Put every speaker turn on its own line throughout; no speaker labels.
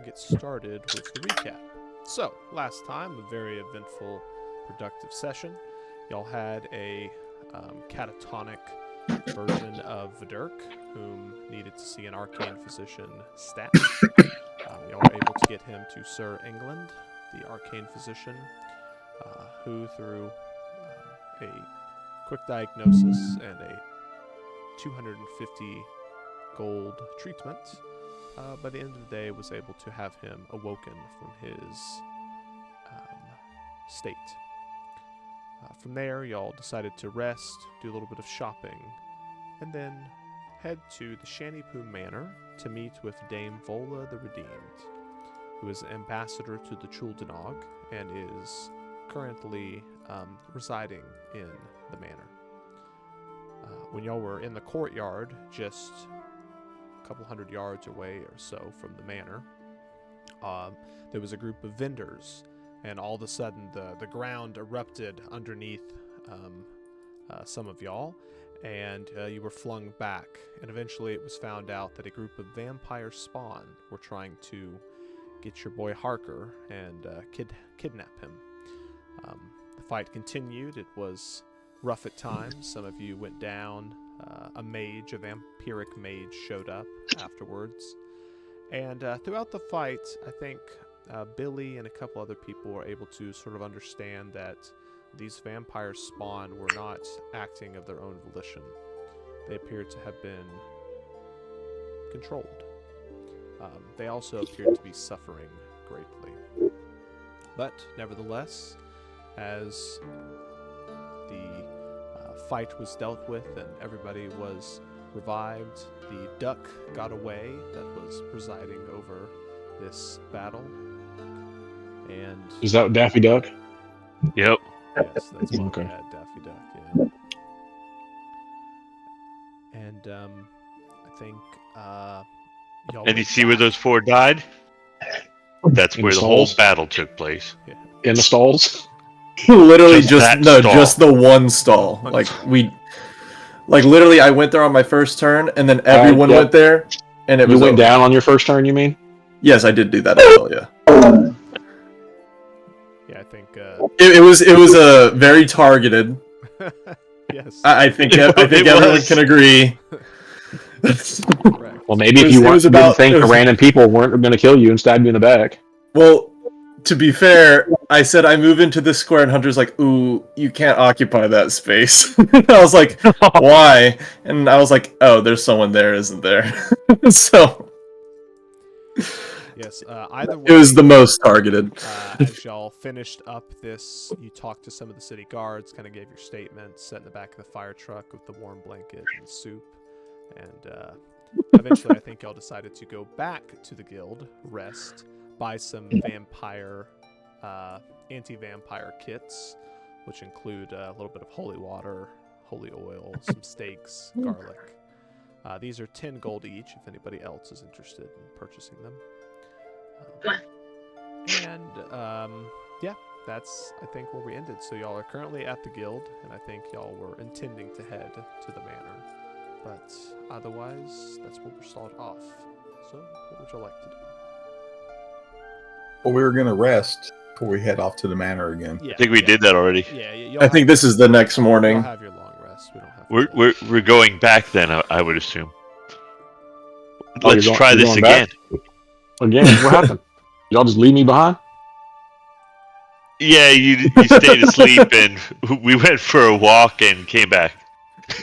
and get started with the recap. So, last time, a very eventful, productive session. Y'all had a catatonic version of Vidurk, whom needed to see an arcane physician stat. Y'all were able to get him to Sir England, the arcane physician, who through a quick diagnosis and a 250 gold treatment, by the end of the day was able to have him awoken from his state. From there, y'all decided to rest, do a little bit of shopping, and then head to the Shantypoo Manor to meet with Dame Vola the Redeemed, who is ambassador to the Chuldanog and is currently residing in the manor. When y'all were in the courtyard, just a couple hundred yards away or so from the manor, there was a group of vendors, and all of a sudden the ground erupted underneath some of y'all, and you were flung back, and eventually it was found out that a group of vampire spawn were trying to get your boy Harker and kidnap him. The fight continued. It was rough at times. Some of you went down. A vampiric mage showed up afterwards. And throughout the fight, I think Billy and a couple other people were able to sort of understand that these vampire spawn were not acting of their own volition. They appeared to have been controlled. They also appeared to be suffering greatly. But nevertheless, as the fight was dealt with and everybody was revived, the duck got away that was presiding over this battle. And
is that Daffy Duck?
Yep.
Yes, that's what
Okay.
we had, Daffy Duck, yeah. And I think y'all
And you
went
see where
back.
those four died? That's
In
where
the
the whole
stalls?
battle took place.
Yeah.
In the stalls?
Literally
Just that stall.
just the one stall. Literally I went there on my first turn, and then everyone
yep.
went there, and it
You
was
went
over.
down on your first turn, you mean?
Yes, I did do that as well, yeah.
Yeah, I think
It was very targeted.
yes.
I think
It
everyone
was.
can agree.
Correct.
Well, maybe
It
if
was-
you
it was
didn't
about-
think
it
the
was-
random people weren't going to kill you and stab you in the back.
Well, to be fair, I said I move into this square, and Hunter's like, "Ooh, you can't occupy that space." I was like, "Why?" And I was like, "Oh, there's someone there, isn't there?" So
Yes, either way,
it was the most targeted.
as y'all finished up this, you talked to some of the city guards, kind of gave your statements, sat in the back of the fire truck with the warm blanket and soup, and eventually I think y'all decided to go back to the guild, rest, buy some vampire, anti-vampire kits, which include a little bit of holy water, holy oil, some steaks, garlic. These are 10 gold each if anybody else is interested in purchasing them. Yeah, that's, I think, where we ended. So y'all are currently at the guild, and I think y'all were intending to head to the manor. But otherwise, that's where we're started off. So, what would y'all like to do?
Well, we were going to rest before we head off to the manor again.
Yeah,
I think we did that already.
Yeah, y'all
I think this is the next
Y'all
morning.
have your long rest. We don't have.
We're going back then, I would assume.
Oh,
Let's
you're
try
you're
this
going
again.
back? Again, what happened? Y'all just leave me behind?
Yeah, you stayed asleep, and we went for a walk and came back.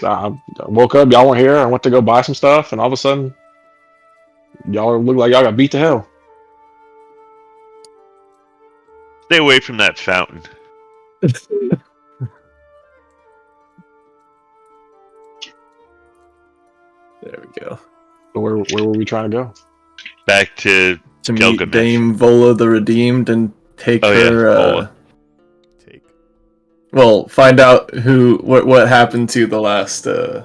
I woke up, y'all weren't here. I went to go buy some stuff, and all of a sudden, y'all look like y'all got beat to hell.
Stay away from that fountain.
There we go.
So where were we trying to go?
Back to
To meet
Gilgamesh.
Dame Vola the Redeemed and take
Oh, yeah,
her.
Vola.
Take.
Well, find out what happened to the last
Very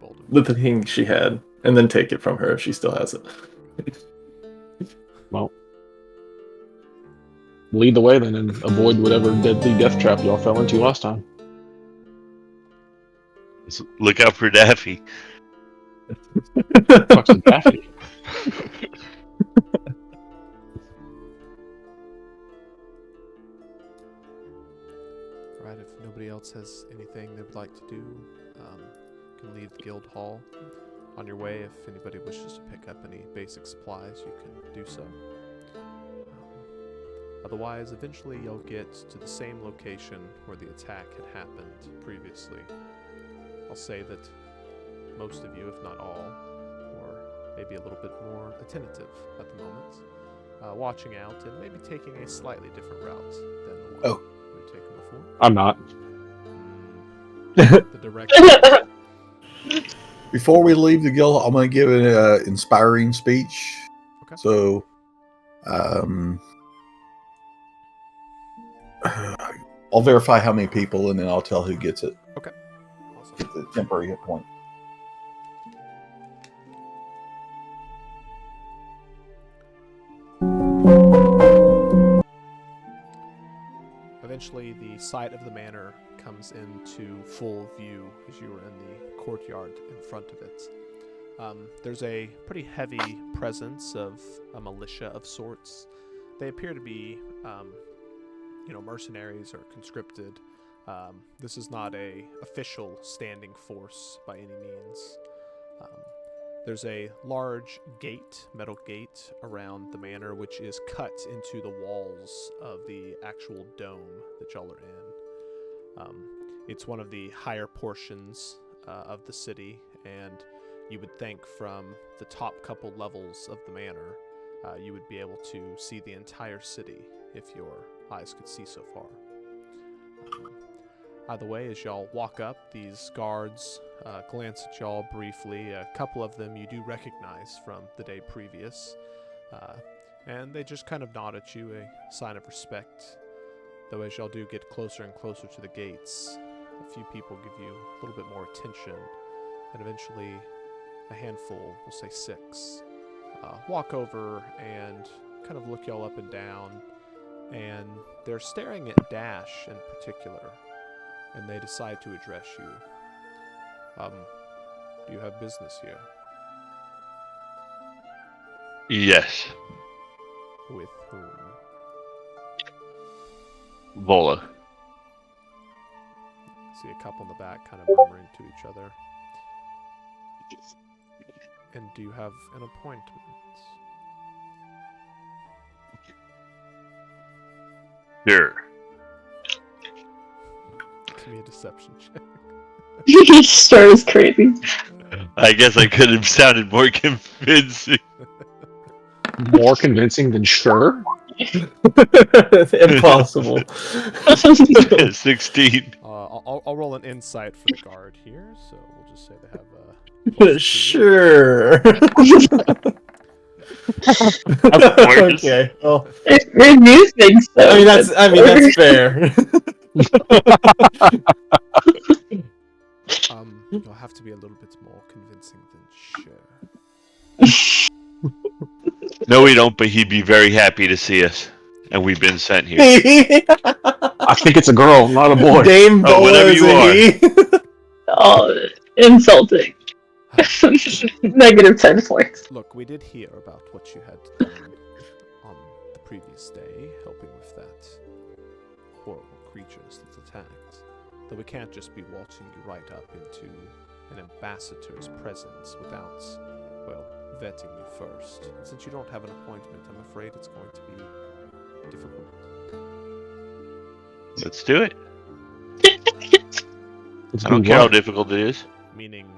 bold of you.
the thing she had, and then take it from her if she still has it.
Well, lead the way then and avoid whatever deadly death trap y'all fell into last time.
Look out for Daffy.
Fuck's a Daffy?
else has anything they would like to do, you can leave the guild hall. On your way, if anybody wishes to pick up any basic supplies, you can do so. Otherwise, eventually you'll get to the same location where the attack had happened previously. I'll say that most of you, if not all, were maybe a little bit more attentive at the moment, watching out and maybe taking a slightly different route than the one you had taken before.
I'm not.
The direction.
Before we leave the guild, I'm going to give an inspiring speech.
Okay.
So, I'll verify how many people, and then I'll tell who gets it.
Okay. Awesome.
Get the temporary hit point.
Eventually, the site of the manor comes into full view as you are in the courtyard in front of it. There's a pretty heavy presence of a militia of sorts. They appear to be, mercenaries or conscripted. This is not a official standing force by any means. There's a large gate, metal gate, around the manor, which is cut into the walls of the actual dome that y'all are in. It's one of the higher portions of the city, and you would think from the top couple levels of the manor, you would be able to see the entire city if your eyes could see so far. Either way, as y'all walk up, these guards glance at y'all briefly. A couple of them you do recognize from the day previous, and they just kind of nod at you, a sign of respect. Though as y'all do get closer and closer to the gates, a few people give you a little bit more attention, and eventually a handful, we'll say 6, walk over and kind of look y'all up and down, and they're staring at Dash in particular, and they decide to address you. Do you have business here?
Yes,
With whom?
Vola.
See a couple in the back kind of murmuring to each other. And do you have an appointment?
Sure.
Give me a deception check.
Each story is crazy.
I guess I could have sounded more convincing.
More convincing than sure?
Impossible.
16.
I'll roll an insight for the guard here, so we'll just say they have +2.
Sure.
Of course.
Okay. Well,
Review things though.
I mean that's fair.
You'll have to be a little bit more convincing than sure.
No, we don't, but he'd be very happy to see us. And we've been sent here.
I think it's a girl, not a boy.
Dame
Oh, whatever you are.
are.
Oh, insulting. Negative 10 points.
Look, we did hear about what you had done on the previous day, helping with that horrible creatures that attacked. Though we can't just be watching you right up into an ambassador's presence without, well, vetting you first. And since you don't have an appointment, I'm afraid it's going to be difficult.
Let's do it.
It's
I don't
been
care how
what?
difficult it is.
Meaning,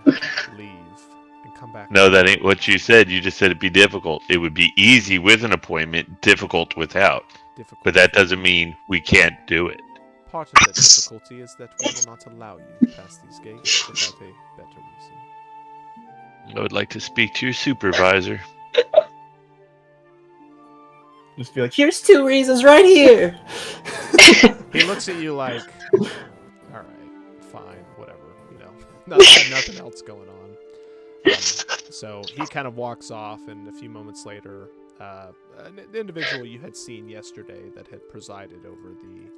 leave and come back.
No, that ain't what you said. You just said it'd be difficult. It would be easy with an appointment, difficult without.
Difficult.
But that doesn't mean we can't do it.
Part of the difficulty is that we will not allow you past these gates without a better reason.
I would like to speak to your supervisor.
Just be like, here's 2 reasons right here.
He looks at you like, alright, fine, whatever, nothing else going on. So he kind of walks off, and a few moments later, an individual you had seen yesterday that had presided over the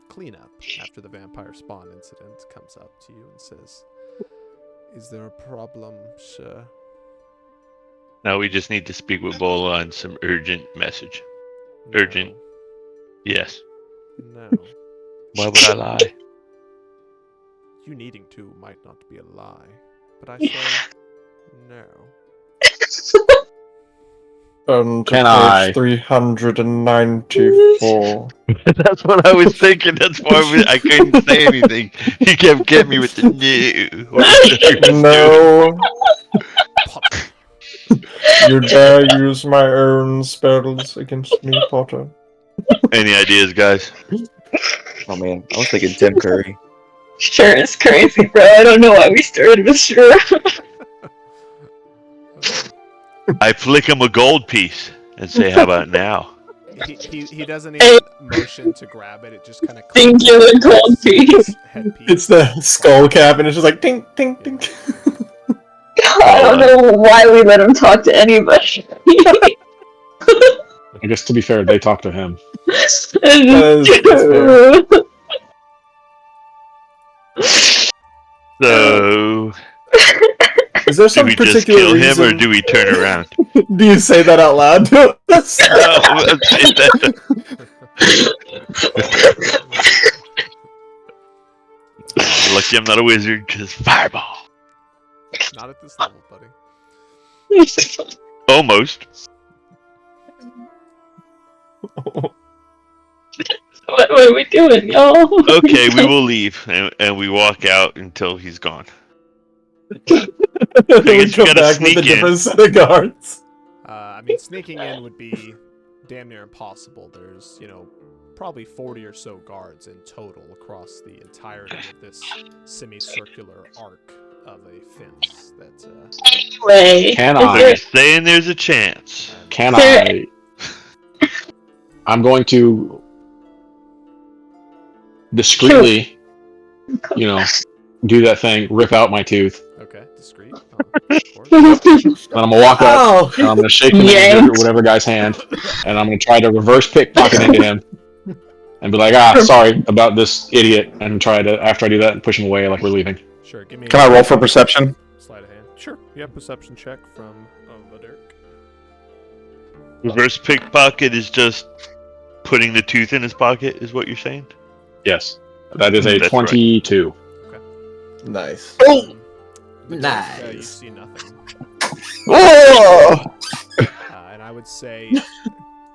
cleanup after the vampire spawn incident comes up to you and says, "Is there a problem, sir?"
No, we just need to speak with Bola on some urgent message.
No.
Urgent. Yes.
No.
Why would I lie?
You needing to might not be a lie, but I say no.
To
Can
page
I?
394.
That's what I was thinking. That's why I couldn't say anything. He kept getting me with the no.
No,
Potter.
you dare use my own spells against me, Potter.
Any ideas, guys?
Oh man, I was thinking Tim Curry.
Sure is crazy, bro. I don't know why we started with sure.
I flick him a gold piece and say, "How about now?"
He doesn't even motion to grab it. It just kind of
Singular gold piece.
headpiece.
It's the skull cap, and it's just like tink, tink, tink.
I don't know why we let him talk to anybody.
I guess to be fair, they talk to him.
That's fair.
So,
Is there
do
some
we just
particular
kill him
reason?
or do we turn around?
Do you say that out loud?
Lucky I'm not a wizard, because fireball.
Not at this level, buddy.
Almost.
What are we doing, y'all?
Okay, we will leave, and we walk out until he's gone.
We
guess we
come
gotta
back with a
sneak in.
different set of guards.
I mean, sneaking in would be damn near impossible. There's, probably 40 or so guards in total across the entirety of this semicircular arc of a fence that,
Anyway,
Can
is
I?
there-
I'm saying there's a chance.
Can
There-
I? I'm going to discreetly, do that thing, rip out my tooth,
okay, discreet. Of course.
and I'm gonna walk up,
Oh,
and I'm gonna shake the manager or whatever guy's hand, and I'm gonna try to reverse pickpocket into him, and be like, sorry about this idiot, and try to, after I do that, and push him away like we're leaving.
Sure, give me
can I roll for perception?
sleight of hand. Sure. You have perception check from Dirk.
Reverse pickpocket is just putting the tooth in his pocket, is what you're saying?
Yes, that is a
That's
22.
Nice.
Oh, you
Nice.
see nothing.
Oh!
And I would say,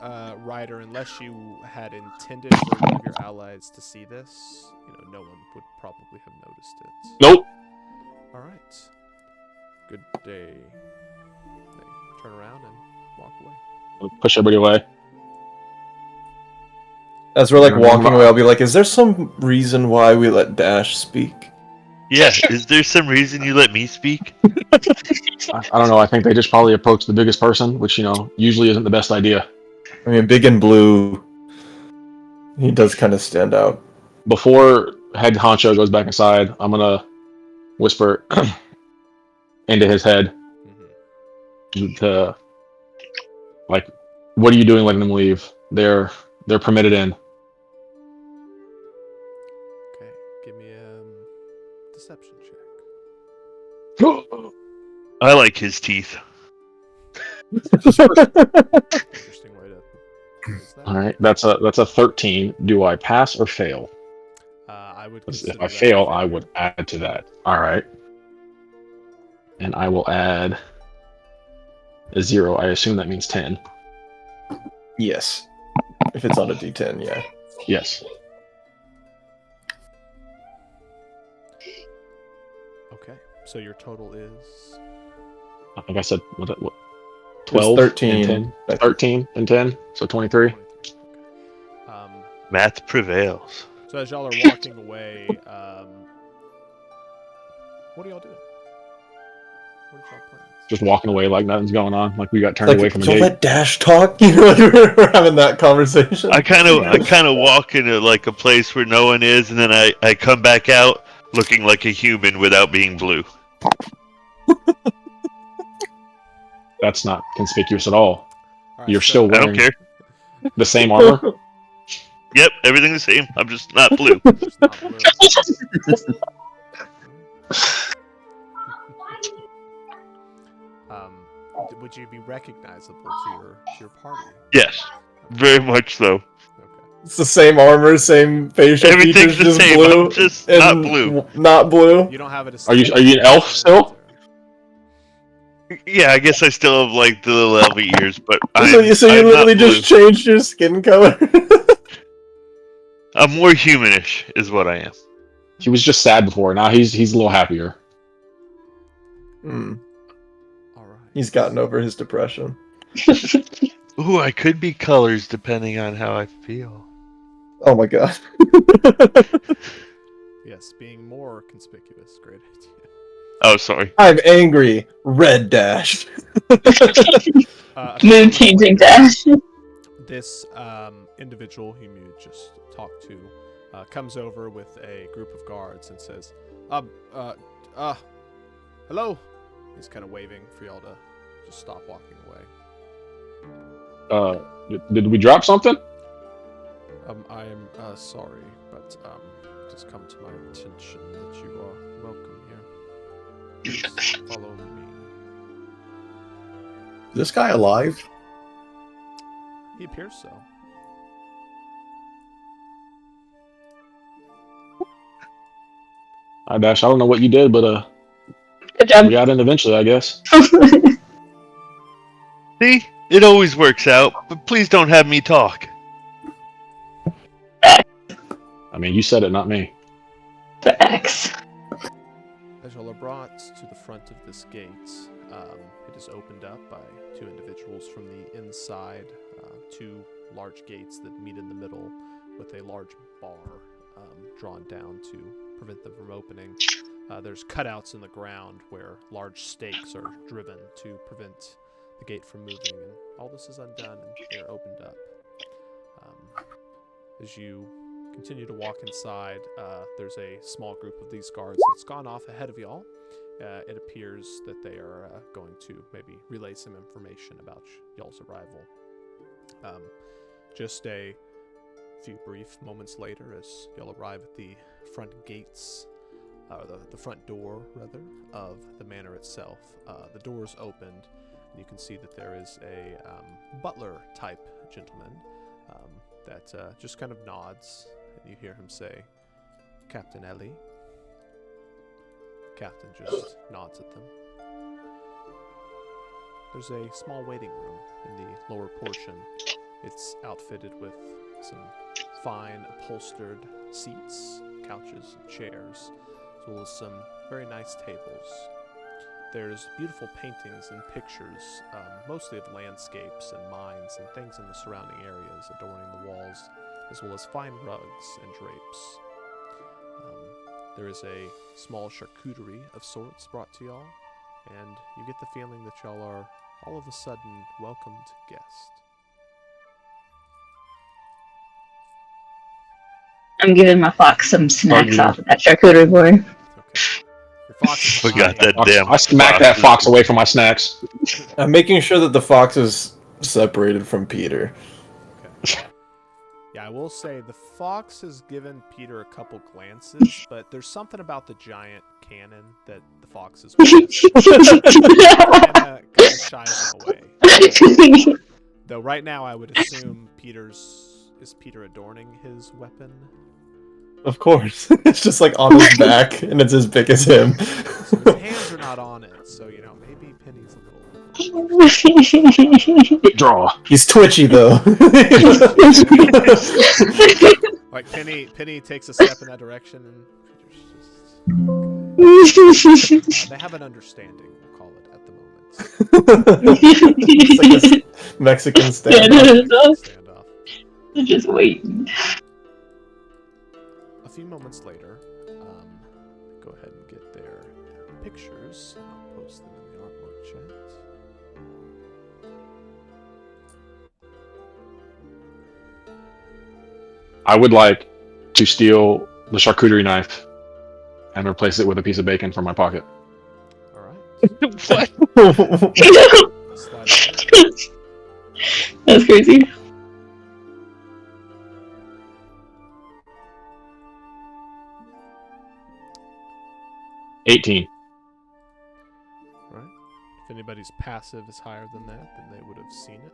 Ryder, unless you had intended for one of your allies to see this, no one would probably have noticed it.
Nope.
All right. Good day. They turn around and walk away.
Push everybody away.
As we're walking away, I'll be like, "Is there some reason why we let Dash speak?"
Yeah, is there some reason you let me speak?
I don't know. I think they just probably approached the biggest person, which usually isn't the best idea.
I mean, big and blue. He does kind of stand out.
Before head honcho goes back inside, I'm gonna whisper into his head to, what are you doing letting them leave? They're permitted in.
Okay. Give me a deception check.
I like his teeth.
Interesting way to phrase that.
All right, that's a 13. Do I pass or fail?
I would.
If
consider
I
that
fail,
a
I
failure.
would add to that. All right, and I will add a 0. I assume that means 10.
Yes. If it's on a D10, yeah.
Yes.
Okay. So your total is.
I think I said what 12
13.
and 10. 13 and 10, so 23.
23. Okay.
Math prevails.
So as y'all are walking away, what are y'all doing? What are y'all plans?
Just walking away like nothing's going on, like we got turned away from the
don't
gate.
let Dash talk. We're having that conversation.
I kind of walk into a place where no one is, and then I come back out looking like a human without being blue.
That's not conspicuous at all.
All right,
You're
so-
still
I don't
wearing
care.
the same armor.
Yep, everything's the same. I'm just not blue.
Just not blue. Would you be recognizable to your party?
Yes, very much so.
Okay.
It's the same armor, same facial
Everything's
features,
the
just
same,
blue.
I'm just
and
not blue.
Not blue.
You don't have it.
Are you an elf still?
Yeah, I guess I still have like the little elvy ears, but
So
I'm
you
I'm
literally
not blue.
just changed your skin color.
I'm more humanish, is what I am.
He was just sad before. Now he's a little happier.
Hmm.
All right.
He's gotten over his depression.
Ooh, I could be colors depending on how I feel.
Oh my god.
Yes, being more conspicuous. Great idea.
Oh, sorry.
I'm angry. Red dash.
A few
Mood
moments
changing
later,
dash.
This individual whom you just talked to comes over with a group of guards and says, hello. He's kind of waving for y'all to just stop walking away.
Did we drop something?
I am sorry, but it has come to my attention that you are welcome here. Please follow me.
This guy alive?
He appears so.
I Dash. I don't know what you did, but
Good job.
we got in eventually, I guess.
See? It always works out, but please don't have me talk.
I mean, you said it, not me.
Facts.
As y'all are brought to the front of this gate, it is opened up by two individuals from the inside, two large gates that meet in the middle with a large bar drawn down to prevent them from opening. There's cutouts in the ground where large stakes are driven to prevent the gate from moving, and all this is undone and they're opened up. As you continue to walk inside, there's a small group of these guards that's gone off ahead of y'all. It appears that they are going to maybe relay some information about y'all's arrival. Just a few brief moments later, as y'all arrive at the front gates, the front door, rather, of the manor itself, the door is opened, and you can see that there is a butler-type gentleman that just kind of nods, and you hear him say, "Captain Ellie." Captain just nods at them. There's a small waiting room in the lower portion. It's outfitted with some fine upholstered seats, couches, and chairs, as well as some very nice tables. There's beautiful paintings and pictures, mostly of landscapes and mines and things in the surrounding areas adorning the walls, as well as fine rugs and drapes. There is a small charcuterie of sorts brought to y'all, and you get the feeling that y'all are all of a sudden welcomed guests.
I'm giving my fox some snacks
you.
off of that charcuterie board.
Okay. Your fox is
Forgot
eyeing
that damn
I smacked that
fox.
fox away from my snacks.
I'm making sure that the fox is separated from Peter.
Okay. Yeah, I will say the fox has given Peter a couple glances, but there's something about the giant cannon that the fox is kind of shies him away. Though right now I would assume is Peter adorning his weapon?
Of course. It's just like on his back, and it's as big as him.
So his hands are not on it, so maybe Penny's a little.
Draw.
He's twitchy though.
Like Penny takes a step in that direction, and Peter's just. They have an understanding, we'll call it, at the moment.
It's like a Mexican standoff.
Just waiting.
A few moments later, go ahead and get their pictures. I'll post them in the artwork chat.
I would like to steal the charcuterie knife and replace it with a piece of bacon from my pocket.
All right.
What?
Slide it in.
That's crazy.
$18.
Right. If anybody's passive is higher than that, then they would have seen it.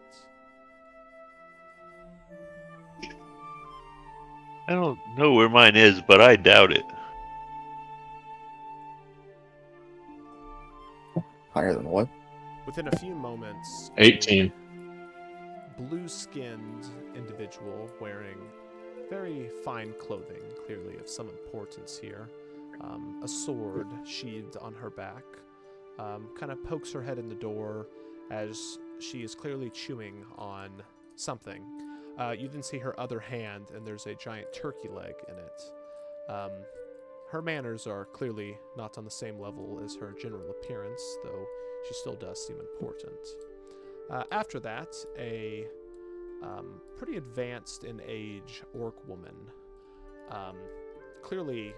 I don't know where mine is, but I doubt it.
Higher than what?
Within a few moments,
18.
a blue-skinned individual wearing very fine clothing, clearly of some importance here, a sword sheathed on her back, kind of pokes her head in the door as she is clearly chewing on something. You then see her other hand, and there's a giant turkey leg in it. Her manners are clearly not on the same level as her general appearance, though she still does seem important. After that, a pretty advanced in age orc woman, clearly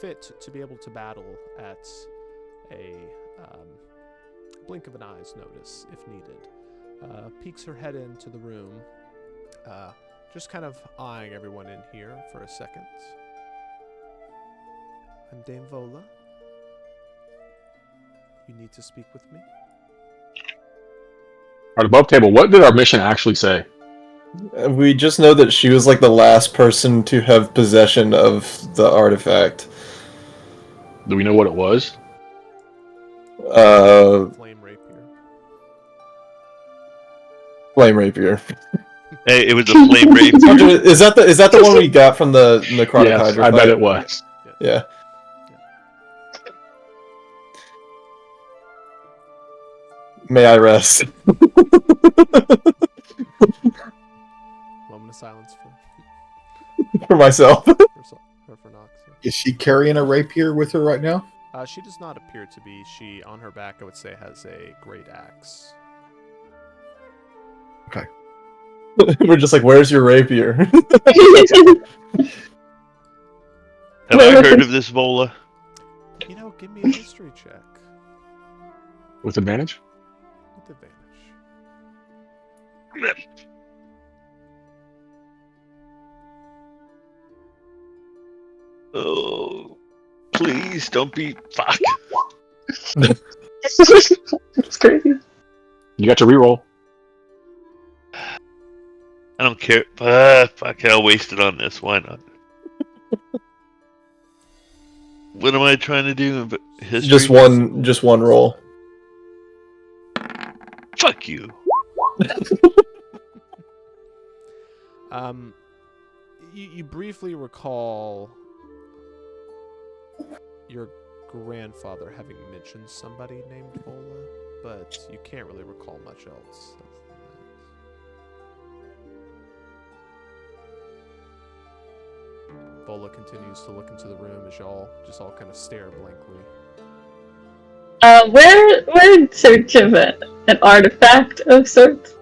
fit to be able to battle at a blink of an eye's notice if needed, peeks her head into the room, just kind of eyeing everyone in here for a second. I'm Dame Vola. You need to speak with me?
Alright, above table, what did our mission actually say?
We just know that she was like the last person to have possession of the artifact.
Do we know what it was?
Flame rapier.
Flame rapier.
Hey, it was a flame rapier.
Is that the one we got from the necrotic
Yes,
hydra
I
fight?
bet it was.
Yeah. May I rest?
Moment of silence
For myself.
for Nox. Yeah.
Is she carrying a rapier with her right now?
She does not appear to be. She, on her back, I would say, has a great axe.
We're just like, where's your rapier?
Have I heard of this Vola?
You know, give me a history check
With advantage?
with advantage.
Oh, please don't be. Fuck.
It's crazy.
You got to reroll.
I don't care. Fuck, I'll waste it on this. Why not? What am I trying to do? History?
Just one roll.
Fuck you.
You briefly recall your grandfather having mentioned somebody named Vola, but you can't really recall much else other than that. Vola continues to look into the room as y'all just all kind of stare blankly.
We're in search of an artifact of sorts.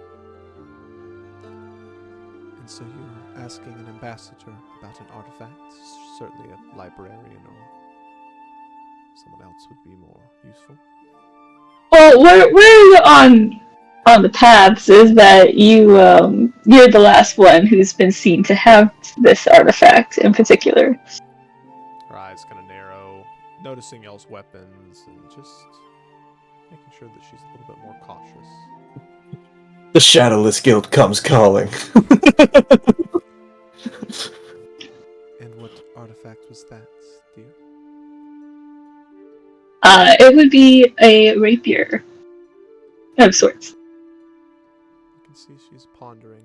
And so you're asking an ambassador about an artifact? Certainly a librarian or someone else would be more useful.
Well, we're on the paths is that you're the last one who's been seen to have this artifact in particular.
Her eyes kind of narrow, noticing y'all's weapons and just making sure that she's a little bit more cautious.
The Shadowless Guild comes calling.
And what artifact was that, dear?
It would be a rapier of sorts.
You can see she's pondering.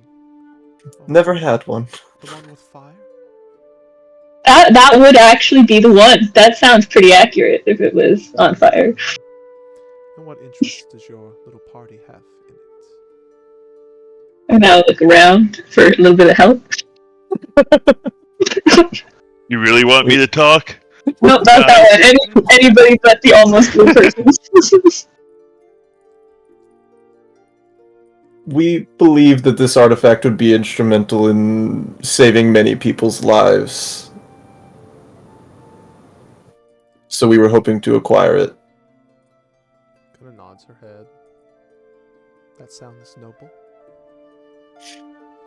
Oh,
Never had one.
the one with fire?
That would actually be the one. That sounds pretty accurate if it was on fire.
And what interest does your little party have in it?
And I'll look around for a little bit of help.
You really want me to talk?
Nope, not that one. Anybody but the almost blue person.
We believe that this artifact would be instrumental in saving many people's lives. So we were hoping to acquire it.
Kind of nods her head. That sounds noble.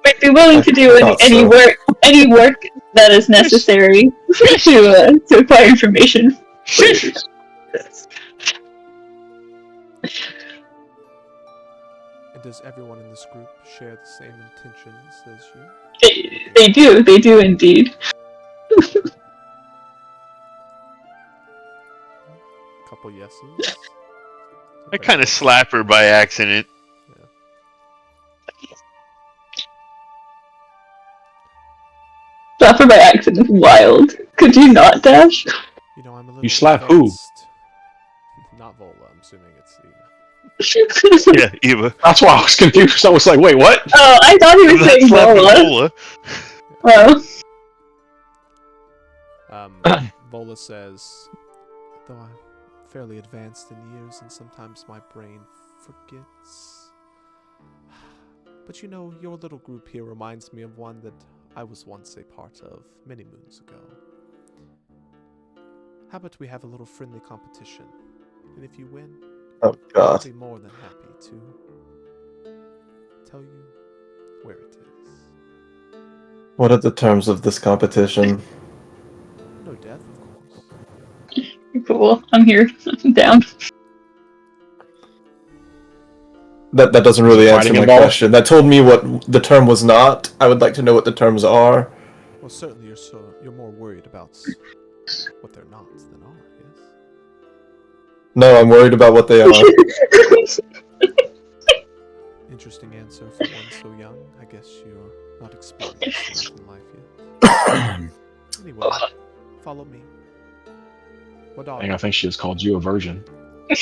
We'd be willing to do any work that is necessary to acquire information.
And does everyone in this group share the same intentions as you?
They do indeed.
Couple yeses.
I kind of slap her by accident.
Slapper by accident is wild. Could you not, Dash?
You know, I'm a little
You slap who?
advanced. Not Vola, I'm assuming it's Eva.
Yeah, Eva.
That's why I was confused. I was like, wait, what?
Oh, I thought he
I'm
was
not
saying
slapping
Bola.
Bola.
Oh.
Vola says, though I'm fairly advanced in years and sometimes my brain forgets. But you know, your little group here reminds me of one that I was once a part of many moons ago. How about we have a little friendly competition? And if you win,
Oh
I'll
god.
be more than happy to tell you where it is.
What are the terms of this competition?
No death, of course.
Cool. I'm here. I'm down.
That doesn't really answer
Fighting
my
involved?
question. That told me what the term was not. I would like to know what the terms are.
Well, certainly you're more worried about what they're not than are, yes?
No, I'm worried about what they are.
Interesting answer for one so young. I guess you're not experienced enough in life yet. Anyway, follow me. What
Dang, I think she just called you a virgin.
I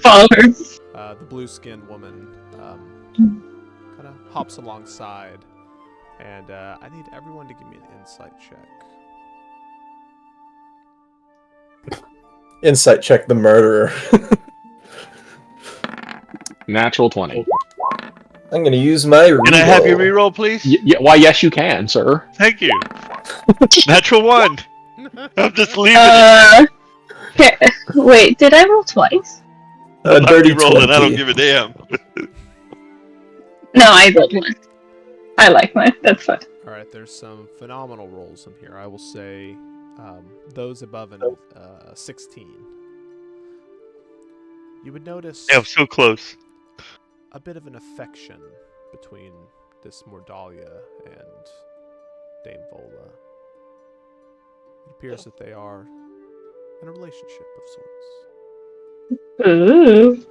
follow her.
The blue-skinned woman kind of hops alongside, and I need everyone to give me an insight check.
Insight check the murderer.
Natural 20.
I'm gonna use my reroll.
Can I have your reroll, please?
Why, yes, you can, sir.
Thank you. Natural 1. I'm just leaving it.
Okay. Wait, did I roll twice?
Dirty
Rolling. I don't
20.
give a damn.
No, I rolled one. I like mine. That's fine.
Alright, there's some phenomenal rolls in here. I will say those above an 16. You would notice
Yeah, I'm so close.
a bit of an affection between this Mordalia and Dame Vola. It appears that they are in a relationship of sorts.
Ooh.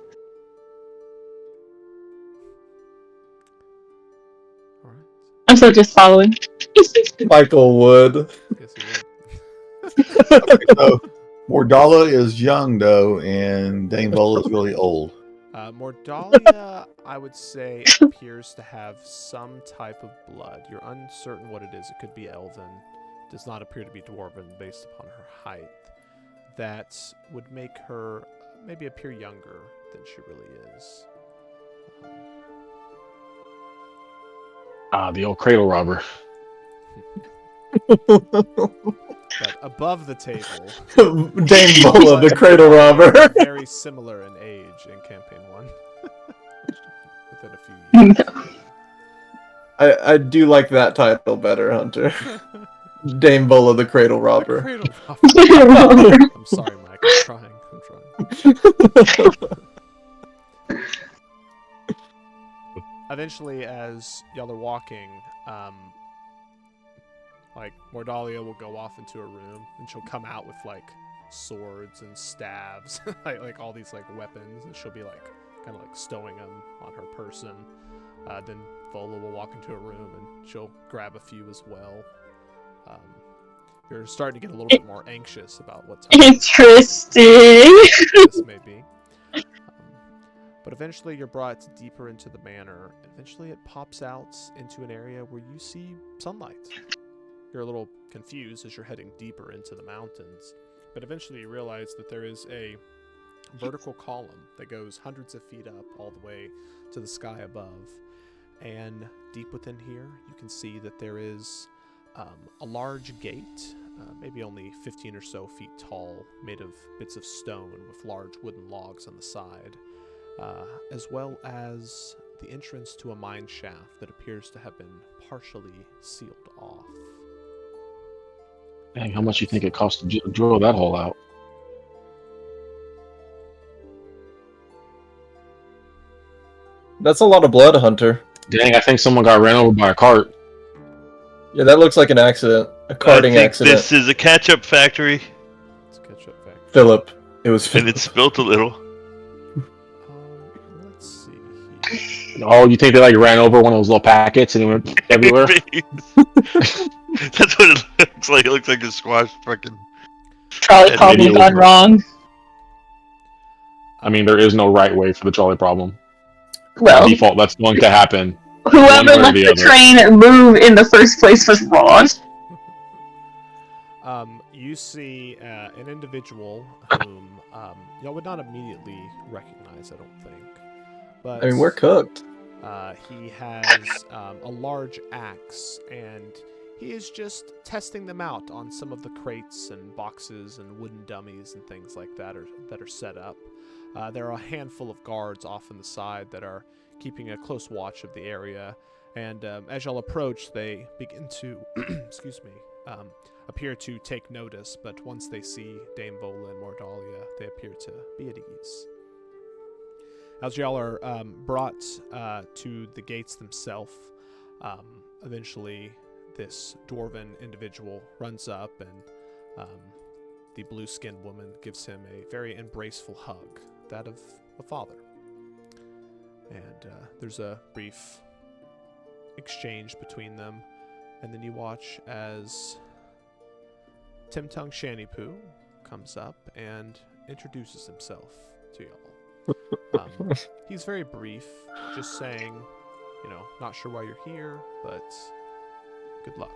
Alright.
I'm still just following.
Michael Wood.
Yes, you would.
So, Mordala is young though, and Dame Vola is really old.
Mordalia, I would say, appears to have some type of blood. You're uncertain what it is. It could be elven. Does not appear to be dwarven based upon her height. That would make her maybe appear younger than she really is.
The old cradle robber.
But above the table,
Dame Bola, the cradle robber.
very similar in age in campaign 1. Within a few years.
I do like that title better, Hunter. Dame Bola, the cradle robber.
Cradle robber. I'm sorry, Mike. I'm trying. Eventually, as y'all are walking, like Mordalia will go off into a room, and she'll come out with like swords and staves, like all these like weapons, and she'll be like kind of like stowing them on her person. Then Vola will walk into a room, and she'll grab a few as well. You're starting to get a little bit more anxious about what type
Interesting.
this may be. But eventually you're brought deeper into the manor. Eventually it pops out into an area where you see sunlight. You're a little confused as you're heading deeper into the mountains. But eventually you realize that there is a vertical column that goes hundreds of feet up all the way to the sky above. And deep within here, you can see that there is a large gate, maybe only 15 or so feet tall, made of bits of stone with large wooden logs on the side, as well as the entrance to a mine shaft that appears to have been partially sealed off.
Dang, how much you think it costs to drill that hole out?
That's a lot of blood, Hunter.
Dang, I think someone got ran over by a cart.
Yeah, that looks like an accident. A
I
carting
think
accident.
this is a catch-up factory,
Let's catch up back.
Philip. It was
and
Philip.
it spilt a little.
Let's see here.
Oh, you think they like ran over one of those little packets and it went everywhere?
That's what it looks like. It looks like a squash freaking.
Trolley
And
problem
maybe it
gone
was-
wrong.
I mean, there is no right way for the trolley problem. By
Well,
default, that's going to happen.
whoever
one way or
let
the
the
other.
train move in the first place was wrong.
You see an individual whom y'all would not immediately recognize, I don't think. But
I mean, we're cooked.
he has a large axe, and he is just testing them out on some of the crates and boxes and wooden dummies and things like that are set up. There are a handful of guards off on the side that are keeping a close watch of the area, and as y'all approach, they begin to, excuse me, appear to take notice, but once they see Dame Vola and Mordalia, they appear to be at ease. As y'all are brought to the gates themselves, eventually this dwarven individual runs up, and the blue-skinned woman gives him a very embraceful hug, that of a father. And there's a brief exchange between them, and then you watch as Timtung Shanipoo comes up and introduces himself to y'all. He's very brief, just saying, not sure why you're here, but good luck.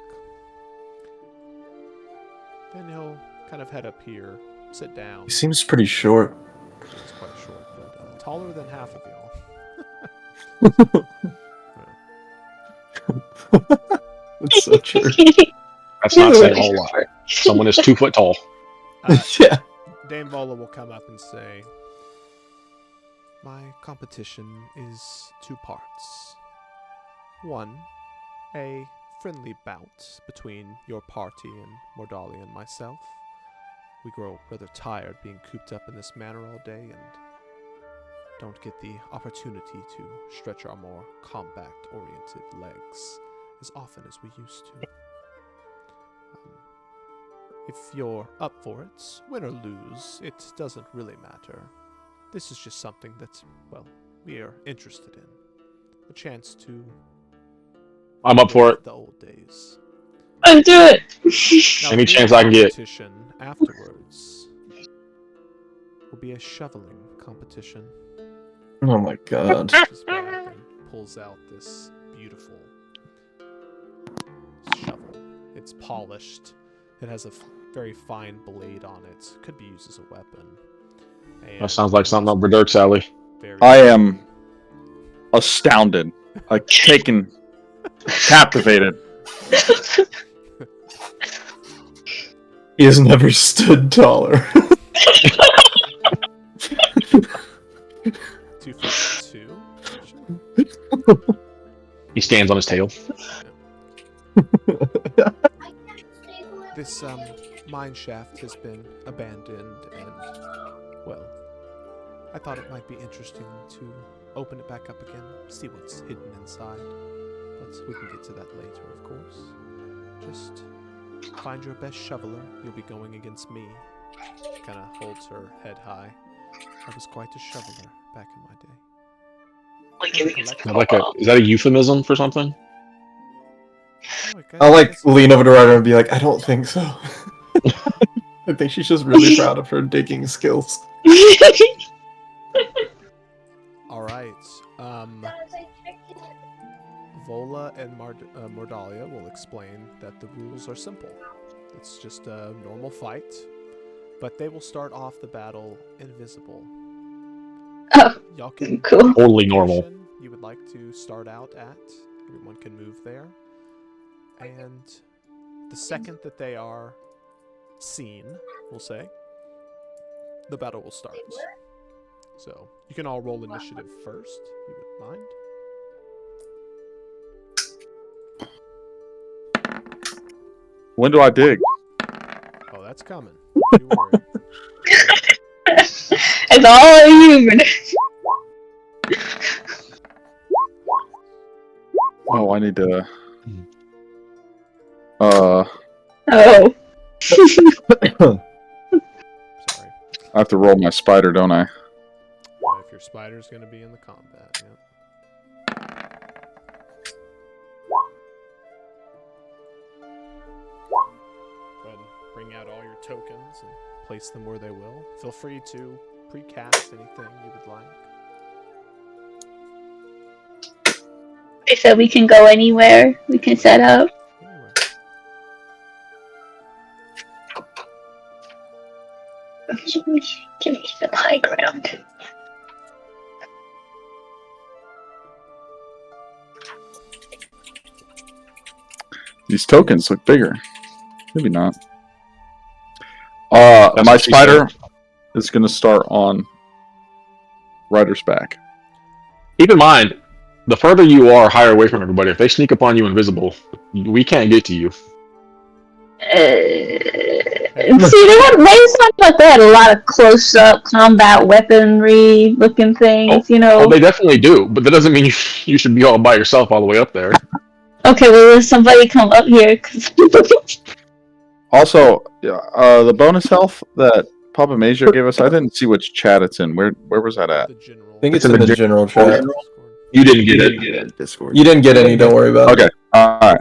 Then he'll kind of head up here, sit down.
He seems pretty short.
He's quite short, but taller than half of y'all.
It's so true.
That's not saying a whole lot. Someone is 2 foot tall.
Yeah.
Dame Vola will come up and say, "My competition is 2 parts. 1, a friendly bout between your party and Mordalia and myself. We grow rather tired being cooped up in this manor all day and don't get the opportunity to stretch our more combat-oriented legs as often as we used to. If you're up for it, win or lose, it doesn't really matter. This is just something that, well, we are interested in. A chance to...
I'm up for it.
The old days.
Let's do it.
Now,
Any
the
chance
real
I can get.
competition afterwards will be a shoveling competition.
Oh my god.
His bag and pulls out this beautiful shovel. It's polished. It has a very fine blade on it. Could be used as a weapon. And
That sounds like something up Berserk's alley.
very
I am astounded, like taken, captivated.
He has never stood taller.
252.
He stands on his tail.
This mine shaft has been abandoned, and well, I thought it might be interesting to open it back up again, see what's hidden inside. But we can get to that later, of course. Just find your best shoveler. You'll be going against me. She kind of holds her head high. I was quite a shoveler back in my day.
Is that a euphemism for something?
I'll lean over to Ryder and be like, I don't think so. I think she's just really proud of her digging skills.
All right. Vola and Mordalia will explain that the rules are simple. It's just a normal fight, but they will start off the battle invisible.
Oh,
Y'all can
cool.
Totally normal.
you would like to start out at. Everyone can move there. And the second that they are seen, we'll say, the battle will start. So you can all roll initiative first, if you would mind.
When do I dig?
that's coming. Don't you worry.
It's all human.
Oh, I need to.
Oh.
Sorry.
I have to roll my spider, don't I?
If your spider's going to be in the combat, yeah. Go ahead and bring out all your tokens and place them where they will. Feel free to precast anything you would like.
They said we can go anywhere. We can set up.
Anyway.
Give me some high ground.
These tokens look bigger. Maybe not. My
what she
spider is going to start on Ryder's back.
Keep in mind, the further you are higher away from everybody, if they sneak upon you invisible, we can't get to you.
See, they sound like they had a lot of close-up combat weaponry looking things, you know.
Oh, they definitely do, but that doesn't mean you should be all by yourself all the way up there.
Okay, well, will somebody come up here? 'Cause
Also, the bonus health that Papa Major gave us, I didn't see which chat it's in. Where was that at?
The general.
I think it's in the general chat.
You didn't get it.
Discord.
You didn't get any, don't worry about it.
Okay, alright.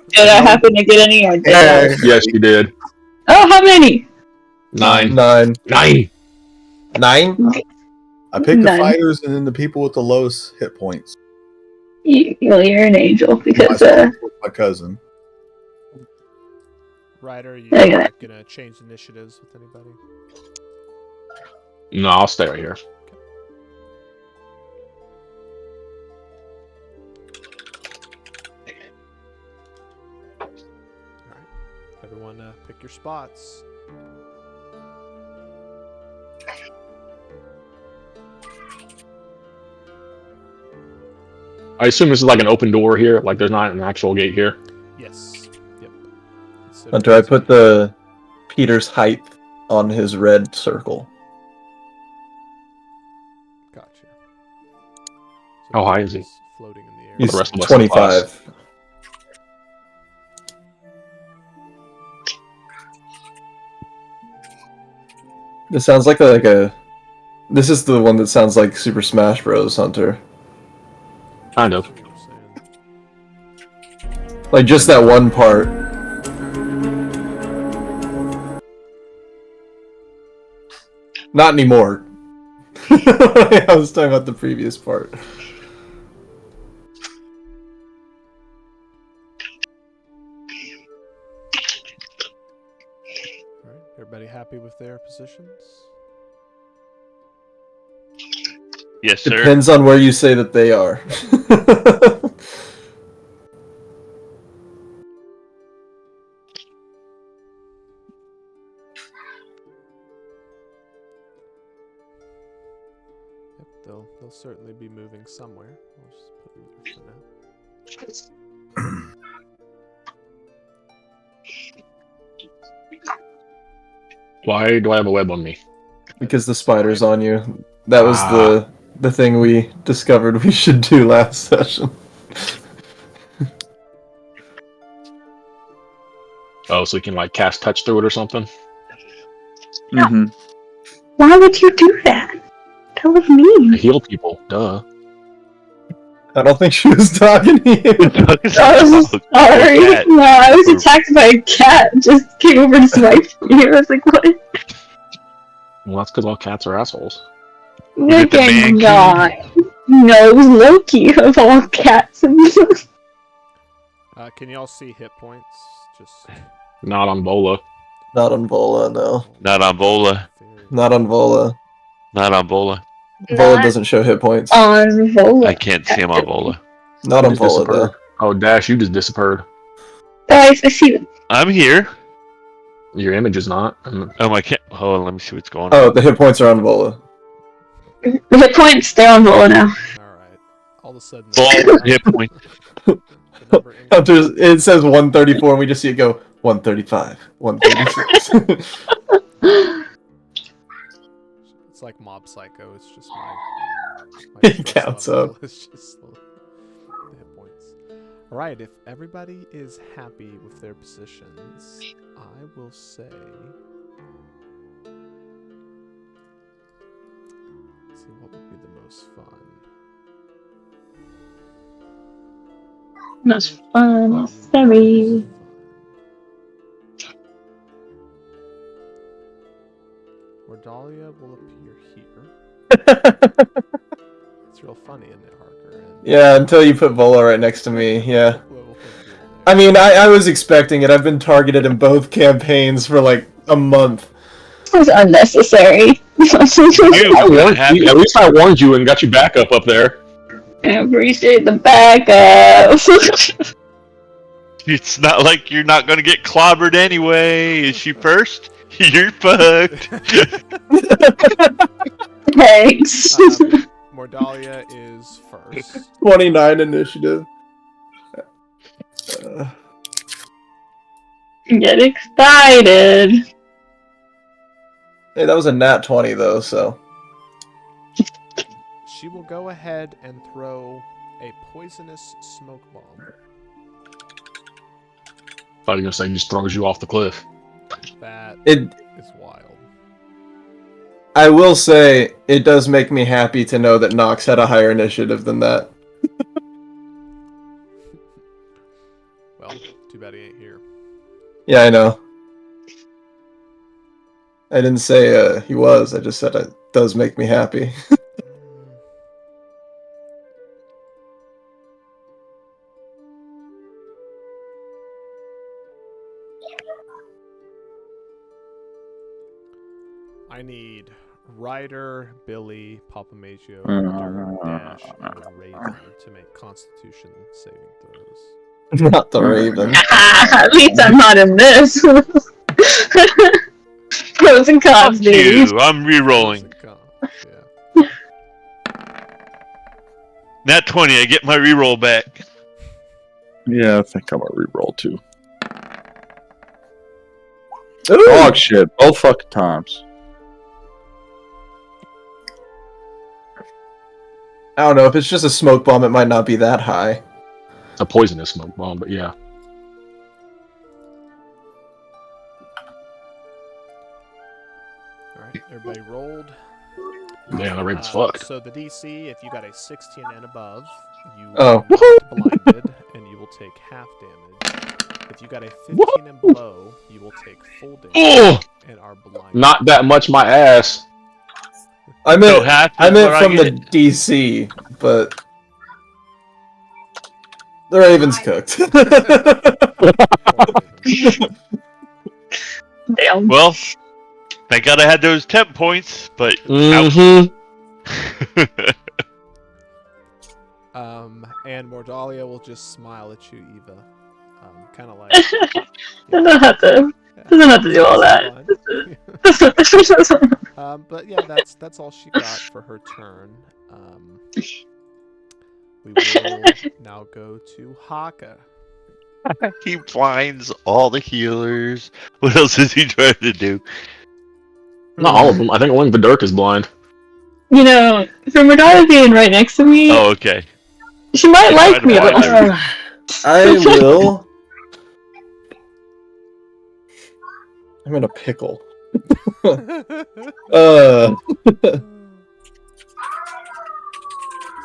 did I happen to get any? Or did I?
Yes, you did.
Oh, how many?
9.
9.
9.
9?
I picked the
None.
fighters and then the people with the lowest hit points.
You're an angel because
My cousin.
Ryder, you
Okay.
not going to change initiatives with anybody?
No, I'll stay right here.
Alright. Everyone pick your spots.
I assume this is like an open door here, like there's not an actual gate here.
Yes. Yep. So
Hunter, I put the Peter's height on his red circle.
Gotcha. So
How high is he?
Floating in the air.
He's
the rest of us
25. This sounds like a. This is the one that sounds like Super Smash Bros. Hunter.
Kind of.
That's what you're saying.
Like just that one part. Not anymore. I was talking about the previous part.
Alright. Everybody happy with their positions?
Yes, sir.
Depends on where you say that they are.
Yep, they'll certainly be moving somewhere. We'll just put them there for now.
Why do I have a web on me?
Because the spider's on you. That was the thing we discovered we should do last session.
Oh, so you can like cast touch through it or something?
Mm-hmm.
why would you do that? That was
To
mean.
heal people, duh.
I don't think she was talking to you.
I was sorry.
cat.
No, I was attacked by a cat. Just came over to swipe me. I was like, what?
Well, that's because all cats are assholes.
it the man
not. No, it was Loki of all cats.
Can y'all see hit points? Just
Not on Bola.
Not on Vola, no.
Not on Bola.
Not on Vola.
Not on Bola.
Vola doesn't show hit points.
on Vola.
I can't see him on Bola.
Not on
Just
Vola,
disappeared.
though.
Oh, Dash, you just disappeared.
Oh, I see them.
I'm here.
Your image is not.
Oh, my cat. Hold on, let me see what's going on.
Oh, the hit points are on Vola.
The hit points, they're on Vola now.
alright. All of a sudden
Ball hit point.
the number
Hunter's, it says 134 and we just see it go 135, 136.
It's like Mob Psycho. It's just my
It
stress
counts
level
up.
is just the hit points. All right, if everybody is happy with their positions, I will say. Let's see what would be the most fun.
Most fun. Sorry.
Mordalia will appear here. It's real funny in there, Harker. And
Yeah, until you put Vola right next to me, yeah.
We'll put Buell there.
I mean, I was expecting it. I've been targeted in both campaigns for like a month.
It was unnecessary.
At least I warned you and got you back up there.
I appreciate the backup.
It's not like you're not gonna get clobbered anyway. Is she first? You're fucked.
Thanks.
Mordalia is first.
29 initiative.
Get excited.
Hey, that was a nat 20 though, so.
She will go ahead and throw a poisonous smoke bomb.
Thought you were gonna say just throws you off the cliff.
That
It.
is wild.
I will say, it does make me happy to know that Nox had a higher initiative than that.
Well, too bad he ain't here.
Yeah, I know. I didn't say he was, I just said it does make me happy.
I need Ryder, Billy, Papa Magio, Dirk, Dash, and Raven to make Constitution saving throws.
Not the Raven.
At least I'm not in this. Pros and cons,
Fuck
baby.
you. I'm re-rolling.
Yeah.
Nat 20. I get my re-roll back.
Yeah, I think I'm gonna reroll too.
Ooh!
Dog shit, both fucking times.
I don't know, if it's just a smoke bomb, it might not be that high.
It's a poisonous smoke bomb, but yeah.
Alright, everybody rolled.
Damn, the Raven's fucked.
So the DC, if you got a 16 and above, you
Oh.
are not blinded, and you will take half damage. If you got a 15 and below, you will take full damage
Oh!
and are blinded.
Not that much my ass.
I
So
meant,
half is
I meant
what I
from the
get.
DC, but the Raven's cooked.
Damn.
Well, thank God I had those temp points, but
Mm-hmm.
And Mordalia will just smile at you, Eva. Kind of like.
Doesn't have to do all that.
But yeah, that's all she got for her turn. We will now go to Haka.
he blinds all the healers. What else is he trying to do?
Not all of them. I think only Vidurk is blind.
You know, for Madonna being right next to me,
Oh, okay.
she might
I
like
tried
me a
to
little.
blind her.
I will. I'm in a pickle.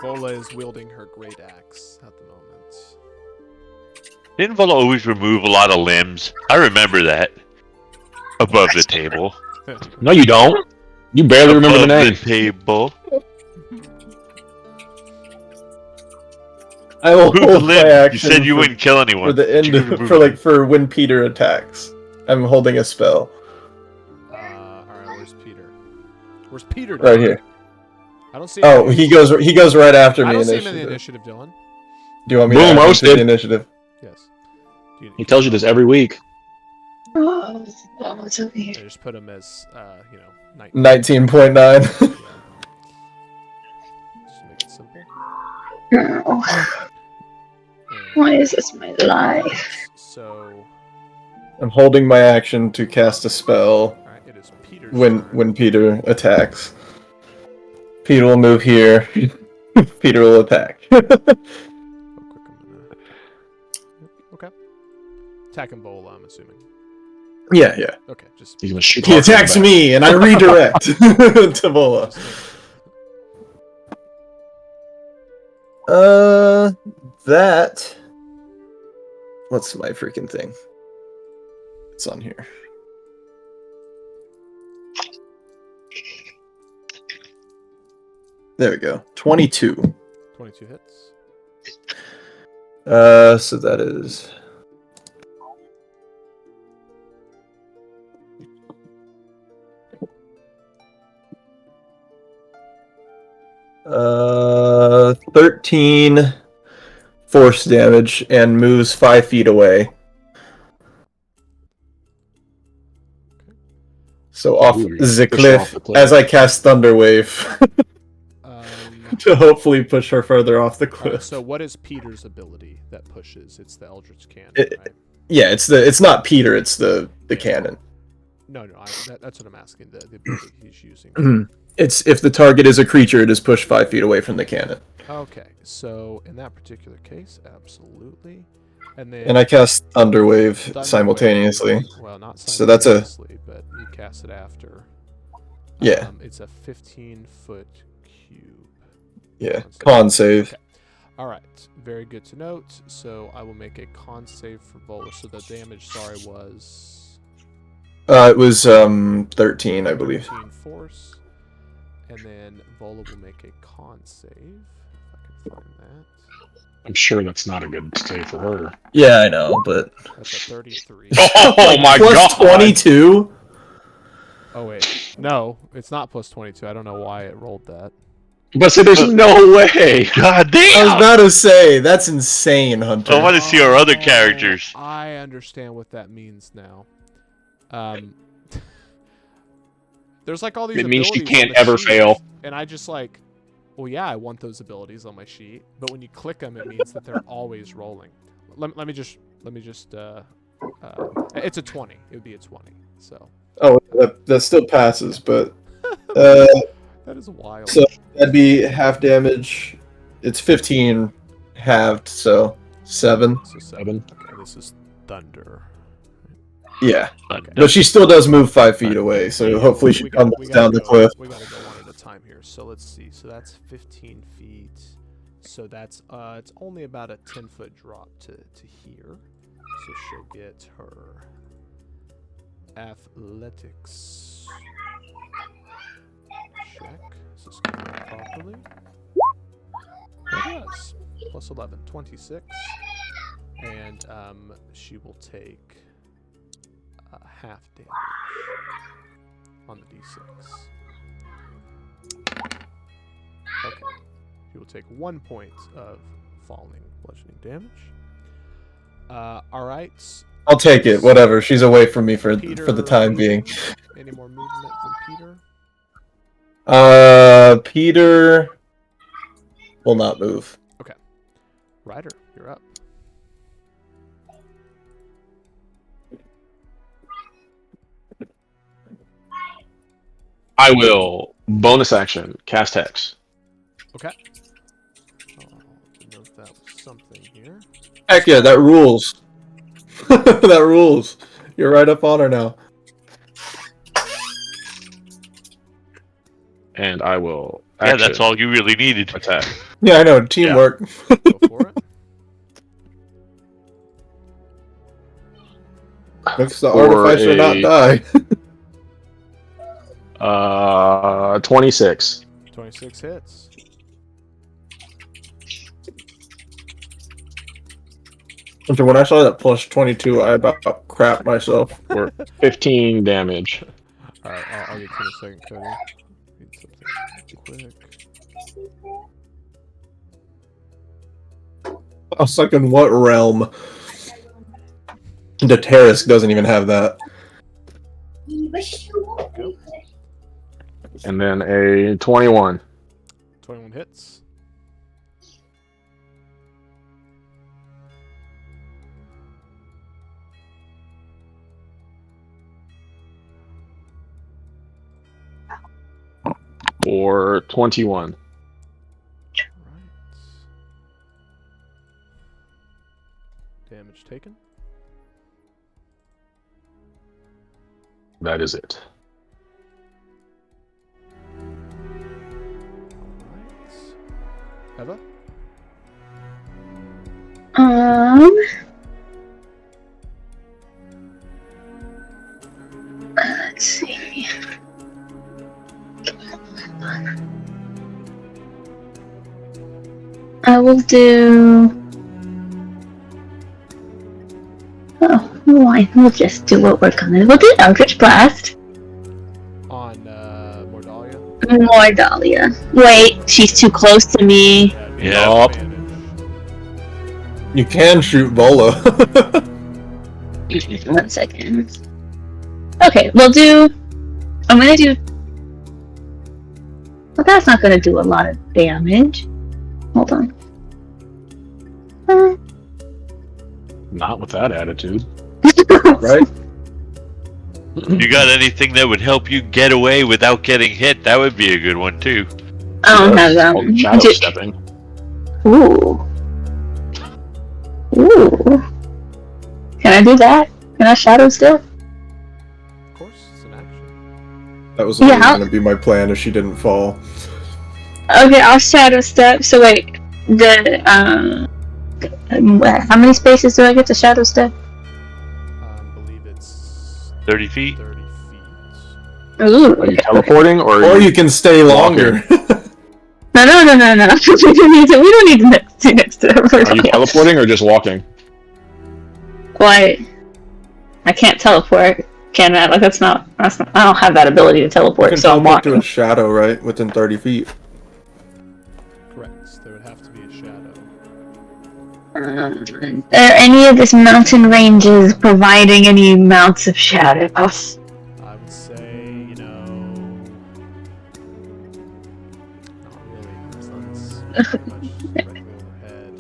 Vola is wielding her great axe at the moment.
Didn't Vola always remove a lot of limbs? I remember that. Above the table.
No, you don't. You barely remember the
Above
name.
the table.
I will
Remove the
hold my
limb. You
action
said you
for,
wouldn't kill anyone.
for the end
You could remove
for when Peter attacks. I'm holding a spell
Alright, where's Peter? Where's Peter?
right
Dylan?
here.
I don't see him.
Oh, he goes right after
I
me.
don't see him in the
Initiative.
initiative, Dylan.
Do you want me
Boom,
to add him to
roasted.
the initiative?
Yes.
He tells you this every week.
Oh, what's over
I
here?
just put him as 19.
19.9.
Yeah. Just make it simple.
Oh,
And
why is this my life?
so
I'm holding my action to cast a spell
Alright, it is Peter's
when
turn.
Peter attacks. Peter will move here. Peter will attack.
Real quick, I'm gonna... Yep, okay. Attacking Bola, I'm assuming.
Yeah.
Okay, just...
He's gonna shoot.
He
Hawk in the
attacks
back.
me, and I redirect to Bola. That. What's my freaking thing? It's on here. There we go. 22.
22 hits.
So that is. Uh, 13 force damage and moves 5 feet away. So off
Ooh,
the
push her
cliff
off the cliff.
as I cast Thunder Wave
Um,
to hopefully push her further off the
alright,
cliff.
so what is Peter's ability that pushes? It's the Eldritch Cannon,
It-
right?
Yeah, it's not Peter, it's the cannon.
No, that's what I'm asking, the ability he's using.
It's if the target is a creature, it is pushed 5 feet away from the cannon.
Okay, so in that particular case, absolutely. And then
And I cast Thunder Wave
Thunder
simultaneously.
Wave- well, not
So that's a-
simultaneously, but you cast it after.
Yeah.
It's a 15-foot cube.
Yeah, con save.
Okay. All right, very good to note. So I will make a con save for Vola. So the damage, was
It was 13, I believe.
13 force, and then Vola will make a con save. If I can find that.
I'm sure that's not a good stay for her.
Yeah, I know, but
That's a 33.
Oh my
plus
god!
22.
Oh wait, no, it's not plus 22. I don't know why it rolled that.
But see, there's no way.
God
I was
damn!
about to say that's insane, Hunter.
I want to see our other characters.
I understand what that means now. There's like all these.
It means she
abilities on
can't
the
ever
sheet,
fail.
And I just like, well, yeah, I want those abilities on my sheet, but when you click them, it means that they're always rolling. Let me just. It's a 20. It would be a 20. So.
Oh, that still passes, but
That is wild.
so that'd be half damage. It's 15 halved, so 7.
So
7.
Okay, this is thunder.
Yeah,
Okay.
but she still does move 5 feet away, so hopefully she comes down the cliff.
We gotta go one at a time here. So let's see. So that's 15 feet. So that's it's only about a 10-foot drop to here. So she'll get her athletics check. Is this going to work properly? It does. Plus 11, 26. And she will take half damage on the d6. Okay. She will take 1 point of falling bludgeoning damage. Alright.
I'll take it, whatever. She's away from me for the time being.
Any more movement from Peter?
Peter will not move.
Okay. Ryder, you're up.
I will bonus action cast Hex.
Okay. Oh, note that was something here.
Heck yeah, that rules. That rules. You're right up on her now.
And I will
Yeah,
action
that's all you really needed.
attack.
Yeah, I know. Teamwork.
Go for it.
Makes the
For
artificer not
a-
die.
26.
26 hits.
So when I saw that plus 22, I about crap myself.
For 15 damage.
Alright, I'll get to the second, Cody. Need something quick.
I was like, in what realm? The Terrace doesn't even have that.
And then a 21.
21 hits.
for 21.
Right. Damage taken.
That is it.
Alright. Eva?
Let's see. I will do. Oh, why? We'll just do what we're gonna. We'll do Eldritch Blast.
On Mordalia?
Mordalia. Wait, she's too close to me.
Yeah.
Yup.
You can shoot Vola.
1 second. Okay, we'll do. I'm gonna do. Well, that's not gonna do a lot of damage. Hold on.
Not with that attitude.
Right?
You got anything that would help you get away without getting hit? That would be a good one too.
I don't have that
Called
one.
shadow stepping.
Ooh. Ooh. Can I do that? Can I shadow step?
Of course, it's an action.
That was
Yeah,
always
I'll-
going to be my plan if she didn't fall.
Okay, I'll shadow step. So wait, how many spaces do I get to shadow step?
Believe it's
30 feet?
30 feet.
Ooh.
Are you teleporting or?
Or
Are
you can stay longer.
No. We don't need to stay next to her.
Are you teleporting or just walking?
Well, I can't teleport. Can I? Like that's not. I don't have that ability to
You
teleport.
can
So I'm
teleport to
walking.
a shadow, right? Within 30 feet.
Correct. There would have to be a shadow.
Are any of this mountain ranges providing any amounts of shadows?
I would say, not really. The sun's pretty much directly overhead.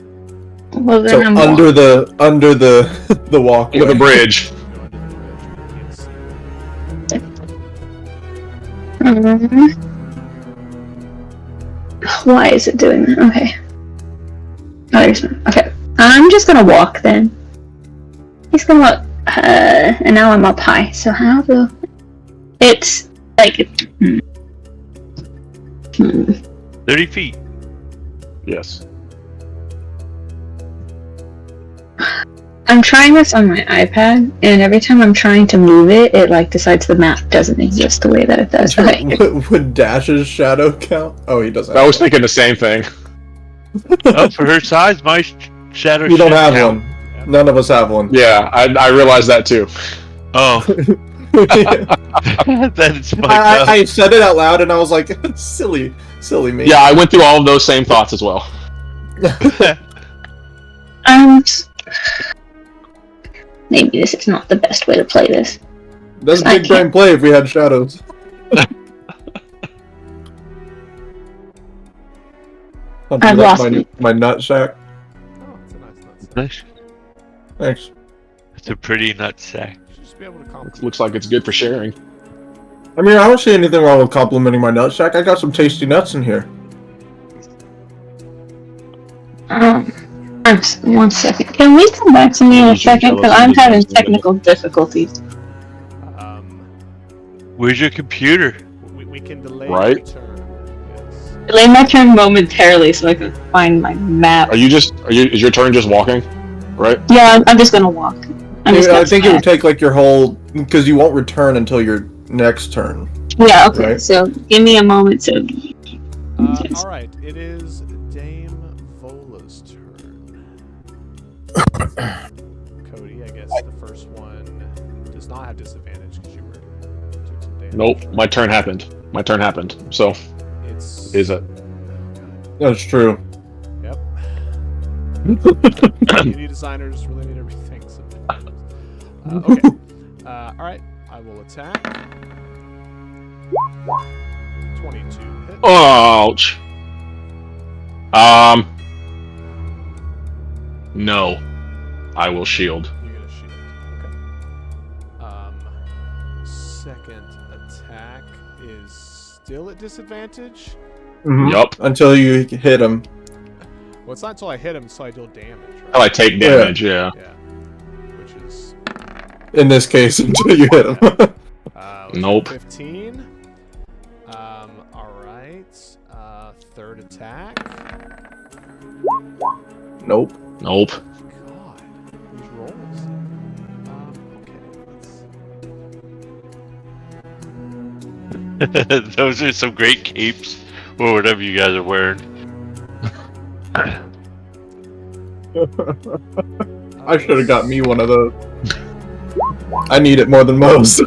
Well, then
So
I'm
under the the walkway.
With a bridge.
Go under the bridge, but you can't see.
Why is it doing that? Okay. Oh, there's no. Okay. I'm just gonna walk then. He's gonna walk. And now I'm up high. So how do? It's like.
30 feet.
Yes.
I'm trying this on my iPad, and every time I'm trying to move it, it like decides the map doesn't exist the way that it does. Okay.
Would Dash's shadow count? Oh, he doesn't.
I was thinking the same thing.
Oh, for her size, my shadow.
You don't
should
have
count.
one. None of us have one.
Yeah, I realized that too.
Oh, that is fucked up.
I said it out loud, and I was like, silly me.
Yeah, I went through all of those same thoughts as well.
Maybe this is not the best way to play this.
That's a
I
big brain play if we had shadows. Hunter,
I've
that's
lost me.
my nut shack.
Oh, it's a nice nut.
Nice.
Thanks.
It's a pretty nut sack.
You should just be able to compliment.
Looks like it's good for sharing.
I mean, I don't see anything wrong with complimenting my nut shack. I got some tasty nuts in here.
1 second. Can we come back to me in a second? Because I'm having technical difficulties.
Where's your computer?
We can delay
Right.
your turn. Yes.
Delay my turn momentarily so I can find my map.
Is your turn just walking? Right?
Yeah, I'm just gonna walk. I'm just
I
gonna
think it would
stand.
take like your whole, because you won't return until your next turn.
Yeah, okay.
Right.
So give me a moment to.
All right. It is Dame Vola's turn. Cody, I guess the first one does not have disadvantage because you took some damage.
Nope. My turn happened. So
It's
is it?
That's true.
Yep. Any designers really need everything. Sometimes. Okay. All right. I will attack. 22 hit.
Ouch. No. I will shield.
You get a shield. Okay. Second attack is still at disadvantage?
Mhm.
Yup.
Until you hit him.
Well, it's not until I hit him, so I deal damage, right?
I take damage, yeah.
Yeah. Which is...
In this case, until you hit him.
let's
Nope.
go 15. Alright. Third attack.
Nope.
Nope.
God, these rolls. Okay, let's...
Those are some great capes, or whatever you guys are wearing.
I should have got me one of those. I need it more than most.
I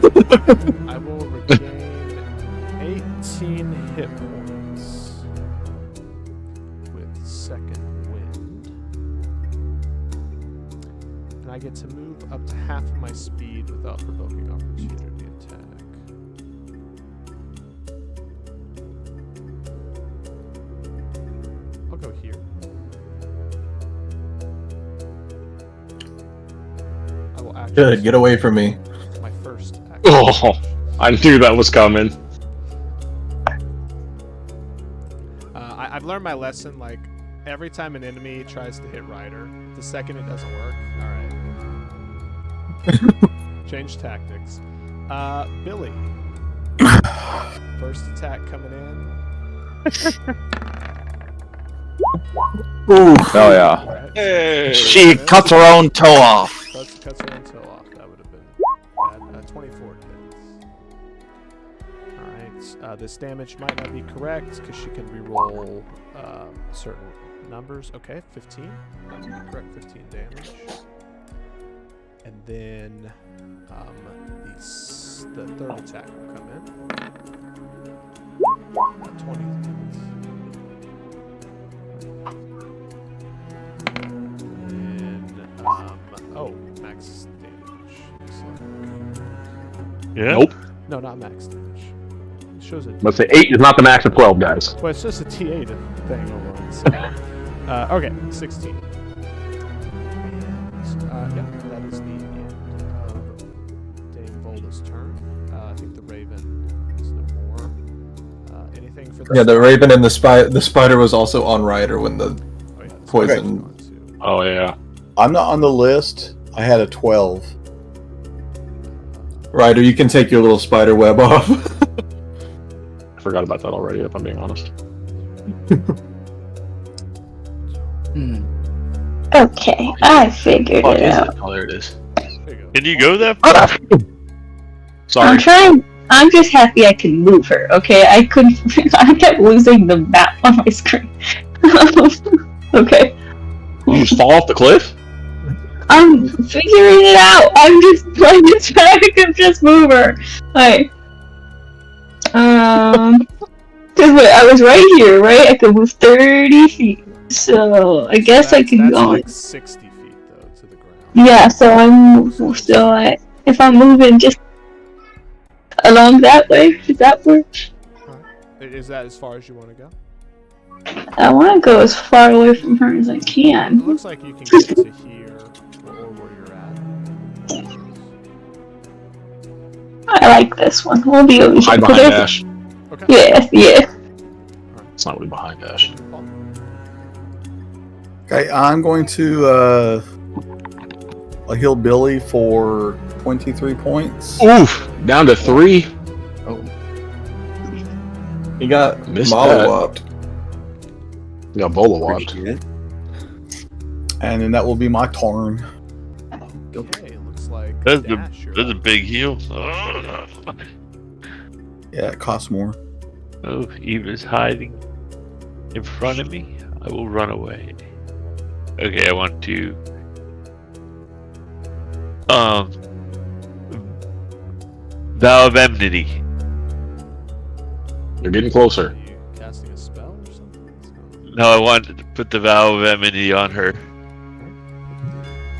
will regain 18 hit points with second wind. And I get to move up to half of my speed without provoking opportunity attack. I'll go here. I will actually
Good, get away from me.
my first action.
Oh, I knew that was coming.
I've learned my lesson. Like every time an enemy tries to hit Ryder, the second it doesn't work, all right, change tactics. Billy, first attack coming in.
Ooh. Oh yeah.
All right,
Hey.
She cuts her own toe off.
cuts her own toe off. That would have been bad. 24 hits. All right, this damage might not be correct because she can reroll certain numbers. Okay, 15. That's correct. 15 damage. And then the third attack will come in. 20 hits. And oh, max damage. Looks like.
Yeah.
Nope.
No, not max damage. It shows a.
Let's say 8 is not the max of 12, guys.
Well, it's just a T8 thing over on. So. Okay, 16. And, yeah, that is the end of Dame Volda's turn. I think the Raven is no more. Anything for the
Yeah, the Raven and the spider was also on Ryder when the
Oh, yeah, the
poison-
spider's gone too.
Oh, yeah.
I'm not on the list. I had a 12.
Ryder, you can take your little spider web off.
I forgot about that already, if I'm being honest.
Okay, I figured
Fuck
it
is
out.
it? Oh, there it is.
There you go.
Can you go that far?
Sorry.
I'm trying. I'm just happy I can move her. Okay, I couldn't. I kept losing the map on my screen. Okay,
You just fall off the cliff?
I'm figuring it out. I'm just trying to just move her. Like, cause wait, I was right here, right? I could move 30 feet. So I guess I can
That's
go.
like 60 feet though to the ground.
Yeah, so if I'm moving just along that way, does that work?
Is that as far as you want to go?
I want to go as far away from her as I
It
can.
looks like you can get to here or where you're at.
I like this one. We'll be over here.
Hide behind Dash.
Okay.
Yeah.
It's not really behind Dash.
Paul?
Okay, I'm going to heal Billy for 23 points.
Oof! Down to 3.
He got
Missed that.
mollywopped.
Yeah, Bola watched.
And then that will be my turn.
Okay, it looks like
That's
Dash, you're
a
up.
big heal.
Yeah, it costs more.
Oh, Eva's hiding in front of me. I will run away. Okay, I want to Vow of Enmity.
You're getting closer.
Are you casting a spell or something? What's going on?
No, I wanted to put the Vow of Enmity on her.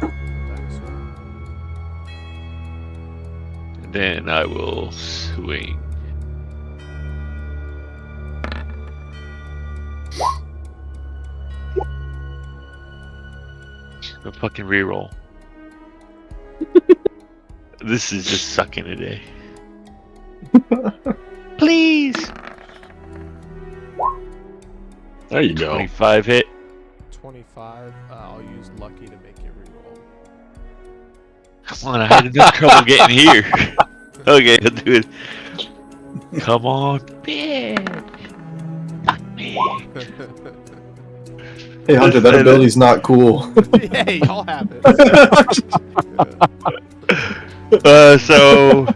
Dinosaur.
And then I will swing. A fucking reroll. This is just sucking today. Please.
There you go.
25 hit.
25. I'll use lucky to make you reroll.
Come on, I had enough trouble getting here. Okay, I'll do it. Come on, bitch. Fuck me.
Hey Hunter, that ability's not cool.
Hey, y'all have it.
So.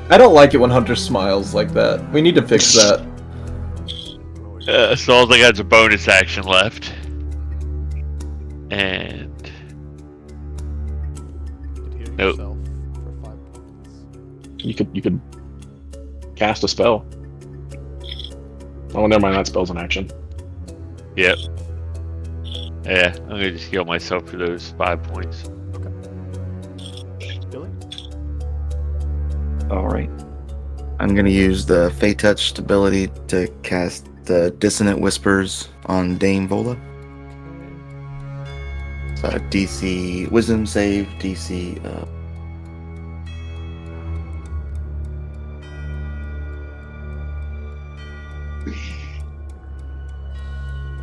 I don't like it when Hunter smiles like that. We need to fix that.
So all I got is a bonus action left. And.
Heal
Nope.
yourself for 5 points.
You could cast a spell. Oh, never mind. That spell's an action.
Yep. Yeah, I'm gonna just heal myself for those 5 points.
Billy?
Alright. I'm gonna use the Fey Touch ability to cast the Dissonant Whispers on Dame Vola. So DC Wisdom save, DC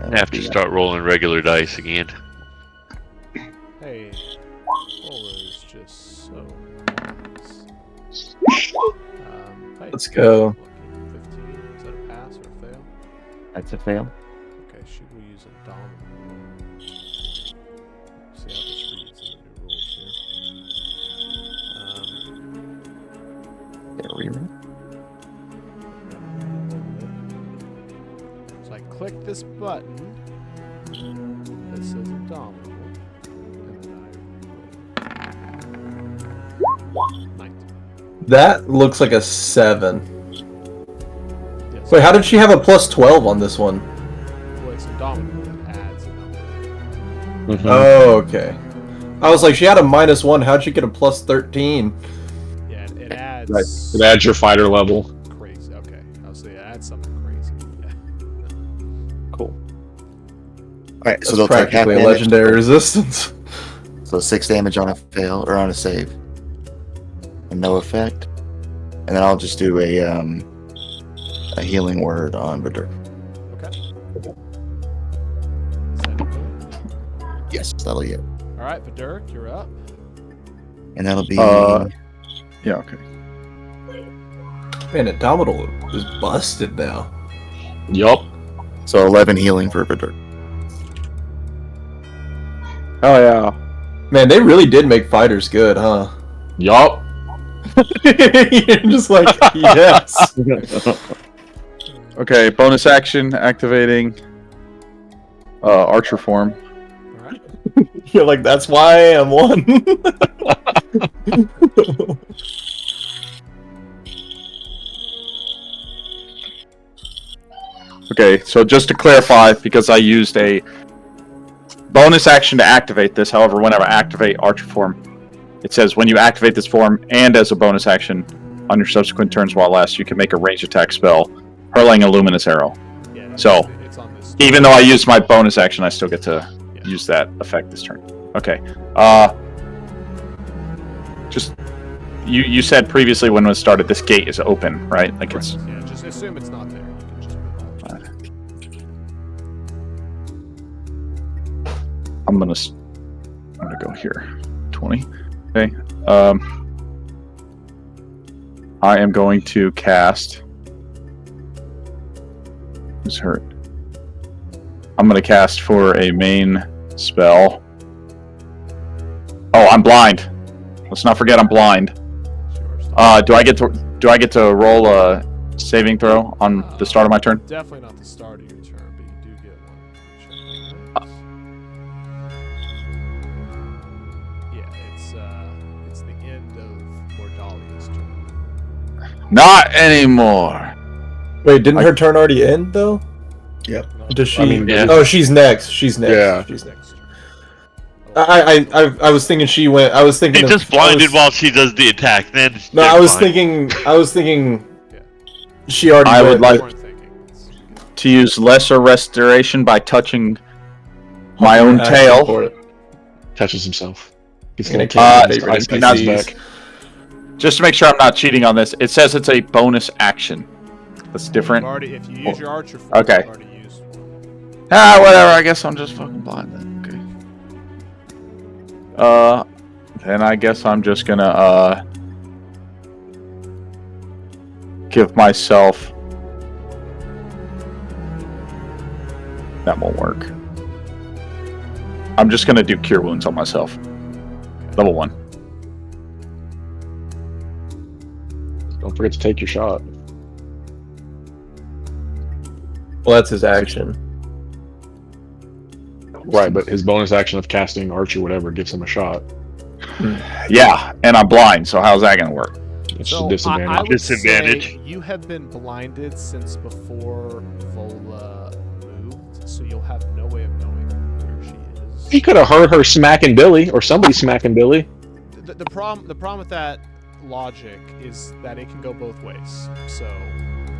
I have to start rolling regular dice again.
Hey, Bola is just so nice. Hey,
Let's go.
15. Is that a pass or a fail?
That's a fail.
Okay, she will use Indomitable. See how this reads in the new rules here.
Get a reroll.
So I click this button that says Indomitable, and then I roll. 19.
That looks like a 7.
Yes.
Wait, how did she have a plus 12 on this one?
Well, it's Indomitable that adds a number.
Oh, okay. I was like, she had a -1. How'd she get a plus 13?
Yeah, it adds
It adds your fighter level.
crazy. Okay, I was saying it adds something crazy. Yeah.
Cool.
Alright, so
That's
they'll take half
practically a
damage.
legendary resistance.
So 6 damage on a fail or on a save. And no effect. And then I'll just do a healing word on Vidr.
Okay. Is that good?
Yes, that'll get.
All right, Vidurk, you're up.
And that'll be
Yeah, okay.
Man, Indomitable is busted now.
Yup.
so 11 healing for Vidr.
Oh yeah.
Man, they really did make fighters good, huh?
Yup.
You're just like, yes.
Okay, bonus action activating archer form.
All right.
You're like, that's why I am one.
Okay, so just to clarify, because I used a bonus action to activate this, however, whenever I activate archer form, it says when you activate this form and as a bonus action on your subsequent turns while lasts, you can make a ranged attack spell, hurling a luminous arrow.
Yeah,
So,
it's on this.
Even though I used my bonus action, I still get to use that effect this turn. Okay. Just you said previously when it started, this gate is open, right? Like it's
Yeah, just assume it's not there. You can just move on.
I'm gonna go here. 20. Okay. I am going to cast. Who's hurt? I'm gonna cast for a main spell. Oh, I'm blind. Let's not forget I'm blind.
Sure, stop.
Do I get to roll a saving throw on the start of my turn?
Definitely not the start of your turn, but you do get one. Yeah, it's the end of Mordalia's turn.
Not anymore.
Wait, didn't her turn already end, though?
Yep.
Does she?
I mean,
yeah.
Oh, she's next. She's next.
Yeah.
She's next.
Next turn.
I was thinking she went. I was thinking.
He
of-
just blinded
I was-
while she does the attack. Then
No,
they're
I was
fine.
thinking.
Yeah.
She already.
I
went,
would like-
You weren't thinking. It's-
To use lesser restoration by touching my own
Action
tail.
for it.
Touches himself. He's gonna
Favorite
cast
now
his
NPCs.
back.
Just to make sure I'm not cheating on this, it says it's a bonus action. That's different.
Already, if you use your archer form,
Okay.
you've already used one.
Whatever. I guess I'm just fucking blind then. Okay. Then I guess I'm just gonna give myself. That won't work. I'm just gonna do cure wounds on myself. Level 1.
Don't forget to take your shot.
Well, that's his action.
Right, but his bonus action of casting archer, whatever, gives him a shot.
Yeah, and I'm blind, so how's that gonna work?
It's
So
a disadvantage.
I would
Disadvantage.
say you have been blinded since before Vola moved, so you'll have no way of knowing where she is.
He could have heard her smacking Billy, or somebody smacking Billy.
The problem with that logic is that it can go both ways. So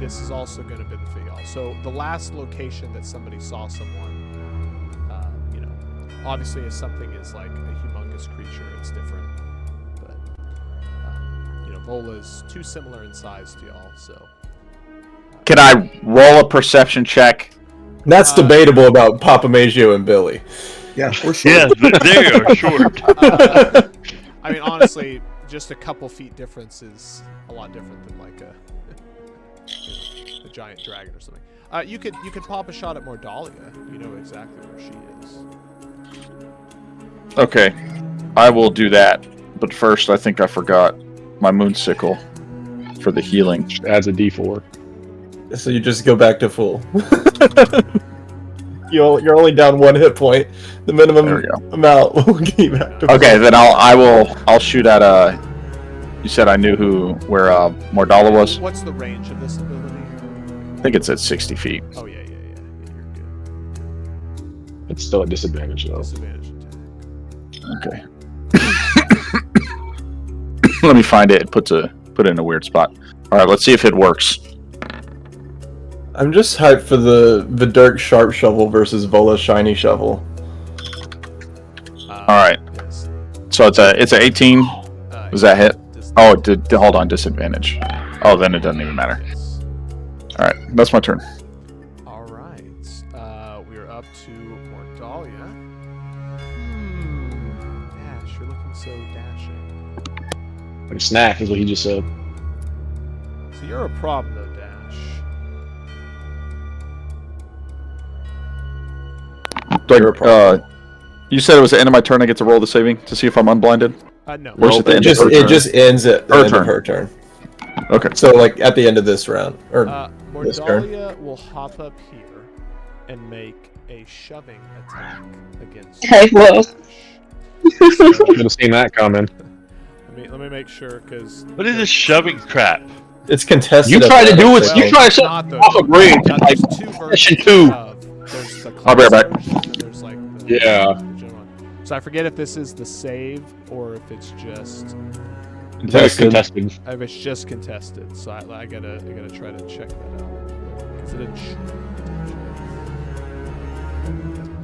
this is also going to benefit y'all. So the last location that somebody saw someone, obviously if something is like a humongous creature, it's different. But Vola's too similar in size to y'all, so.
Can I roll a perception check?
That's debatable about Papa Maggio and Billy.
Yeah, we're sure.
Yes, but they are short.
I mean, honestly, just a couple feet difference is a lot different than like a giant dragon or something. You could pop a shot at Mordalia. You know exactly where she is.
Okay, I will do that. But first, I think I forgot my moonsicle for the healing.
Just adds a d4.
So you just go back to full. You're only down 1 hit point. The minimum
There we go.
amount will get you back to full.
Okay, then I'll shoot at You said I knew where Mordala was.
What's the range of this ability?
I think it's at 60 feet.
Oh yeah, you're good.
It's still a disadvantage, though.
Disadvantage attack.
Okay. Let me find it. Put it in a weird spot. All right, let's see if it works.
I'm just hyped for the Dirk Sharp Shovel versus Vola Shiny Shovel.
All right.
Yes.
So it's a 18. Does that hit?
Dis-
Oh, hold on, disadvantage. Oh, then it doesn't even matter.
yes.
All right, that's my turn.
All right. We're up to Mordalia. Dash, you're looking so dashing.
Like a snack is what he just said.
So you're a problem, though, Dash.
You're a problem.
You said it was the end of my turn. I get to roll the saving to see if I'm unblinded.
No.
Or is it the end of her
It
turn?
just ends at the
Her
end
turn.
of her turn.
Okay.
So like at the end of this round, or this turn.
Mordalia will hop up here and make a shoving attack against
Hey, whoa.
Dash.
Should have seen that coming.
Let me make sure, because
What is this shoving crap?
It's contested.
You
at
try
the
to
end
do
of
it.
the
You
round.
try to set
not though.
off a bridge.
There's
Like,
two
session
versions
2.
of- there's the
I'll be right back.
class version, and there's like the
Yeah.
general one. So I forget if this is the save or if it's just
Contested.
contested. So I gotta try to check that out because it didn't.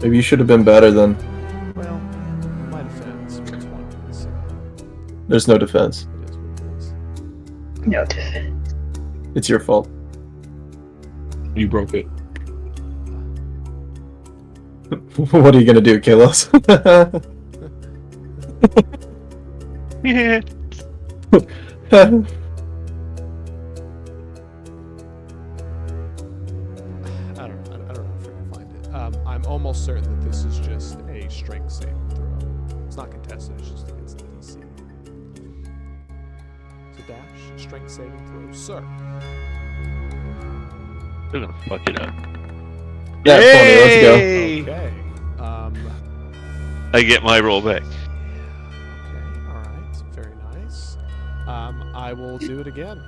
Maybe you should have been better then.
Well, my defense was 1, so
There's no defense.
it is what it is.
No defense.
It's your fault.
You broke it.
What are you gonna do, Kalos?
Yeah.
I don't know if I can find it. I'm almost certain that this is just a strength saving throw. It's not contested. It's just against the DC. So dash strength saving throw, sir.
They're gonna fuck it up.
Yeah, Tony, let's go.
Yay!
Okay.
I get my roll back.
Okay. All right. Very nice. I will do it again.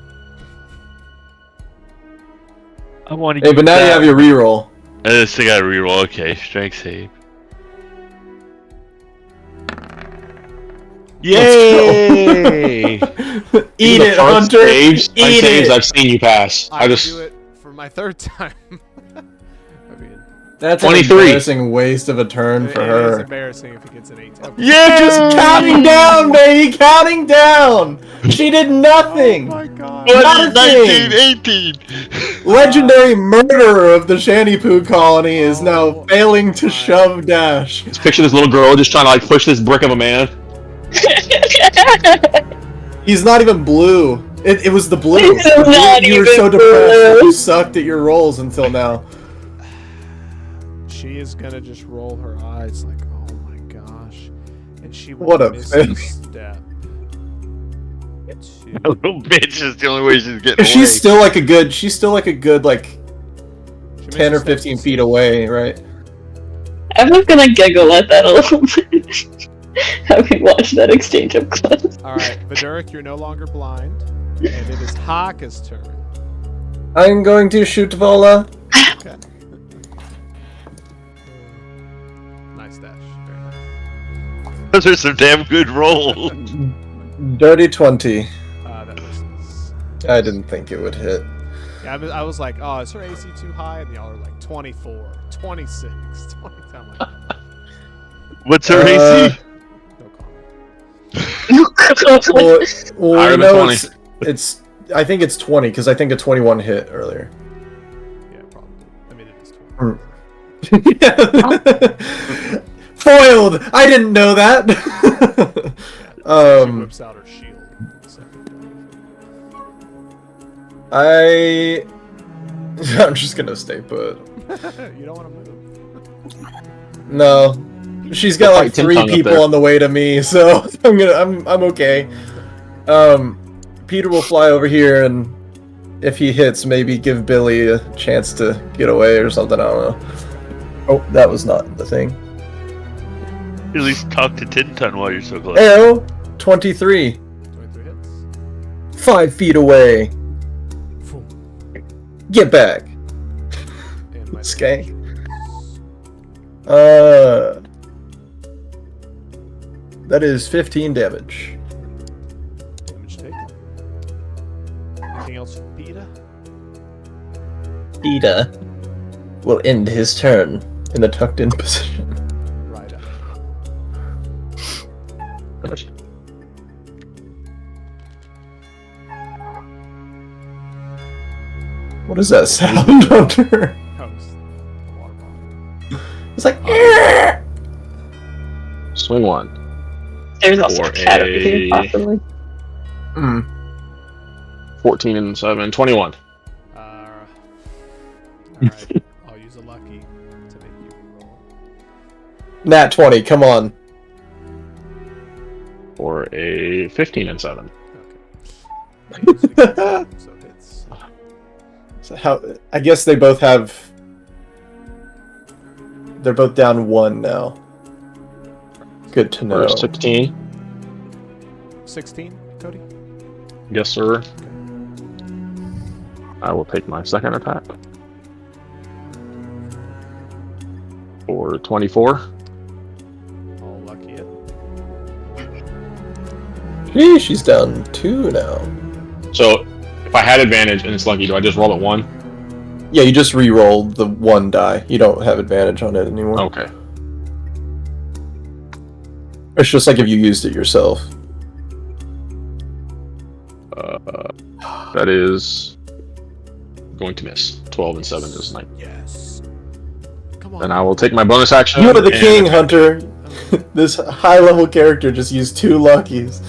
I want to.
Hey, but now you have your reroll.
I still got to reroll. Okay, strength save. Yay!
Eat
The
it,
first
Hunter!
Saves,
Eat
saves
it!
I've seen you pass.
I will do it for my third time. I mean,
That's
23.
an embarrassing waste of a turn for
It is
her.
embarrassing if he gets an 8. Okay.
Yeah, just counting down, baby, counting down. She did nothing.
Oh my god.
Not a thing.
18.
Legendary murderer of the Shanipoo colony is now
Oh
failing to
my.
shove Dash.
Just picture this little girl just trying to like push this brick of a man.
He's not even blue. It was the blue.
He's not
You were
even
so depressed that
blue.
you sucked at your rolls until now.
She is gonna just roll her eyes like, oh my gosh. And she will
What a
miss
failure.
a step.
A little bitch is the only way she's getting away.
She's still like a good like
She
10 or
makes a step
15
to
feet
6.
away, right?
I'm just gonna giggle at that a little bit. Having watched that exchange up close.
Alright, Vidurik, you're no longer blind. And it is Haka's turn.
I'm going to shoot Vola.
Okay. Nice dash. Very nice.
Those are some damn good rolls.
Dirty 20.
That misses.
I didn't think it would hit.
Yeah, I was like, oh, is her AC too high? And y'all are like 24, 26, 20. I'm like,
What's her AC?
no comment.
Well,
Higher
you
than
know,
20.
it's. I think it's 20 because I think a 21 hit earlier.
Yeah, probably. I mean, it is 20.
Foiled. I didn't know that.
She whips out her shield. In a second.
I'm just gonna stay put.
You don't want to move.
No, she's got like
Fight Tim
3
Tong up
people
there.
on the way to me, so I'm okay. Peter will fly over here, and if he hits, maybe give Billy a chance to get away or something. I don't know. Oh, that was not the thing.
At least talk to Tinton while you're so close.
Arrow, 23,
23 hits.
5 feet away. Get back,
And my
skank. That is 15 damage.
damage taken. Anything else for Peter?
Ida will end his turn in the tucked in position.
Right up.
What is that sound under?
Host. Water bottle.
It's like.
Swing 1.
There's also
Or
a cat over here,
a-
possibly.
14 and 7. 21.
Alright. I'll use a lucky to make you roll.
Nat 20, come on.
Or a 15 and 7.
Okay. I use it again, so it's
So how? I guess they both have. They're both down 1 now. Good to know.
Or 16.
16, Cody?
Yes, sir. I will take my second attack. For 24.
All lucky it.
Gee, she's down 2 now.
So, if I had advantage and it's lucky, do I just roll at 1?
Yeah, you just re-roll the 1 die. You don't have advantage on it anymore.
Okay.
It's just like if you used it yourself.
That is going to miss. 12 and 7 is 9.
Yes. Come on.
Then I will take my bonus action.
You are the
and-
king, Hunter. This high-level character just used 2 luckies.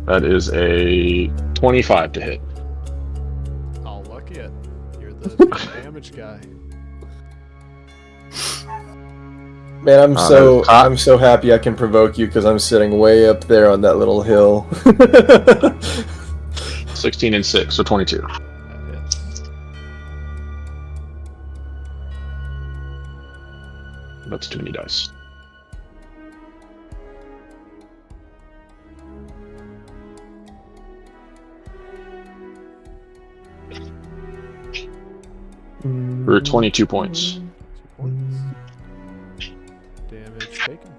That is a 25 to hit.
All lucky it. You're the damage guy.
Man,
that's hot.
I'm so happy I can provoke you because I'm sitting way up there on that little hill.
16 and 6, so 22.
That hits.
That's too many dice. For 22 points.
2 points. Damage taken.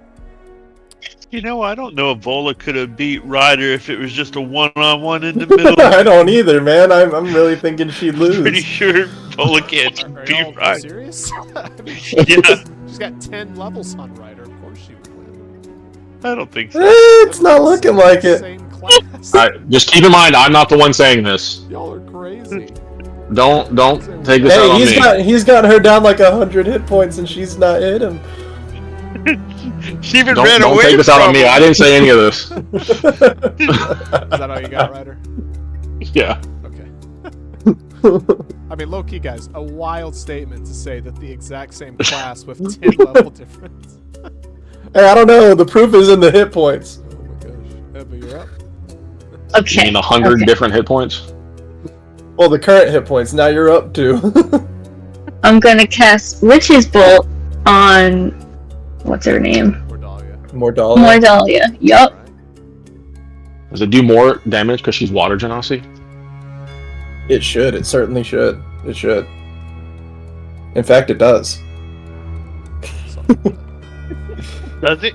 You know, I don't know if Vola could have beat Ryder if it was just a one-on-one in the middle.
I don't either, man. I'm really thinking she'd lose.
Pretty sure Vola can't
Are
be
y'all
right.
serious? I mean,
Yeah,
she's got 10 levels on Ryder. Of course she would win.
I don't think so.
It's not looking like it.
Same class.
Just keep in mind, I'm not the one saying this.
Y'all are crazy.
Don't take this out on me.
He's got her down like 100 hit points, and she's not hit him.
She even
Don't
ran away
take this out on me. I didn't say any of this.
Is that all you got, Ryder?
Yeah.
Okay. I mean, low-key, guys, a wild statement to say that the exact same class with 10 level difference.
Hey, I don't know. The proof is in the hit points.
Oh my gosh. Ebba, you're up.
You
Okay.
mean 100
Okay.
different hit points?
Well, the current hit points. Now you're up to.
I'm gonna cast Witch's Bolt on what's her name?
Cordalia.
Mordalia.
Mordalia. Yup.
Right.
Does it do more damage because she's water genasi?
It should. It certainly should. It should. In fact, it does.
Something like
Does it?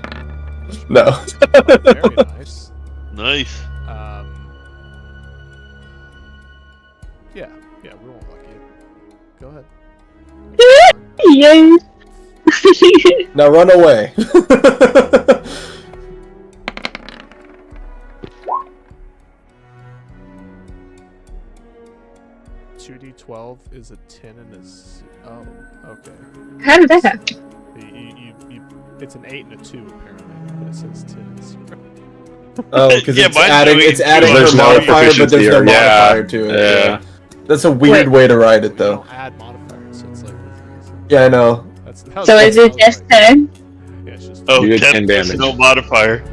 No.
that. Very nice.
Nice.
Yeah, we won't lucky it. Go ahead.
Yay!
Now run away.
2d12 is a 10 and a oh, okay.
How did that happen?
It's an 8 and a 2 apparently, but it says 10 and 0.
Oh, because
Yeah, mine's doing
it's
it
adding
too.
her
There's no
modifier, but there's no
proficiency, yeah.
modifier to it.
Yeah.
That's a weird way to write it,
We
though.
don't add modifiers, so it's like
Yeah, I know.
So is it just 10?
Yeah, it's just
Oh,
You did
10
10 damage.
no modifier.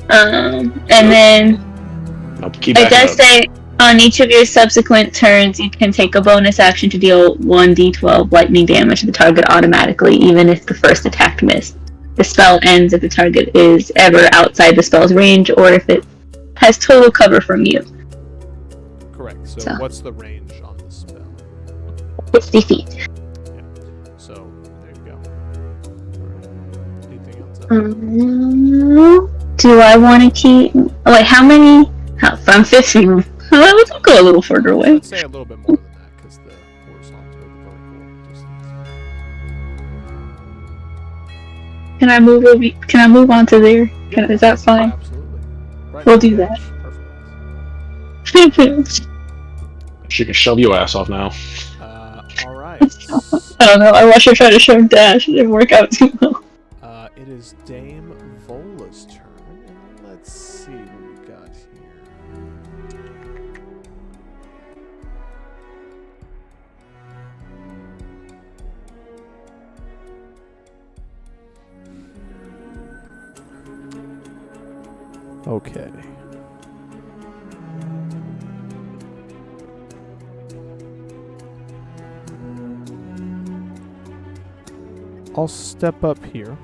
And then
I'll keep
it
backing
does
up.
say on each of your subsequent turns, you can take a bonus action to deal 1d12 lightning damage to the target automatically, even if the first attack missed. The spell ends if the target is ever outside the spell's range, or if it has total cover from you.
correct. So,
So.
what's the range on the spell?
50 feet.
So there you go. Alright. Anything else?
Do I want to keep? Oh, wait, how many? From 15. Let's go a little further away.
I'd say a little bit more than that because the horizontal, the vertical distance.
Can I move over? Can I move on to there? Is that fine?
Absolutely. Right
We'll
on the
do
edge. Perfect.
She can shove your ass off now.
All right.
I don't know. I watched her try to shove dash. It didn't work out too well.
It is Dame Vola's turn, and let's see what we got here. Okay. I'll step up here.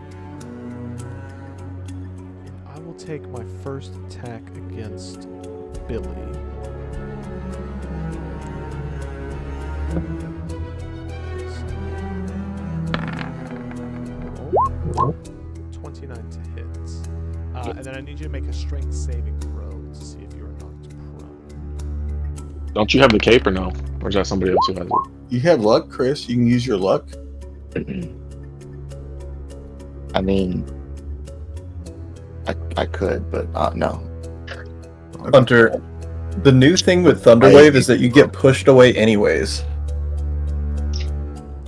I will take my first attack against Billy. Roll. 29 to hit. And then I need you to make a strength saving throw to see if you are knocked prone.
Don't you have the cape or no? Or is that somebody else who has it?
You have luck, Chris. You can use your luck.
I mean, I could, but no.
Hunter, the new thing with Thunderwave is that you get pushed away anyways.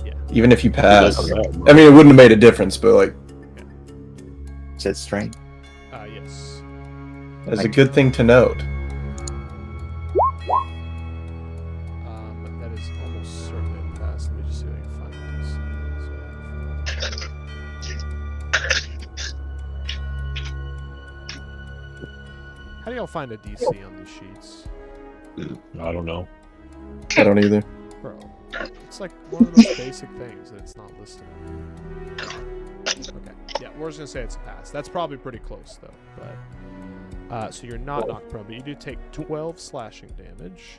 Yeah.
Even if you pass.
Does that?
I mean, it wouldn't have made a difference, but like,
Is it strength?
Yes.
that's a good thing to note.
That is almost certainly a pass. Let me just see if I can find this. How do y'all find a DC on these sheets?
I don't know.
I don't either.
Bro, it's like one of those basic things that it's not listed. Okay, yeah, we're just gonna say it's a pass. That's probably pretty close though. But so you're not knocked prone, but you do take 12 slashing damage.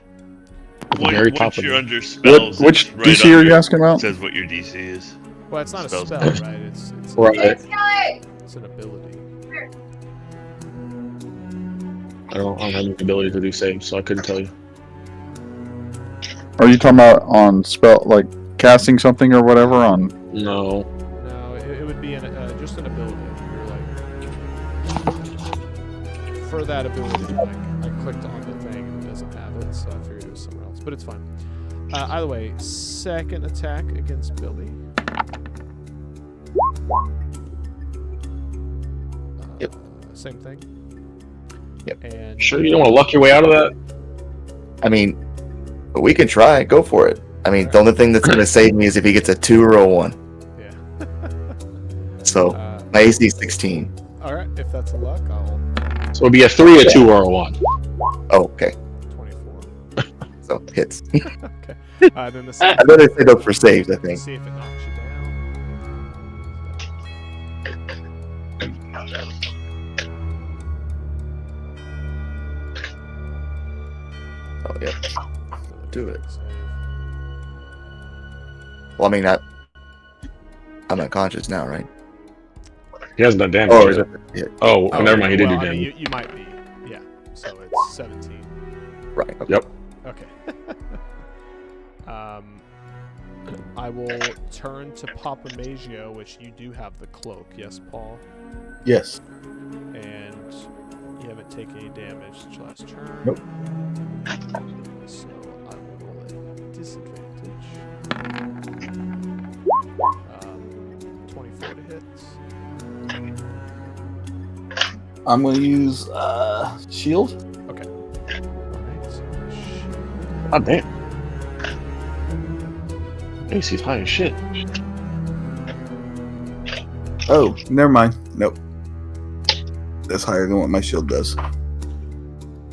Very top
Once
of
you're
it.
under spells,
Which
it's right
DC are
under.
you asking
It
about?
says what your DC is.
Well, it's not a
Spells.
spell, right? It's
Right.
it's an ability.
I don't have the ability to do saves, so I couldn't tell you.
Are you talking about on spell, like casting something or whatever? On
No.
No, it would be just an ability. You're like, for that ability, like, I clicked on the thing and it doesn't have it, so I figured it was somewhere else. But it's fine. Either way, second attack against Billy.
Yep.
Same thing.
Yep.
And
Sure you don't want to luck your way out of that?
I mean, we can try. Go for it. I mean, the only thing that's going to save me is if he gets a 2 or a 1.
yeah.
So, my AC is 16.
All right, if that's a luck, I'll
So it'd be a 3, a 2, or a 1.
Oh, okay.
24.
So, hits.
Okay. Then the
I'd
second.
rather say go for saves, I think.
See if it knocks you down.
Oh, yeah. Do it.
Save.
Well, I mean, I'm unconscious now, right?
He hasn't done damage
Oh, is
yet.
it? Yeah.
Oh, never mind. He did
well,
do
I mean,
damage.
you might be. Yeah. So it's 17.
Right. Okay.
Yep.
Okay. I will turn to Papa Maggio, which you do have the cloak. Yes, Paul?
Yes.
And you haven't taken any damage since your last turn.
Nope.
So I will roll at disadvantage. 24 to hit.
I'm going to use shield.
Okay. Alright, so shield.
God damn. AC's high as shit.
Oh, never mind. Nope. That's higher than what my shield does.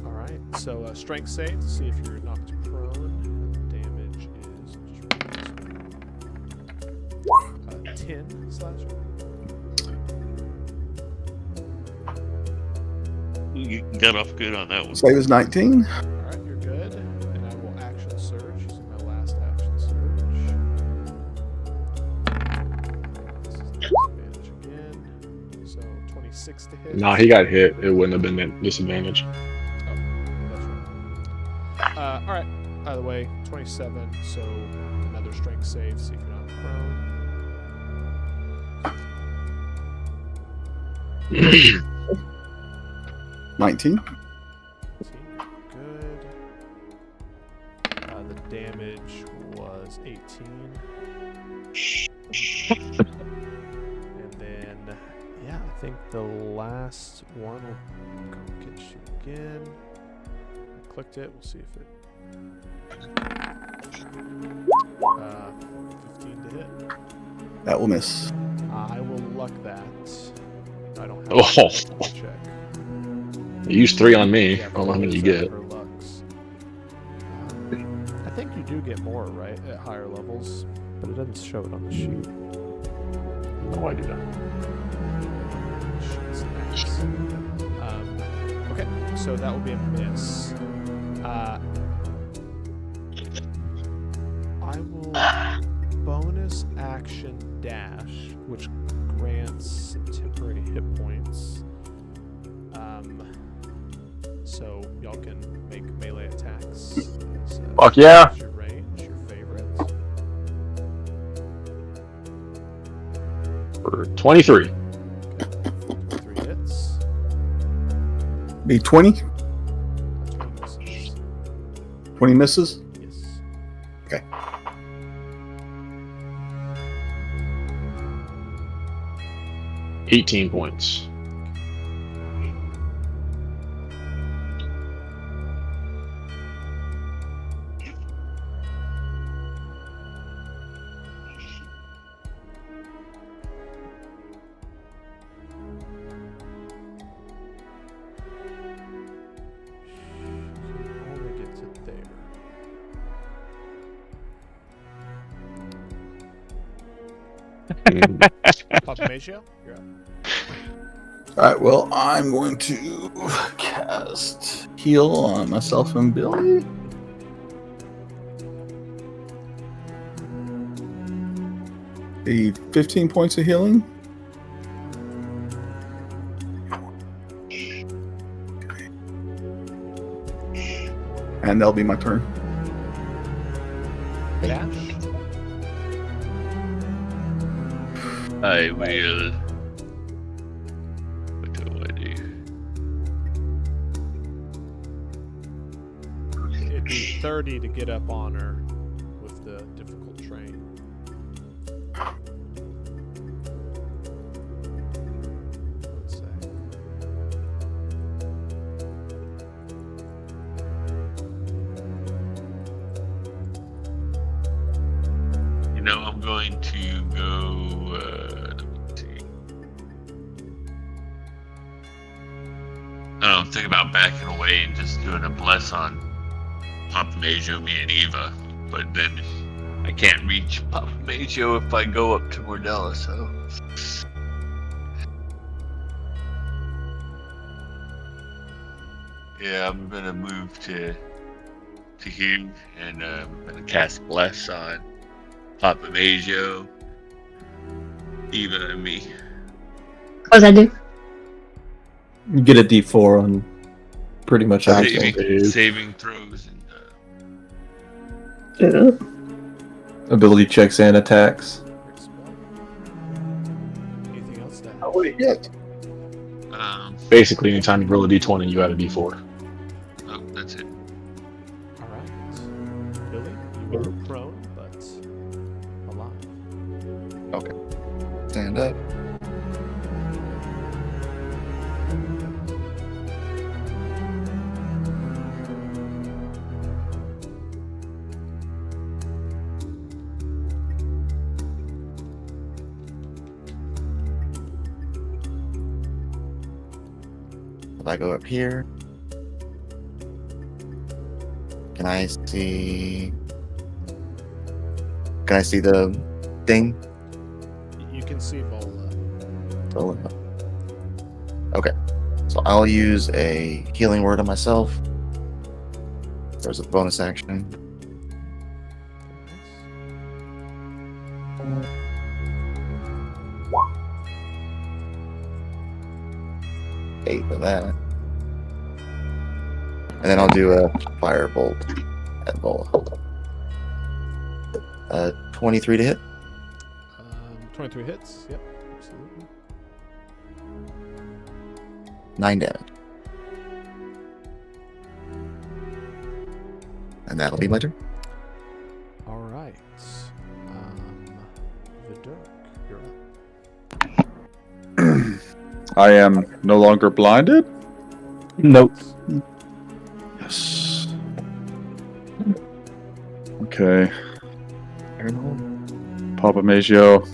Alright, so strength save to see if you're knocked prone. Damage is 10 slash.
You got off good on that one.
Save is 19.
Alright, you're good. And I will action surge using my last action surge. This is disadvantage again. So 26 to hit.
Nah, he got hit. It wouldn't have been that disadvantage.
Oh, that's right. Alright, either way, 27, so another strength save, see if you're not prone.
19.
Good. The damage was 18. And then, yeah, I think the last one will come get you again. I clicked it, we'll see if it... 15 to hit.
That will miss.
I will luck that. I don't have
Oh.
to check.
You used 3 on me.
Yeah,
I don't know how many you
those are
get.
per lux. I think you do get more, right, at higher levels, but it doesn't show it on the sheet.
Oh, I do that.
Shit's nice. Okay, so that will be a miss. I will bonus action dash, which grants some temporary hit points. So y'all can make melee attacks.
Fuck yeah.
Your range, your favorite.
For 23.
3 hits.
Be 20.
That's 20 misses.
20 misses.
Yes.
Okay.
$18 points.
Only get to there. Papa Maggio, you're up.
Alright, well, I'm going to cast heal on myself and Billy. The 15 points of healing. And that'll be my turn.
I will. What do I do?
It'd be 30 to get up on her with the difficult terrain. Let's say.
You know, I'm going to go. Let's see. I don't know, I'm thinking about backing away and just doing a bless on Papa Majo, me, and Eva. But then I can't reach Papa Majo if I go up to Mordella, so. Yeah, I'm gonna move to here, and I'm gonna cast bless on Papa Majo, Eva, and me.
What does that do?
You get a D4 on pretty much everything.
Saving throws and
Ability checks and attacks.
Great spell. Anything else that
How would it hit?
Basically, anytime you roll a d20, you add a d4.
Oh, that's it.
Alright. Billy, you were prone, but alive.
Stand up. If I go up here, can I see the thing?
You can see Vola.
Oh, no. Okay, so I'll use a healing word on myself. There's a bonus action. Eight for that. And then I'll do a firebolt at Vola. 23 to hit.
23 hits. Yep, absolutely.
9 damage. And that'll be my turn.
Alright. Vidurk, you're up.
I am no longer blinded?
Nope.
Yes. Okay. Papa Maggio.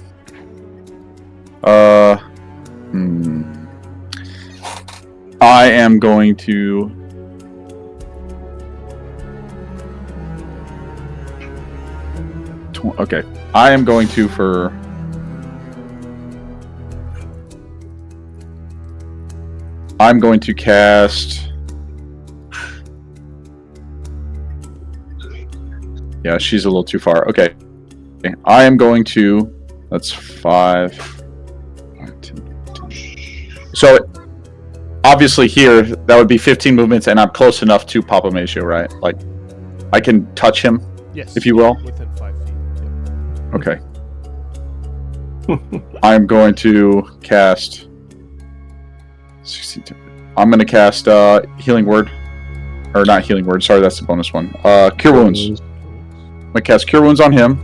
I am going to okay. I am going to I'm going to cast. Yeah, she's a little too far. Okay. I am going to. That's 5. 10. So, obviously, here, that would be 15 movements, and I'm close enough to Papa Maggio, right? Like, I can touch him,
Yes.
if you will.
Within 5 feet. Yep.
Okay. I'm going to cast. 16. I'm going to cast Healing Word. Or not Healing Word, sorry, that's the bonus one. Cure Wounds. I'm going to cast Cure Wounds on him.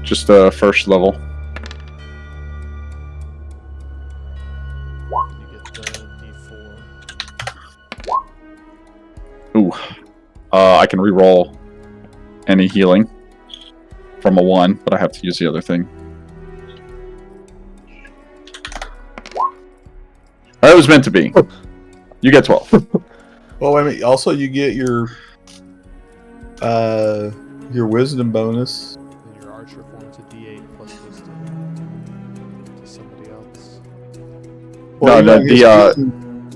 Just the first level.
You get the D4.
Ooh. I can reroll any healing from a 1, but I have to use the other thing. It was meant to be. You get 12.
Well, wait a minute. Also, you get your wisdom bonus.
And your archer forms a D8 plus wisdom to somebody else.
Well,
No,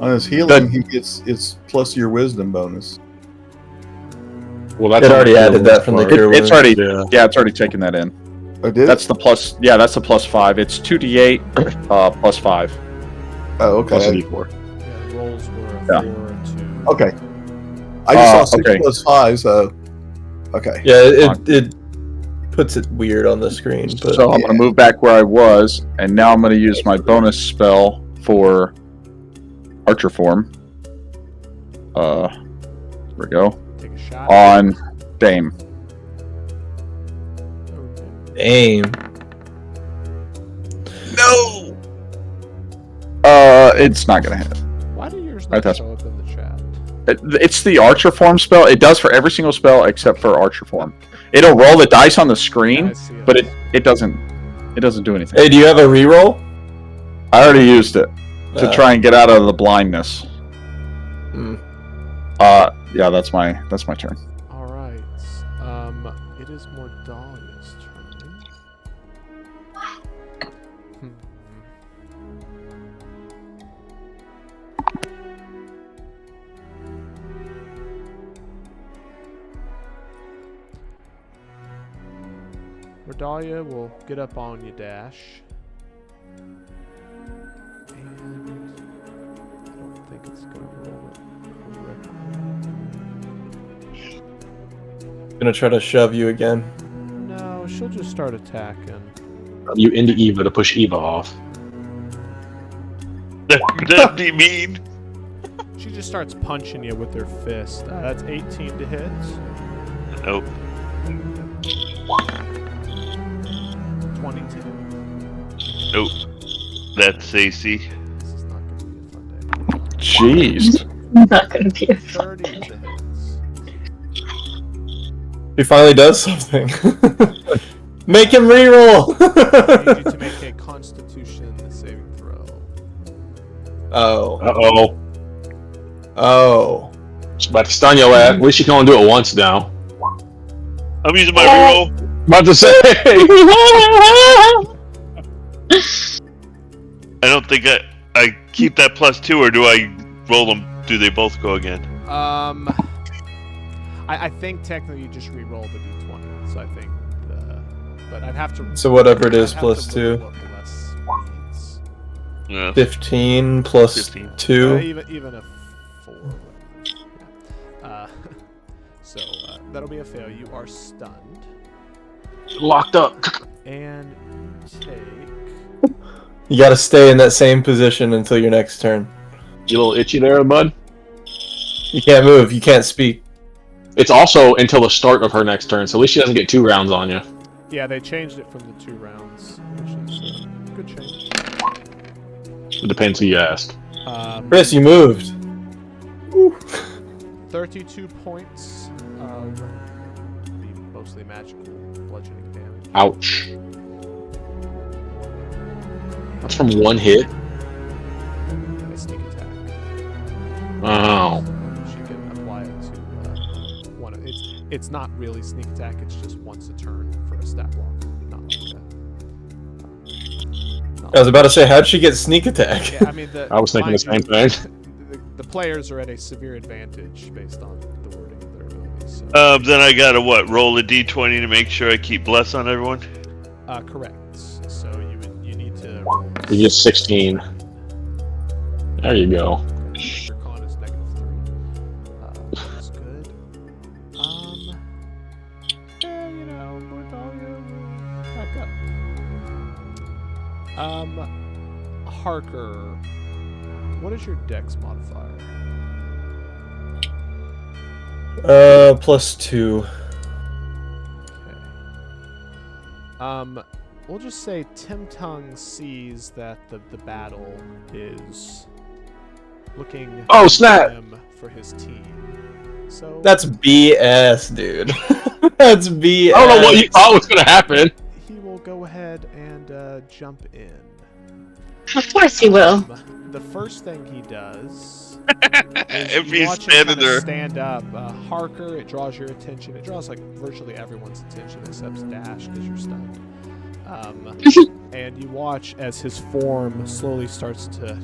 on his healing, he gets it's plus your wisdom bonus.
Well, that's
It already
on
added that from the cure
It's
wounds.
already
Yeah.
it's already taken that in.
I did.
That's the plus. Yeah, that's the plus 5. It's 2d8 plus 5
oh,
plus a
okay.
d4.
Yeah, the rolls were a
Yeah.
4 and 2.
Okay. I just saw 6
okay.
plus 5, so okay.
Yeah, it puts it weird on the screen. But
So I'm going to move back where I was, and now I'm going to use my bonus spell for Archer form. There we go.
Take a shot.
On Dame.
aim.
No.
It's not going to hit.
Why do yours
Right,
not
that's-
show up in the chat?
It's the Archer form spell. It does for every single spell except for Archer form. It'll roll the dice on the screen,
I see
but it doesn't do anything.
Hey, do you have a reroll?
I already used it to try and get out of the blindness.
Hmm.
Yeah, that's my turn.
All right. It is Mordalia's turn. Hmm. Mordalia will get up on you, Dash. And I don't think it's going to roll it correctly.
Gonna try to shove you again.
No, she'll just start attacking.
You into Eva to push Eva off.
That'd be mean.
She just starts punching you with her fist. That's 18 to hit.
Nope.
22.
Nope. That's AC.
This is not going to be a fun day.
Jeez.
Not gonna be a
30 to hits.
He finally does something. Make him reroll.
I need you to make a Constitution saving throw.
Oh.
Uh-oh.
Oh.
She's about to stun your ass. At least you can only do it once now.
I'm using my reroll.
About to say.
I don't think I keep that +2, or do I roll them? Do they both go again?
I think technically you just re-roll the d20, so I think but I'd have to.
So whatever it is,
I'd have
plus
to
2.
look what the less means.
Yeah.
15 plus
15.
2.
Even a 4. Yeah. So that'll be a fail. You are stunned,
Locked up.
and take.
You gotta stay in that same position until your next turn.
You little itchy there, bud.
You can't move. You can't speak.
It's also until the start of her next turn, so at least she doesn't get 2 rounds on you.
Yeah, they changed it from the 2 rounds, which is a good change.
It depends who you ask.
Chris, you moved.
32 points of the mostly magical bludgeoning damage.
Ouch. That's from one hit?
And a sneak attack.
Oh.
She can apply it to one. It's not really sneak attack. It's just once a turn for a stat block. Not like that.
I was about to say, how'd she get sneak attack?
Yeah, I mean,
I was thinking the same thing.
The players are at a severe advantage based on the wording of their abilities. So.
Then I gotta roll a d20 to make sure I keep bless on everyone.
Correct. So you need to. Roll
You get 16. There you go.
Your con is -3. That's good. Yeah, Mordalia will back up. Harker, what is your dex modifier?
Plus 2.
Okay. We'll just say Tim Tung sees that the battle is looking
Oh, snap!
grim for his team. So
That's BS, dude. That's BS.
I don't know what you thought was going to happen.
he will go ahead and jump in.
Of course he will.
The first thing he does
If
is you
he's
watch him
standing
kinda
there.
stand up. Harker, it draws your attention. It draws like virtually everyone's attention except Dash because you're stunned. And you watch as his form slowly starts to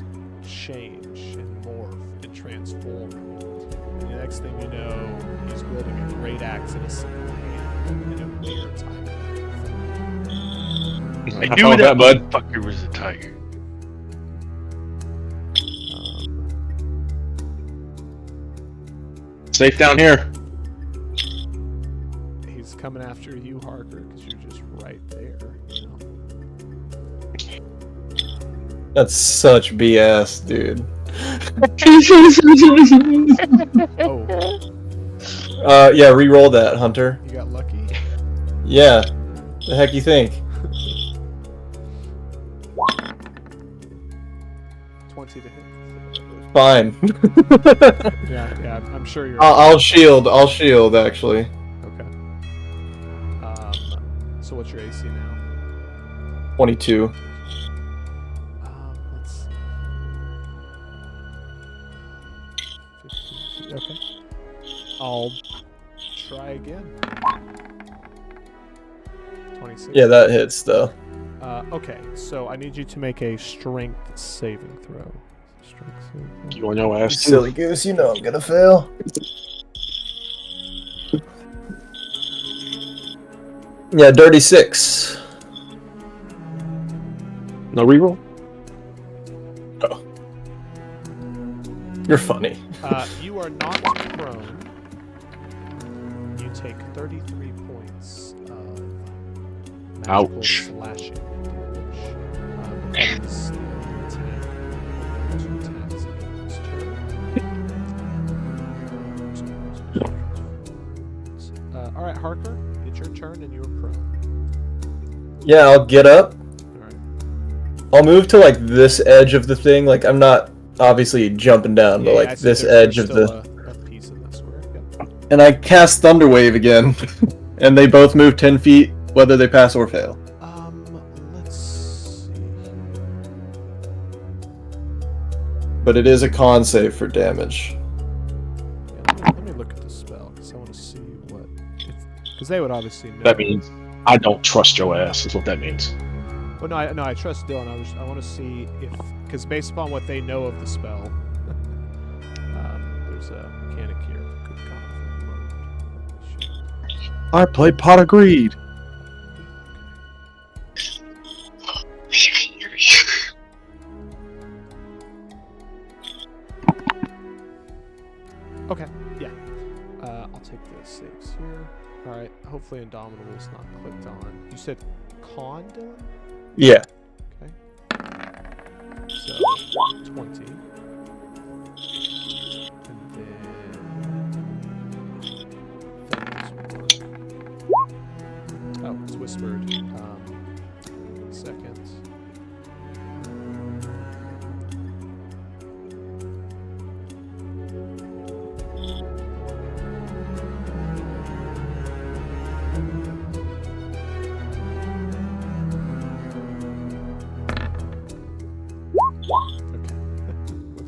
change and morph and transform. And the next thing you know, he's wielding a great axe in a single hand in a weird time.
I
How
knew
about
that
that, bud?
fucker was a tiger.
Safe down here.
He's coming after you, Harker, because you're just right there. You know?
That's such BS, dude.
Oh,
Yeah, re-roll that, Hunter.
you got lucky.
Yeah. The heck you think?
20 to hit.
Fine.
Yeah, I'm sure you're.
I'll shield. I'll shield, actually.
Okay. So what's your AC now?
22.
Let's see. 15. Okay. I'll try again. 26.
Yeah, that hits, though.
Okay, so I need you to make a strength saving throw. Strength saving throw.
You on your ass too.
Silly goose, you know I'm gonna fail. Yeah, dirty 6.
No reroll?
You're funny.
You are not prone. You take 33 points of magical
Ouch.
slashing damage. That is the attack. 2 attacks against her. Alright, Harker, it's your turn and you're prone.
Yeah, I'll get up.
Alright.
I'll move to like this edge of the thing. Like I'm not obviously jumping down, but
I
like
see
this
there's
edge of
still
the.
a piece of that square. Yep.
And I cast Thunderwave again, and they both move 10 feet, whether they pass or fail.
Let's see.
But it is a con save for damage.
Yeah, let me look at the spell because I want to see what. Because they would obviously know.
That means I don't trust your ass. Is what that means.
Well, no, I trust Dylan. I want to see if, because based upon what they know of the spell, there's a mechanic here. Good God.
I play Pot of Greed.
Okay, yeah. I'll take the saves here. All right. Hopefully, Indomitable is not clicked on. You said con, Dylan?
Yeah.
Okay. So 20. And then oh, it's whispered. Second.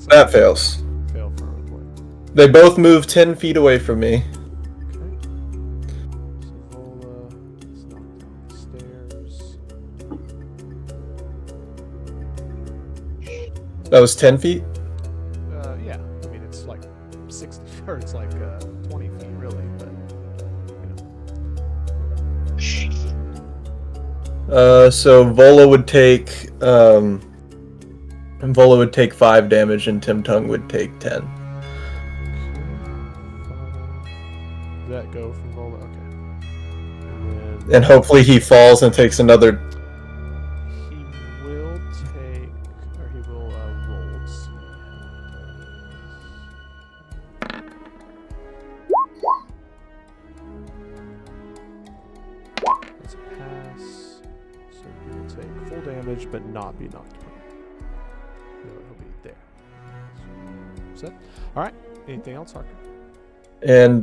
That fails.
Fail for what?
They both move 10 feet away from me.
Okay. So Vola is knocked down the stairs.
That was 10 feet?
Yeah. I mean, it's like 60, or it's like 20 feet, really, but you know.
So Vola would take Vola would take 5 damage and Tim Tung would take 10.
Did that go from Vola? Okay. And then
And hopefully he falls and takes another.
he will take, or he will roll. Let's see how it does. That's a pass. So he will take full damage, but not be knocked prone. He'll be there. Set. All right. Anything else, Harker?
And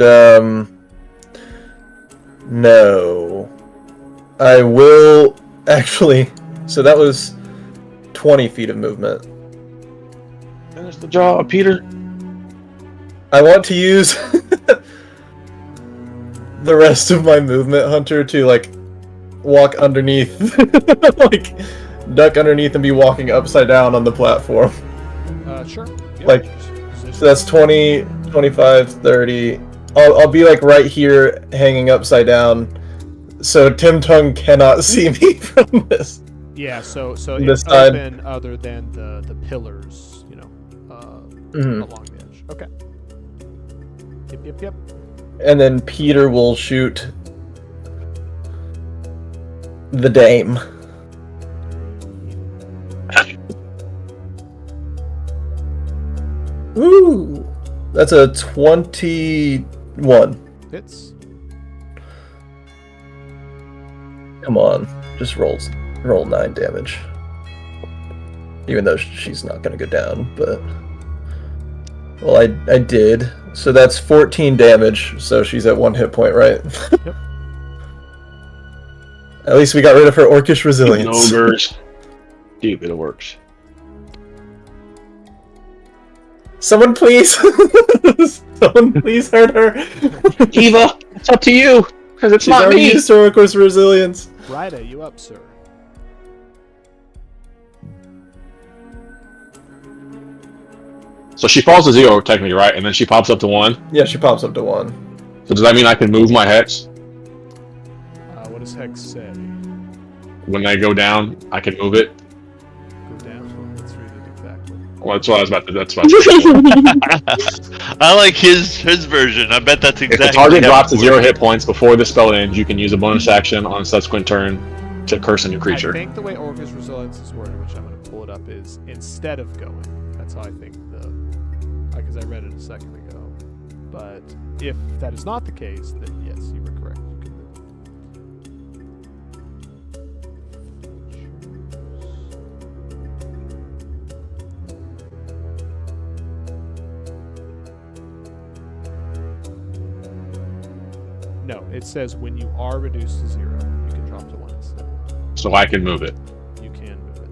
no. I will actually. So that was 20 feet of movement.
Finish the job, Peter.
I want to use the rest of my movement, Hunter, to like walk underneath, like duck underneath and be walking upside down on the platform.
Sure. Yep.
Like, So that's 20, 25, 30. I'll be like right here hanging upside down, so Tim Tung cannot see me from this.
Yeah, so
This
it's
side.
open other than the pillars, you know,
Mhm.
along the edge. Okay. Yep.
And then Peter will shoot the dame. Ooh, that's a 21.
Hits.
Come on, just roll 9 damage. Even though she's not gonna go down, but well, I did. So that's 14 damage. So she's at 1 hit point, right?
Yep.
At least we got rid of her orcish resilience.
Ogres. Keep it works.
Someone please, someone please hurt her.
Eva, it's up to you, because it's
She's
not
already
me.
used her orcish resilience.
Ryder, you up, sir?
So she falls to 0 technically, right? And then she pops up to 1.
Yeah, she pops up to 1.
So does that mean I can move my hex?
What does Hex say?
When they go down, I can move it.
Go down. Let's read it exactly.
Well, that's what I was about to. That's what I was about to say.
I like his version. I bet that's
If
exactly.
the target
how
drops
it
to 0
works.
hit points before the spell ends, you can use a bonus action on a subsequent turn to curse a new creature.
I think the way Orcish Resilience is worded, which I'm going to pull it up, is instead of going. That's how I think because I read it a second ago. But if that is not the case, then yes, you were correct. You can move. No, it says when you are reduced to 0, you can drop to 1 instead.
So I can move it.
You can move it.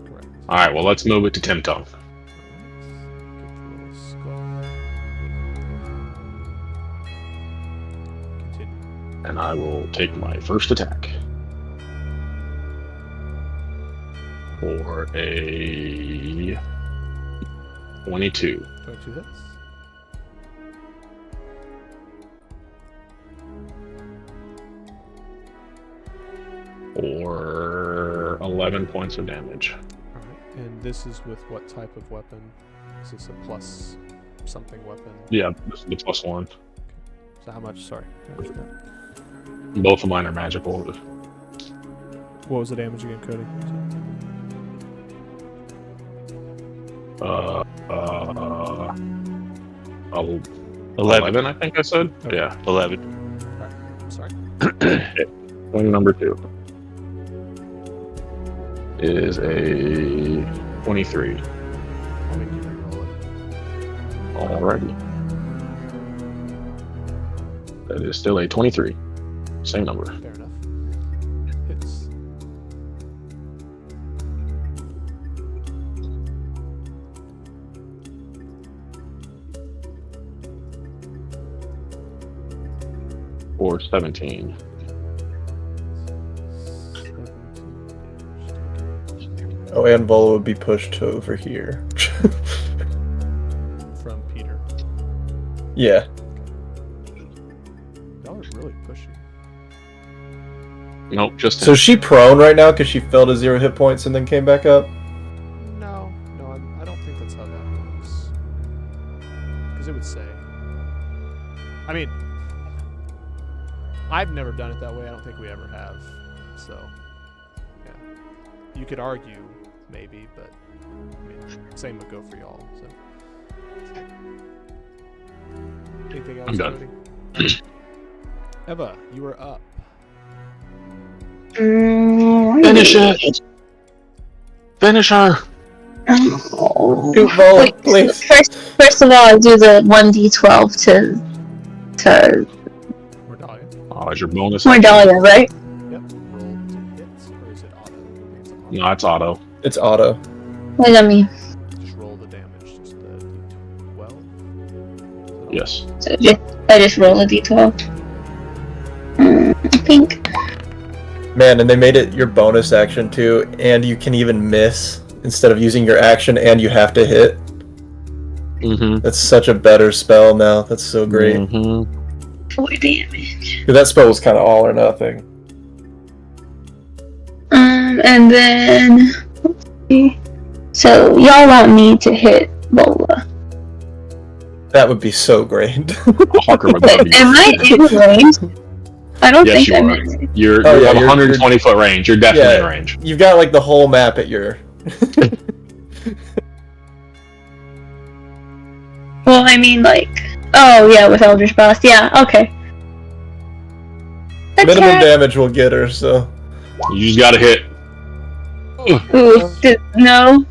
Correct.
Alright, well, let's move it to Timtum.
Continue.
And I will take my first attack. For a 22.
22 hits.
For 11 points of damage.
Alright, and this is with what type of weapon? Is this a plus something weapon?
Yeah, this is the +1.
So how much? Sorry. How much is that?
Both of mine are magical.
What was the damage again, Cody?
11, I think I said?
Okay.
Yeah.
11.
Alright, sorry.
Point number 2 is a 23.
I'll make you reroll it.
Alrighty. That is still a 23. Same number.
Fair enough. Hits.
For 17.
17 damage.
Oh, and Vola would be pushed to over here.
From Peter.
Yeah.
Y'all are really pushing.
Nope, just
So is she prone right now because she fell to 0 hit points and then came back up?
No, I don't think that's how that works. Because it would say. I mean, I've never done it that way. I don't think we ever have. So, yeah. You could argue, maybe, but I mean, same would go for y'all. So, anything else?
I'm done.
Cody? Eva, you are up.
Finish it! Finish her!
Oh.
Shoot Vola,
Wait,
please.
first of all, I do the 1d12 to
Mordalia.
Oh, is your bonus?
Mordalia, right?
Yep. Roll to hits, or is it auto? I think it's auto.
No, it's auto.
It's auto.
What does that mean?
Just roll the damage. Just the d12.
Yes.
So I just roll a d12. I think.
Man, and they made it your bonus action too, and you can even miss instead of using your action, and you have to hit.
Mm-hmm.
That's such a better spell now. That's so great.
Mm-hmm.
4 damage.
'Cause that spell was kind of all or nothing.
And then let's see. So y'all want me to hit Bola.
That would be so great.
Harker would
Wait,
love you.
am I in range? I don't
Yes,
think
you
I
are.
meant.
You
Oh, yeah,
have
you're-
120 foot range. You're definitely in
Yeah.
range.
You've got like the whole map at your.
Well, I mean, like, oh yeah, with Eldritch Blast. Yeah, okay.
Minimum
Attack.
damage will get her, so.
You just gotta hit.
Ooh, no,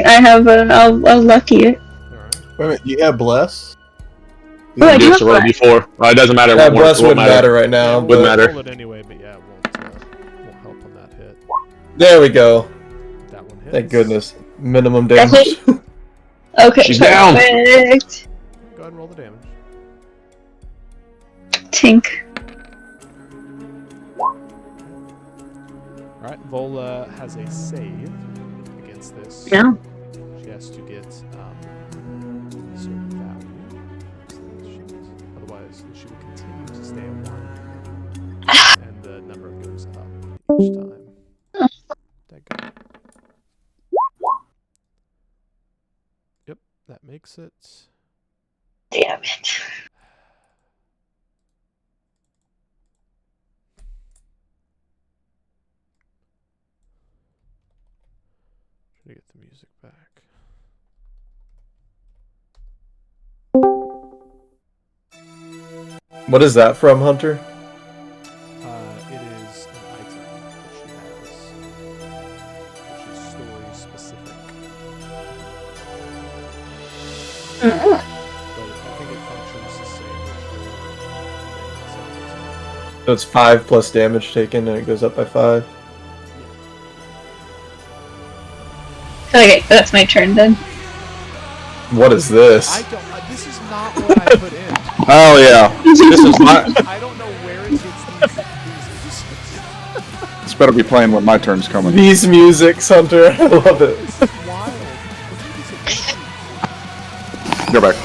I have I'll lucky it.
Alright.
Wait a minute, you have bless?
Oh, I
You
do
have
have
to roll
Bless.
before. It doesn't matter.
That
It
bless
won't
wouldn't matter right now.
Yeah,
Wouldn't
we'll
matter.
roll it anyway, but yeah, it won't help on that hit.
There we go.
That one hits.
Thank goodness. Minimum damage.
Okay,
She's down.
perfect.
Go ahead and roll the damage.
Tink.
Alright, Vola has a save against this.
No.
She has to get a certain value. Otherwise, she will continue to stay at 1. And the number goes up each time. That go. Yep, that makes it.
Damn it.
Trying to get the music back.
What is that from, Hunter?
It is an item that she has, which is story specific. But I think it functions the same with your
So it's 5 plus damage taken, and it goes up by 5.
Okay, that's my turn then.
What is this?
I don't. This is not what I put in.
Oh yeah. This is my.
I don't know where it gets these
This better be playing when my turn's coming.
These musics, Hunter. I love it.
This is wild.
Go back.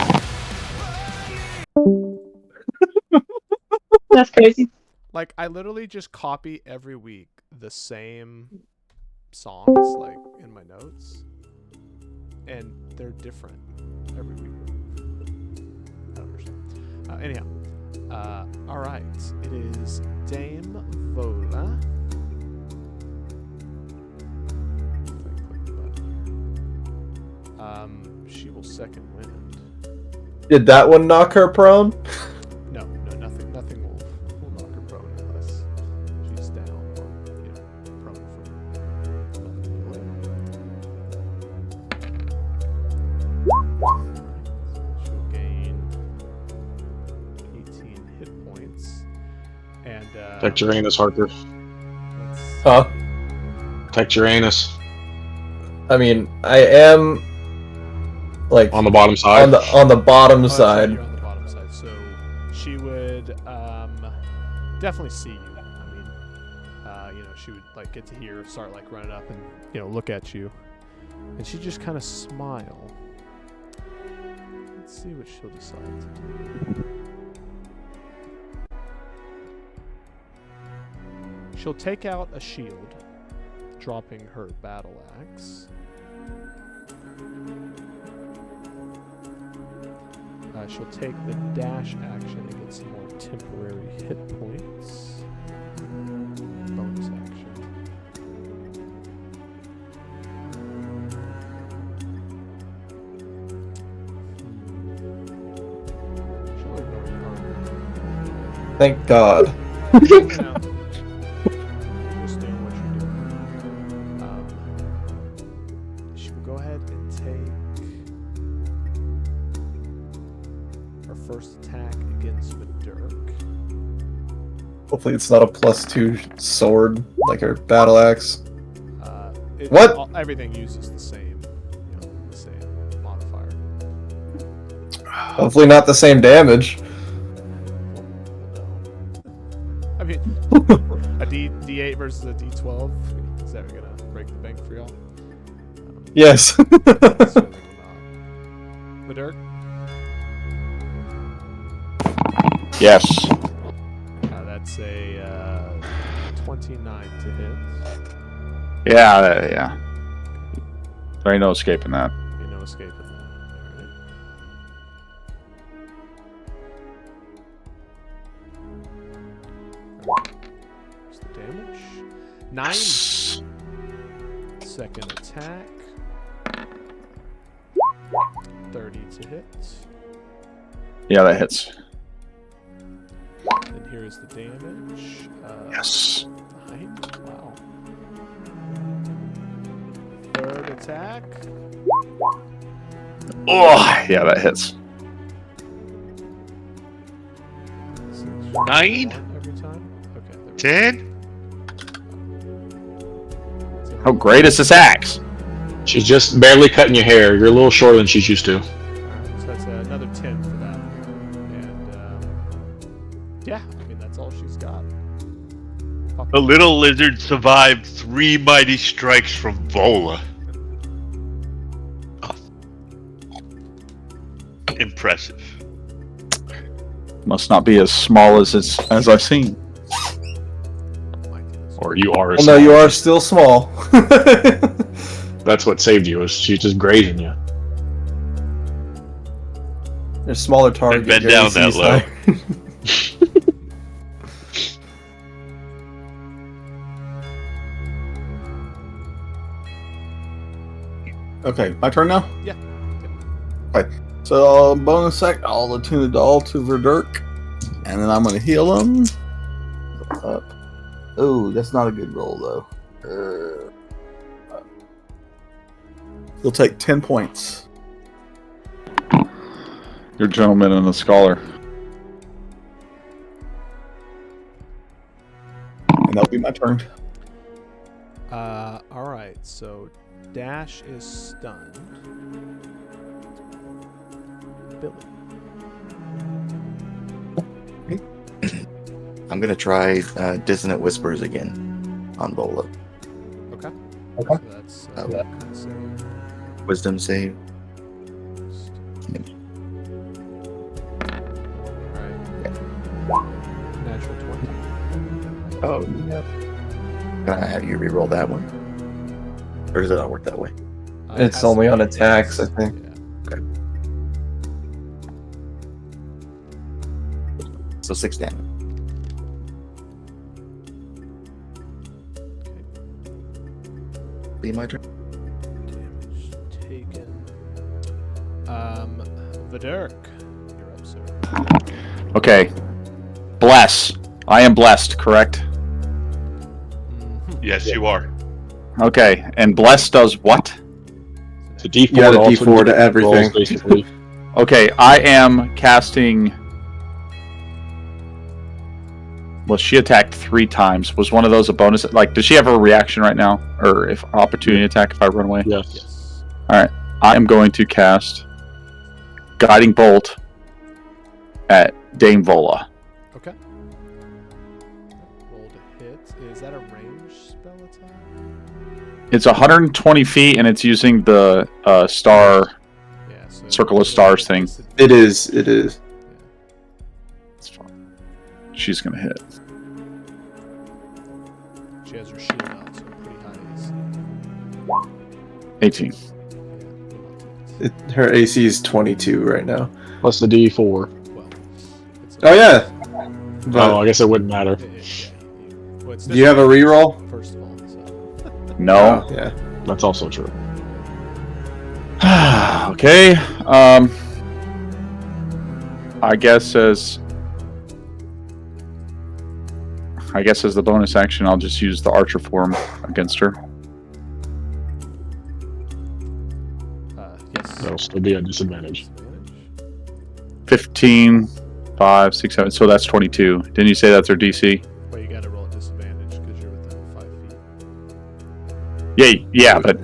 That's crazy.
Like, I literally just copy every week the same songs, like, in my notes. And they're different every week. I don't understand. Anyhow. Alright. It is Dame Vola. If I click the button here. She will second wind.
Did that one knock her prone?
No, nothing will knock her prone unless she's down or, prone from she'll gain 18 hit points. And
Protect your anus, Harker.
let's-
Huh?
Protect your anus.
I mean, I am like
On the bottom side.
on the bottom
Oh, that's right,
side.
you're on the bottom side. So she would definitely see you. I mean, she would like get to hear, start like running up and look at you, and she just kind of smile. Let's see what she'll decide to do. She'll take out a shield, dropping her battle axe. She'll take the dash action and get some more temporary hit points. Bonus action. She'll ignore the armor.
Thank God.
Just doing what you're doing. She will go ahead and take her first attack against Dirk.
Hopefully, it's not a +2 sword like her battle axe.
What? Everything uses the same, the same modifier.
Hopefully, not the same damage.
I mean, a D8 versus a D12. Is that gonna break the bank for y'all?
Yes.
Certainly will not. Dirk?
Yes.
That's a 29 to hit.
Yeah. There ain't no escaping that.
You no escaping that. Alright. 9. Second attack. 30 to hit.
Yeah, that hits.
And here's the damage.
Yes.
9. Wow. Third attack.
Oh, yeah, that hits.
9?
Every time. Okay. There we go.
10?
How great is this axe?
She's just barely cutting your hair. You're a little shorter than she's used to.
Alright, so that's another 10 for that. And yeah, I mean that's all she's got.
The little lizard survived 3 mighty strikes from Vola. Impressive.
Must not be as small as I've seen.
Or you are.
Well, no, you are still small.
That's what saved you. Was she's just grazing you.
There's smaller targets.
been down that low.
Okay, my turn now?
Yeah.
Okay. So, bonus sec, I'll attune it all to Verdurk. And then I'm going to heal him. Up. Oh, that's not a good roll, though. He'll take 10 points.
You're a gentleman and a scholar.
And that'll be my turn.
Alright, so Dash is stunned. Billy.
I'm gonna try Dissonant Whispers again on Bola.
Okay.
Okay.
So that's
Okay.
save.
Wisdom save.
Alright. Natural 20.
Oh, yeah. Can I have you re-roll that one? Or does it not work that way?
It's
Has
only
to
on
be
attacks, I
against-
think.
Yeah.
So 6 damage. Be my turn.
Damage taken. Vidurk, you're up, sir.
Okay. Bless. I am blessed, correct?
Mhm.
Yes, you are.
Okay. And bless does what?
It's a D4
You add a
to all
D4 to
20
everything.
rolls, basically.
Okay, I am casting. Well, she attacked 3 times. Was one of those a bonus? Like, does she have a reaction right now? Or if opportunity attack if I run away?
Yes.
Yes.
I am going to cast Guiding Bolt at Dame Vola.
Okay. Roll to hit. Is that a range spell attack?
It's 120 feet, and it's using the star.
Yeah. So
Circle of Stars thing.
It is. It is.
It's fine. She's gonna hit.
She has her shield out, so pretty high AC.
18.
Her AC is 22 right now.
Plus the D4.
Well, it's
Oh yeah. But
Oh, I guess it wouldn't matter.
well, it's
do you have a reroll?
First of all, so.
No.
Oh, yeah.
That's also true.
Okay. I guess as the bonus action, I'll just use the archer form against her.
Yes.
That'll still be a disadvantage.
15, 5, 6, 7. So that's 22. Didn't you say that's her DC?
Well, you gotta roll a disadvantage because you're within 5 feet.
Yeah, but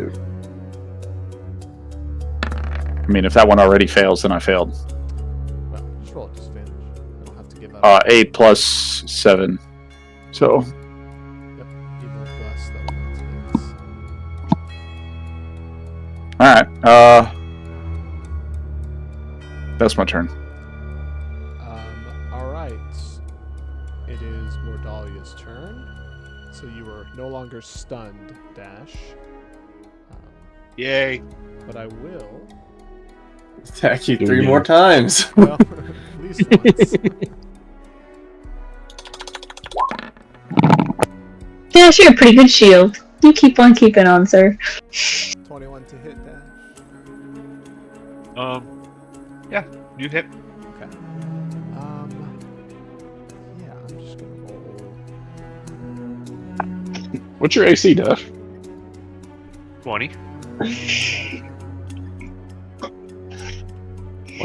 I mean, if that one already fails, then I failed.
Well, just roll a disadvantage. You don't have to give up.
8 plus 7. So
Yep. Even with bless, that one hits.
all right. That's my turn.
All right. It is Mordalia's turn. So you are no longer stunned, Dash.
Yay.
But I will.
Attack you
Do
3
you?
more times.
Well, at least once.
Yeah, actually a pretty good shield. You keep on keeping on, sir.
21 to hit dash.
Yeah, you hit.
Okay. Yeah, I'm just gonna roll.
What's your AC, Duff?
20.
I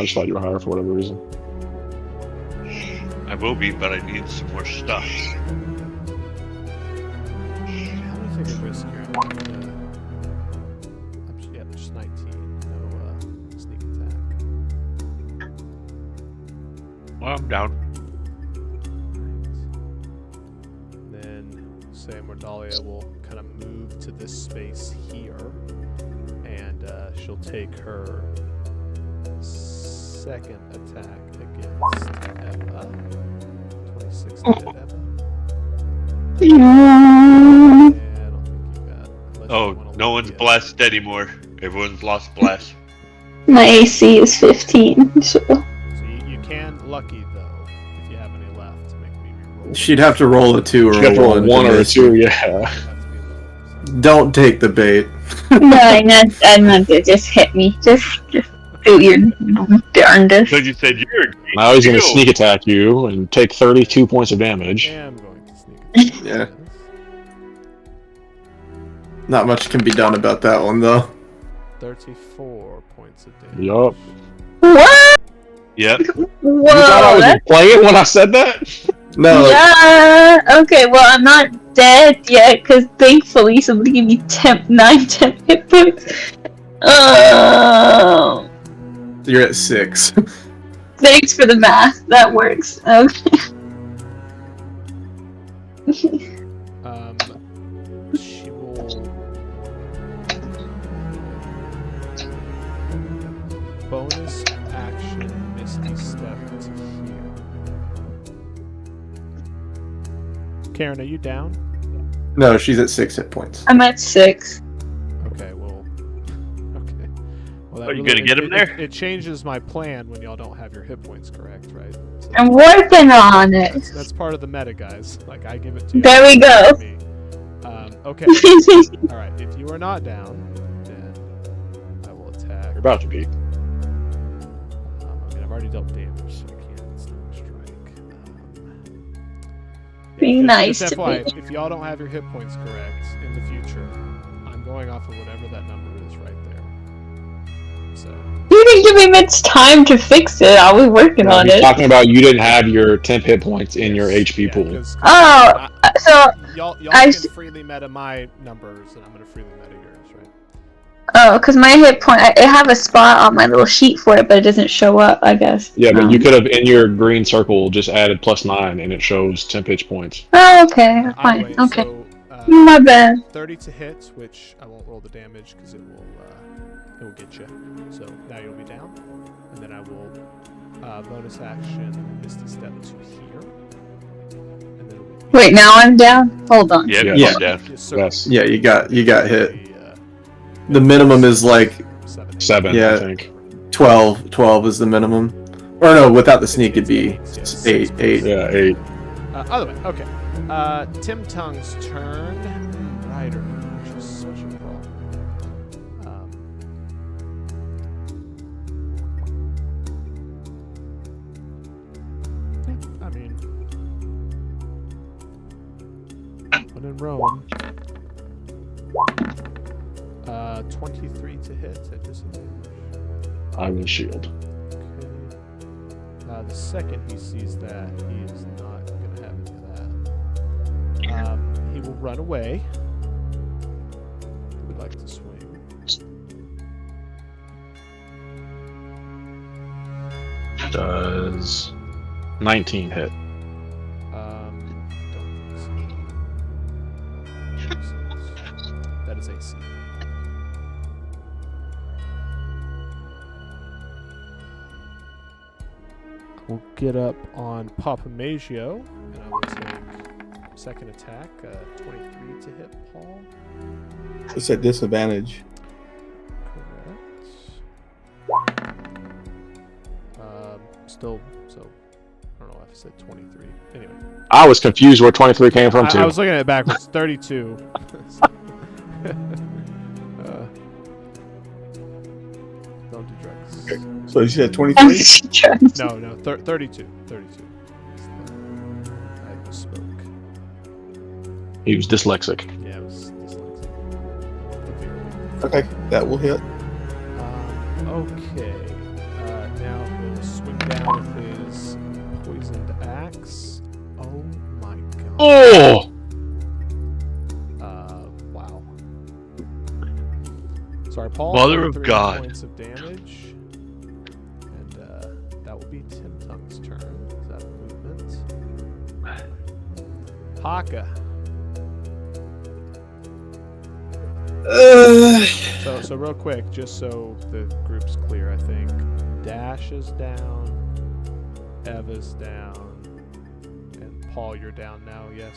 just thought you were higher for whatever reason.
I will be, but I need some more stuff.
I'm gonna take a risk here. Yeah, just 19. No sneak attack.
Well, I'm down.
Then Sam or Dahlia will kind of move to this space here, and she'll take her second attack against Eva. 26 to hit Eva. Yeah, I don't think you got. unless you
Oh,
wanna
no
look
one's
at-
blessed anymore. Everyone's lost bless.
My AC is 15, so.
So you can lucky though if you have any left to make me reroll.
She'd have to roll a 2 or
You got
a
to roll
1.
1 or a
miss.
2, yeah.
Have to be low.
Don't take the bait.
No, I'm not good. Just hit me. Just do your darndest.
So you said you're a great
Now he's going to
shield.
sneak attack you and take 32 points of damage.
I am going to sneak attack.
Yeah. Not much can be done about that one, though.
34 points of damage.
Yup.
What?
Yep.
You thought I
Whoa,
was
that's...
playing when I said that?
No,
Yeah, okay, well, I'm not dead yet, because thankfully somebody gave me 9 hit points. Oh,
you're at 6.
thanks for the math. That works. Okay.
She will bonus action Misty Step to here. Karen, are you down?
No, she's at 6 hit points.
I'm at 6.
Okay, well. Okay. Well, that
Are you gonna get him there?
It changes my plan when y'all don't have your hit points correct, right? So
I'm working on it.
that's part of the meta, guys. Like, I give it to you.
There we go.
Me. Okay. Alright, if you are not down, then I will attack.
You're about to be.
I mean, I've already dealt damage, so I can't strike.
Be
just
nice to
FYI,
me.
if y'all don't have your hit points correct in the future, I'm going off of whatever that number is right there. So,
You didn't give me much time to fix it. I was working
No,
on
he's
it.
talking about you didn't have your temp hit points in your
yes,
HP
yeah,
pool.
'cause
Oh, so
y'all
I
can
s-
freely meta my numbers, and I'm going to freely meta yours, right?
because my hit point, I have a spot on my little sheet for it, but it doesn't show up, I guess.
Yeah, but you could have in your green circle just added +9 and it shows temp hit points.
Oh, okay,
Either
fine.
way,
Okay.
So,
My bad.
30 to hit, which I won't roll the damage because it will get you. So now you'll be down, and then I will bonus action Misty Step to here, and then
Wait, now I'm down? Hold on.
Yep,
Yeah.
you're down.
Yes.
Yeah, you got hit.
The,
The minimum is like
7.
7,
Yeah.
I think.
12. 12 is the minimum. Or no, without the sneak it'd be 8. 8.
Yeah, 8.
Other way, okay. Tim Tongue's turn. Rider, which is such a problem. Yeah, I mean, when in Rome. 23 to hit at disadvantage.
I will shield.
Okay. The second he sees that, he is not going to have any of that. He will run away. He would like to swing.
Does 19 hit?
Don't think so. That is AC. We'll get up on Papa Maggio, and I will take second attack, 23 to hit Paul.
It's at disadvantage.
Correct. Still, so I don't know if said 23. Anyway.
I was confused where 23 came from, too.
I was looking at it backwards. 32. Don't do drugs.
Okay. So you said 23?
No, 32. 32. I spoke.
He was dyslexic.
Yeah, it was dyslexic.
Okay, that will hit.
Okay. Now he'll swing down with his poisoned axe. Oh my god.
Oh!
Wow. Sorry, Paul.
Mother of
3
God.
Points of damage. And that will be Tim Tongue's turn. Is that a movement? Haka. So real quick, just so the group's clear, I think Dash is down, Eva's down, and Paul, you're down now, yes?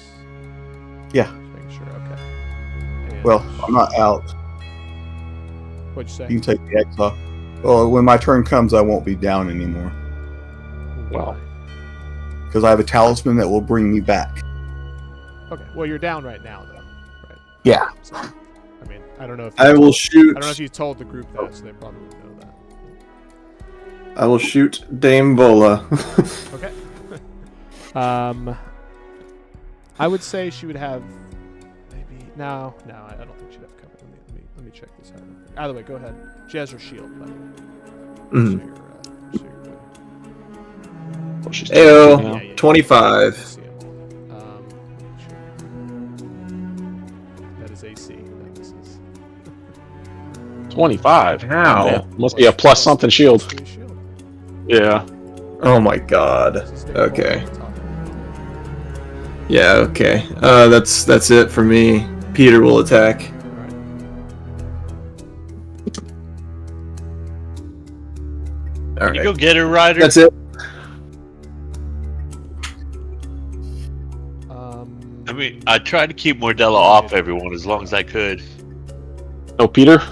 Yeah.
Just making sure, okay. And
Well, I'm not out.
What'd you say?
You can take the X off. Well, when my turn comes, I won't be down anymore.
Well.
Because I have a talisman that will bring me back.
Okay, well, you're down right now, though, right?
Yeah.
So, I mean, I don't know if
I will shoot.
I don't know if you told the group that, so they probably would know that.
I will shoot Dame Vola.
Okay. I would say she would have maybe no. I don't think she'd have cover. Let me check this out. Either way, go ahead. She has her shield, by the way.
Mhm.
So you're good.
Well, she's
Ayo.
now.
Yeah.
25.
See 'em all. That is AC. That misses.
25.
Ow.
Yeah, must be a plus something shield.
Plus 3 shield.
Yeah.
Oh my god.
This is the
Okay.
top.
Yeah, okay. That's it for me. Peter will attack.
Alright.
Can you
Alright.
go get her, Ryder?
That's it.
I mean, I tried to keep Mordella off everyone as long as I could.
No, Peter?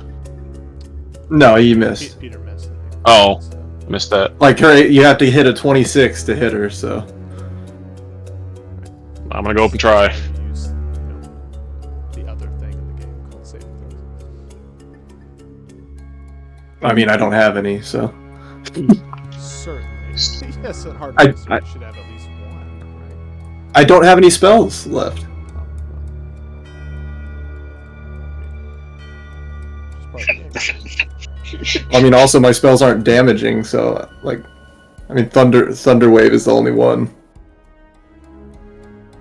No, you missed.
Peter missed. I think.
Oh.
So,
Missed that.
Like her, you have to hit a 26 to hit her, so.
I'm gonna go up and try.
use, the other thing in the game called saving throws.
I mean, I don't have any, so.
Certainly. Yes, at hard
I-
you should have at least one, right?
I don't have any spells left. I mean, also my spells aren't damaging, so like, I mean, Thunder Wave is the only one.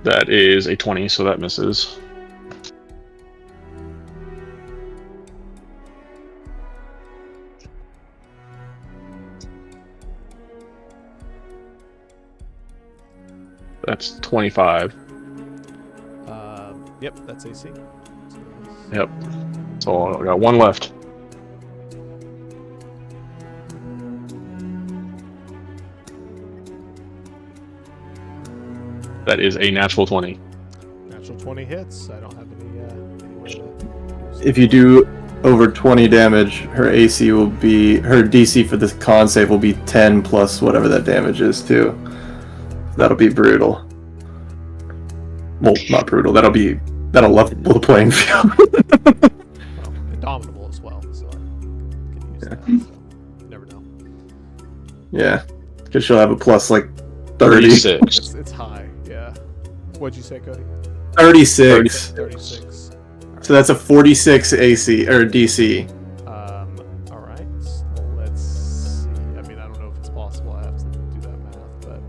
That is a 20, so that misses. That's 25.
Yep, that's AC.
Yep. So I got one left. That is a natural 20.
Natural 20 hits. I don't have any way to use
If you do over 20 damage, her AC will be, her DC for the con save will be 10 plus whatever that damage is too. That'll be brutal. Well, not brutal. That'll level the playing field.
well, Indomitable as well, so I can use that. So you never know.
Yeah, because she'll have a plus like 30.
36.
It's high, yeah. What'd you say, Cody?
36.
36.
So that's a 46 AC or DC.
All right. Let's see. I mean, I don't know if it's possible. I have to do that math, but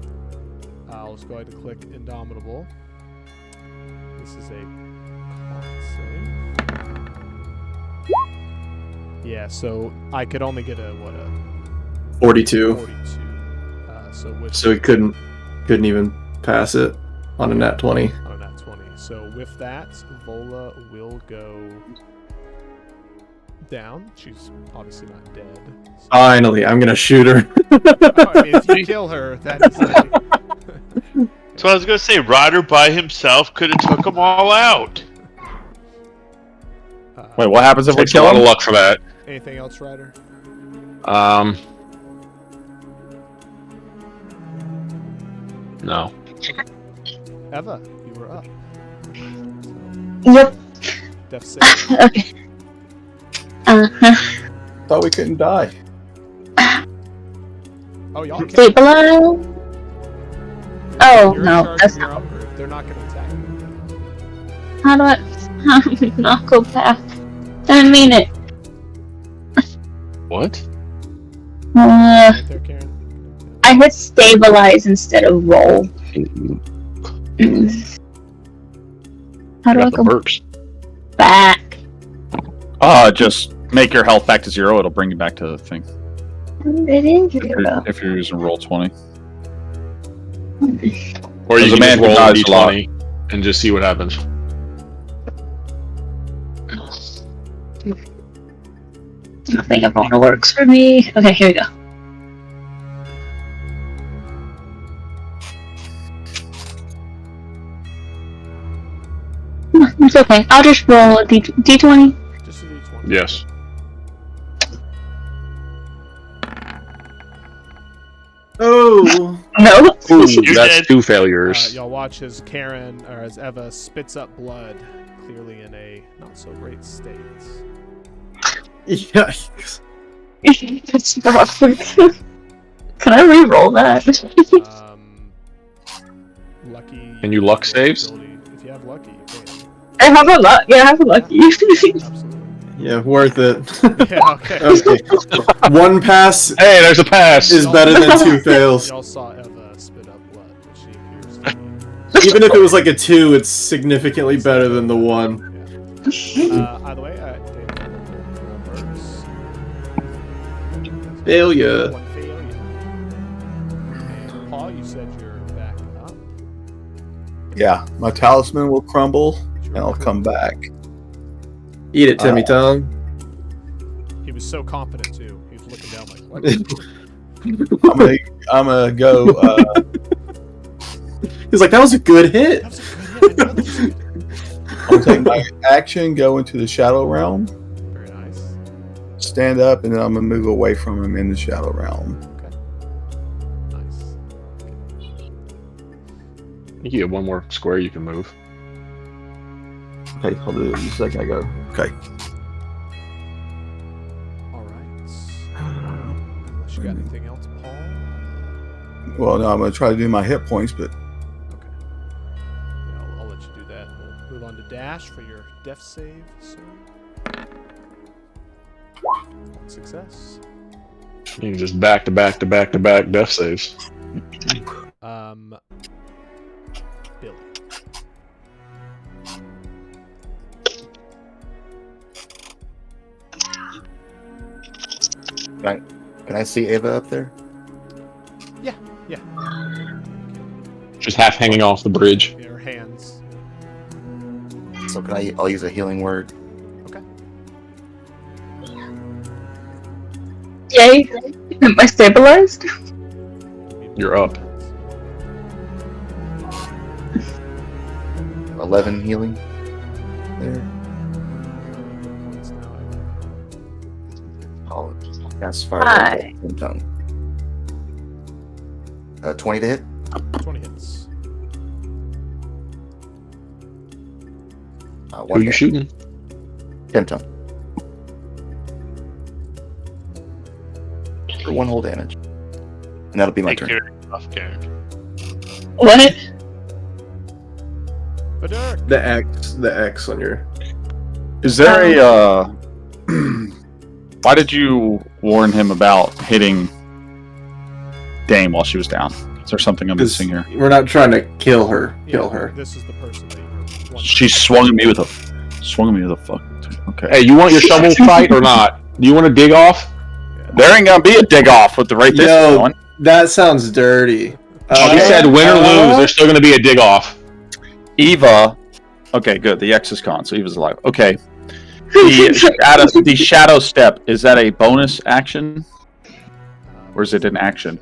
I'll just go ahead and click Indomitable. This is a con save. Yeah, so I could only get a
42.
42.
So he couldn't even pass it on a nat 20.
On a nat 20. So with that, Vola will go down. She's obviously not dead. So,
Finally, I'm gonna shoot her.
I mean, if you kill her, that is
So I was gonna say, Ryder by himself could have took them all out.
Wait, what happens if we
Takes a
kill
lot of
him?
luck for that.
Anything else, Ryder?
No.
Eva, you were up.
Yep.
Death save.
Okay. Uh-huh.
Thought we couldn't die.
Oh, y'all can't.
Stabilize. Oh,
You're
no.
in charge
That's
of your
not.
own group. They're not going to attack you.
How do I not go back? Didn't mean it.
What?
Right there, Karen.
I hit stabilize instead of roll. How do I
Got the
go
burps.
back?
Just make your health back to 0. It'll bring you back to the thing.
It is zero.
If you're using roll 20.
Or you
There's a
can
man
just
who
roll a
dies a lot.
d20 and just see what happens.
Nothing about it works for me. Okay, here we go. It's okay. I'll just roll a d20.
Just a d20.
Yes.
Oh,
No.
Ooh,
You're
that's
dead.
2 failures.
Y'all watch as Karen, or as Eva, spits up blood, clearly in a not so great state.
yeah.
That's not good. Can I re-roll that?
Lucky.
Can you luck saves?
If you have lucky, you can.
I have a luck. Yeah, I have a lucky.
Absolutely.
Yeah, worth it.
Yeah, okay.
Okay. One pass
Hey, there's a pass!
is better than 2 fails.
Y'all saw Eva spit up blood, which she appears to be.
Even if it was like a 2, it's significantly better than the 1.
Yeah. Either way, Dave works.
Failure.
One failure. And Paul, you said you're back up.
Yeah, my talisman will crumble, and I'll come back.
Eat it, Timmy Tom.
He was so confident too. He was looking down like, what?
I'm gonna go.
He's like, that was a good hit.
That was a good hit. I know that was good.
I'll take my action, go into the shadow realm,
Very nice.
stand up, and then I'm gonna move away from him in the shadow realm.
Nice.
I think you have one more square you can move.
Okay, I'll do it in a second. I go. Okay.
All right. Unless you got anything else, Paul.
Well, no, I'm gonna try to do my hit points, but
Okay. Yeah, I'll let you do that. We'll move on to Dash for your death save, sir. One success.
You can just back to back to back to back death saves.
Billy.
Can I see Ava up there?
Yeah.
Just half hanging off the bridge.
Your hands.
So I'll use a healing word.
Okay.
Yay. Am I stabilized?
You're up.
11 healing. There.
Points now.
I'll cast fire.
Hi.
Tongue. 20 to hit.
20 hits.
Who
One
you
hit.
shooting?
10 tongue. For 1 whole damage. And that'll be my
Take
turn.
care of Karen.
What?
Badur.
The X on your.
Is there a why did you warn him about hitting Dame while she was down? Is there something I'm missing here?
We're not trying to kill her. Kill
Yeah,
her.
This is the person that you're wanting.
She swung at me with a fuck. Okay.
Hey, you want your shovel fight or not? Do you want to dig off?
There ain't gonna be a dig off with the rate this is
Yo.
going.
That sounds dirty.
She said win or lose, there's still going to be a dig off.
Eva. Okay, good. The X is gone, so Eva's alive. Okay. The shadow step, is that a bonus action? Or is it an action?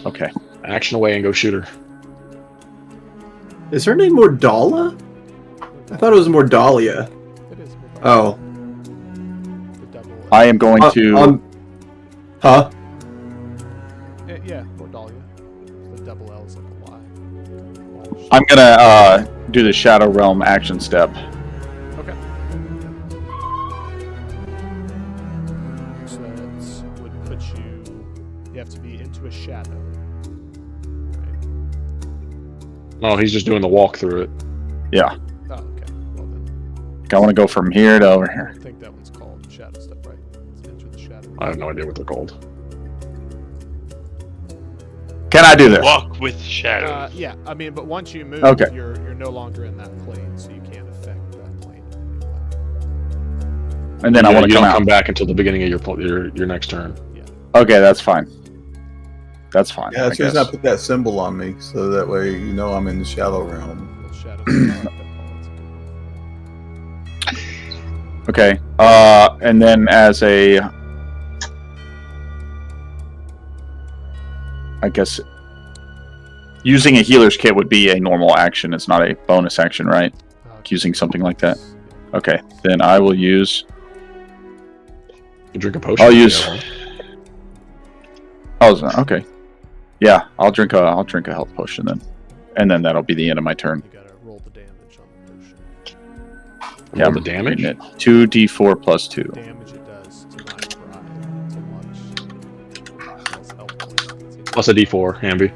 Okay.
Action away and go shoot her.
Is her name Mordala? I thought it was Mordalia.
It is.
Oh.
The double.
I am going to
Huh?
Yeah, or Dahlia. The double L is like a Y.
I'm gonna do the Shadow Realm action step.
Okay. So that would put you. You have to be into a shadow. Right.
Oh, he's just doing the walk through it.
Yeah.
Oh, okay. Well then,
I want to go from here to over
I
here.
think that one's called shadow step, right? It's enter the shadow.
I have no idea what they're called.
Can I do this?
Walk with shadows.
Yeah, I mean, but once you move,
Okay.
you're no longer in that plane, so you can't affect that plane in any way.
And then I want to
you
come
don't
out.
come back until the beginning of your next turn.
Okay, that's fine. That's fine.
Yeah,
I
that's the reason I
guess.
put that symbol on me, so that way you know I'm in the shadow realm.
Well, shadow step,
Okay. And then as a, I guess, using a healer's kit would be a normal action. It's not a bonus action, right? Using something like that. Okay. Then I will use.
You drink a potion.
I'll use.
Yeah.
Oh, okay. Yeah, I'll drink a health potion then, and then that'll be the end of my turn.
You gotta roll the damage on the potion.
Yeah,
Roll the damage?
2d4 plus 2.
Damage it does to my bride. To much. That's helpful.
Plus a D4, Hamby.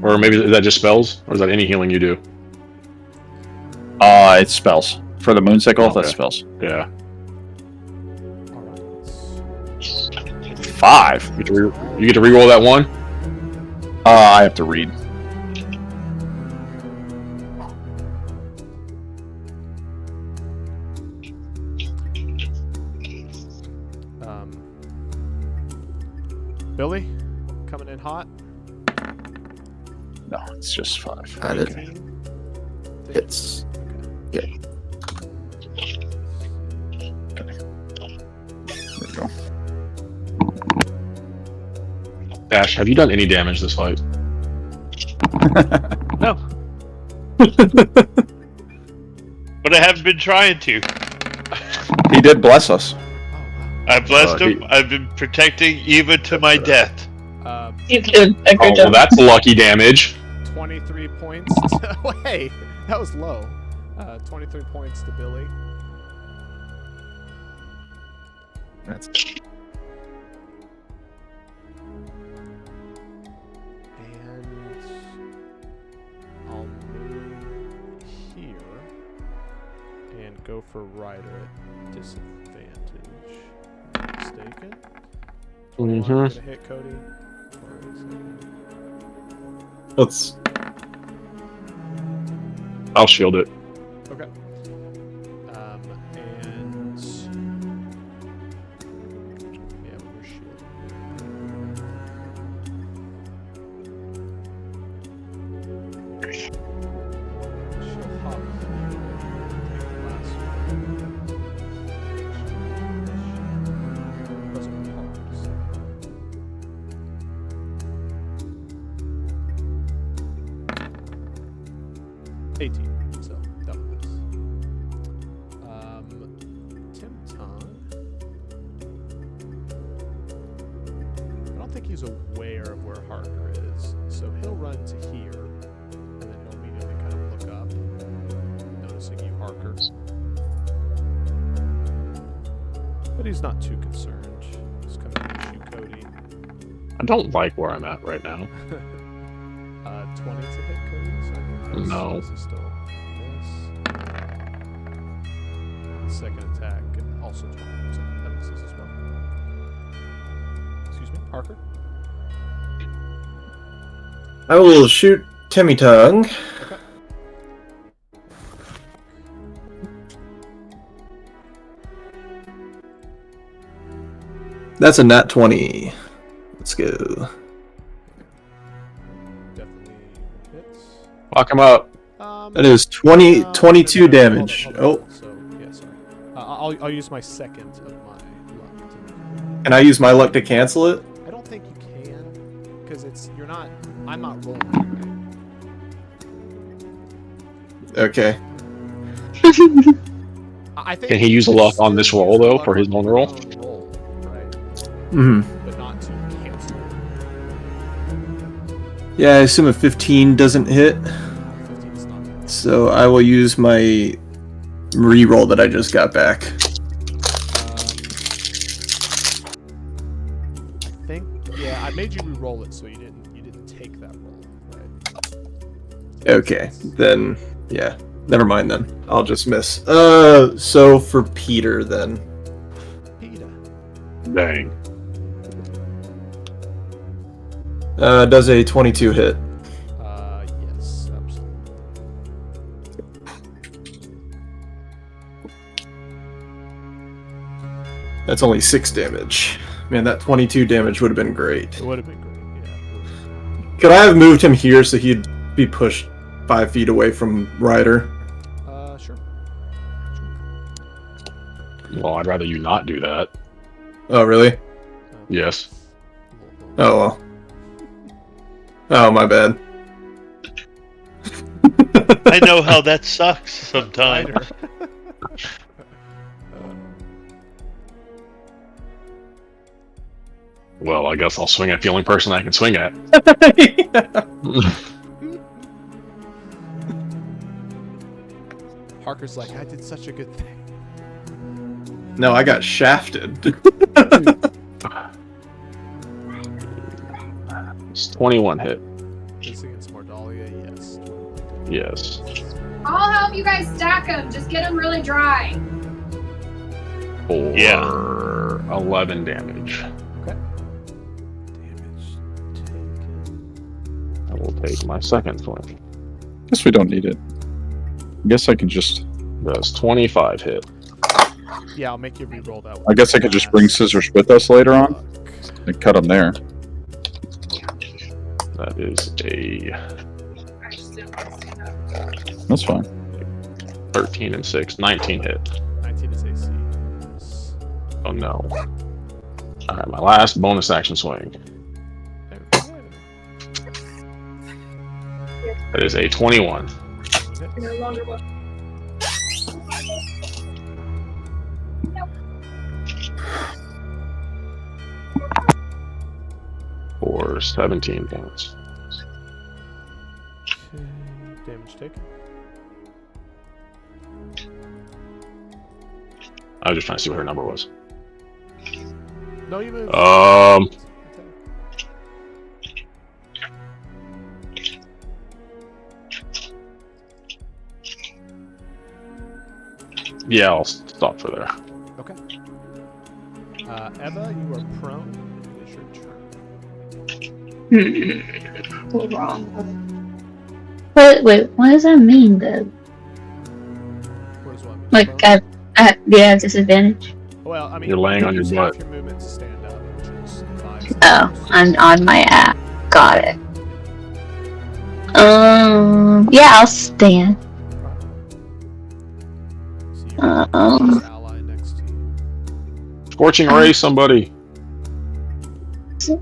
Or maybe is that just spells, or is that any healing you do?
It's spells. For the Moonsicle, that's
Okay.
spells.
Yeah.
Alright.
5.
You get to re-roll that one.
I have to read.
Billy, coming in hot.
No, it's just 5.
Got it.
18.
Hits.
Okay.
There we go.
Ash, have you done any damage this fight?
No. But I haven't been trying to.
He did bless us.
Oh, wow.
I blessed
he-
him. I've been protecting Eva to my death.
You did a
Oh,
good
well,
job.
that's lucky damage.
23 points. Oh, hey, that was low. 23 points to Billy.
That's
And I'll move here and go for Rider at disadvantage. If I'm mistaken. 21
Mhm.
gonna hit Cody. Or is
Let's.
I'll shield it.
it- Okay. And yeah, we're shielding. She'll hop here, take the last one. Those are cards. So that was Tim Tongue. I don't think he's aware of where Harker is, so he'll run to here, and then he'll immediately kind of look up, noticing you, Harker. But he's not too concerned. He's coming to you, Cody.
I don't like where I'm at right now.
20 to hit Cody. So
No.
this is still miss. Second attack, and also 20. So that misses as well. Excuse me, Parker.
I will shoot Timmy Tongue.
Okay.
That's a nat 20. Let's go.
Definitely hits.
Lock him up.
That is 22
hold on,
damage.
hold on.
Oh,
So, yeah, sorry. I'll use my second of my luck to
can I use my luck to cancel it?
I don't think you can, because I'm not rolling.
Okay.
I think
Can he use
you
luck
can
on this
still
roll,
use
though,
luck
for his
on
own
your
roll?
own roll, right?
Mm-hmm. Yeah, I assume a 15 doesn't hit.
15 is not hit.
So I will use my re-roll that I just got back.
I think, yeah, I made you re-roll it, so you didn't take that roll, right?
Okay, then yeah, never mind then. I'll just miss. So for Peter then.
Peter.
Dang.
Does a 22 hit?
Yes, absolutely.
That's only 6 damage. Man, that 22 damage would have been great.
It would have been great, yeah.
Could I have moved him here so he'd be pushed 5 feet away from Ryder?
Sure.
Well, I'd rather you not do that.
Oh, really?
Yes.
Oh, well. Oh, my bad.
I know how that sucks sometimes.
Well, I guess I'll swing at the only person I can swing at.
Harker's like, I did such a good thing.
No, I got shafted.
It's 21 hit.
This against Mordalia, yes.
Yes.
I'll help you guys stack them. Just get them really dry.
For
Yeah.
11 damage.
Okay. Damage taken.
I will take my second swing.
Guess we don't need it. I guess I can just.
That's 25 hit.
Yeah, I'll make you re-roll that one.
I guess I could just bring scissors with us later on and cut them there.
That is a
That's fine.
13 and 6, 19 hit.
19 is AC. Yes.
Oh no. Alright, my last bonus action swing.
Okay.
That is a 21.
No longer what?
For 17 points.
Okay. Damage taken.
I was just trying to see what her number was.
No, you moved.
Yeah, I'll stop for there.
Okay. Eva, you are prone. It is your turn.
Wrong. Wait, what does that mean though?
What is what?
Like,
Prone?
do I have disadvantage?
Well, I mean,
You're laying
you
on your
use
butt.
half your movement to stand up, which is 5
Oh,
seconds.
I'm on my app. Got it. Yeah, I'll stand.
So you have
Um.
this ally next to you.
Scorching ray somebody.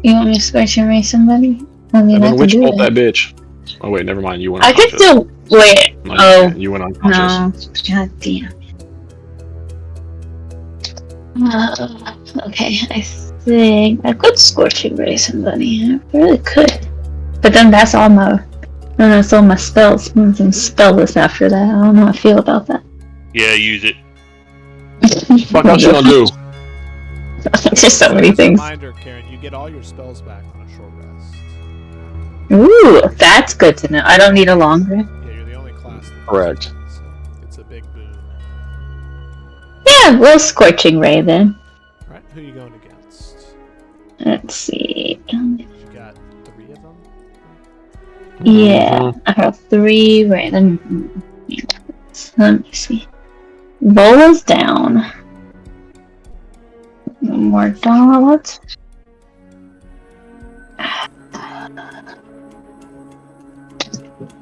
You want me to squish and raise somebody? I mean,
And
I
then
can
witch
do
bolt that
that.
bitch. Oh wait, never mind. You went
I could
unconscious.
still wait.
No, you
Oh
can't. You went unconscious.
no! God damn. Okay, I think I could scorching ray somebody. I really could. But then that's all my. Then that's all my spells. I'm spellless after that. I don't know how I feel about that.
Yeah, use it.
Fuck else you gonna do?
Just so many
As a
things.
reminder, Karen, you get all your spells back on a short rest.
Ooh, that's good to know. I don't need a long rest.
Yeah, you're the only class that
Correct.
does that, so it's a big boon.
Yeah, we'll scorching ray then.
Alright, who are you going against?
Let's see.
You got 3 of them?
Yeah, I have 3 random. Let me see. Vola's down. More dollars.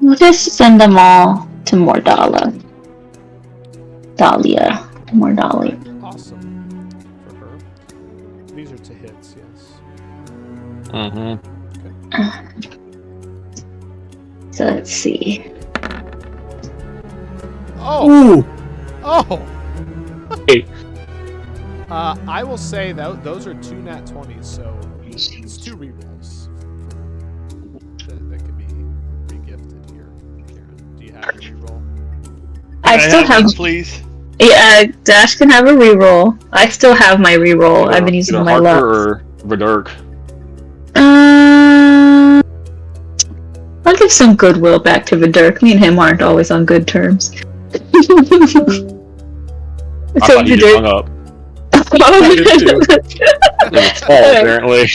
We'll just send them all to Mordala. Dahlia. Mordalia.
Awesome. For her. These are to hits, yes.
Mm-hmm.
So let's see.
Oh!
Ooh!
Oh!
Hey.
I will say that those are 2 nat 20s, so it's 2 rerolls that can reroll.
I still have.
one, please.
Yeah, Dash can have a reroll. I still have my reroll. I've been using
Either
my
Harker
luck.
or Verdurk.
I'll give some goodwill back to Vidurk. Me and him aren't always on good terms.
I thought you just hung up. It's Paul, apparently.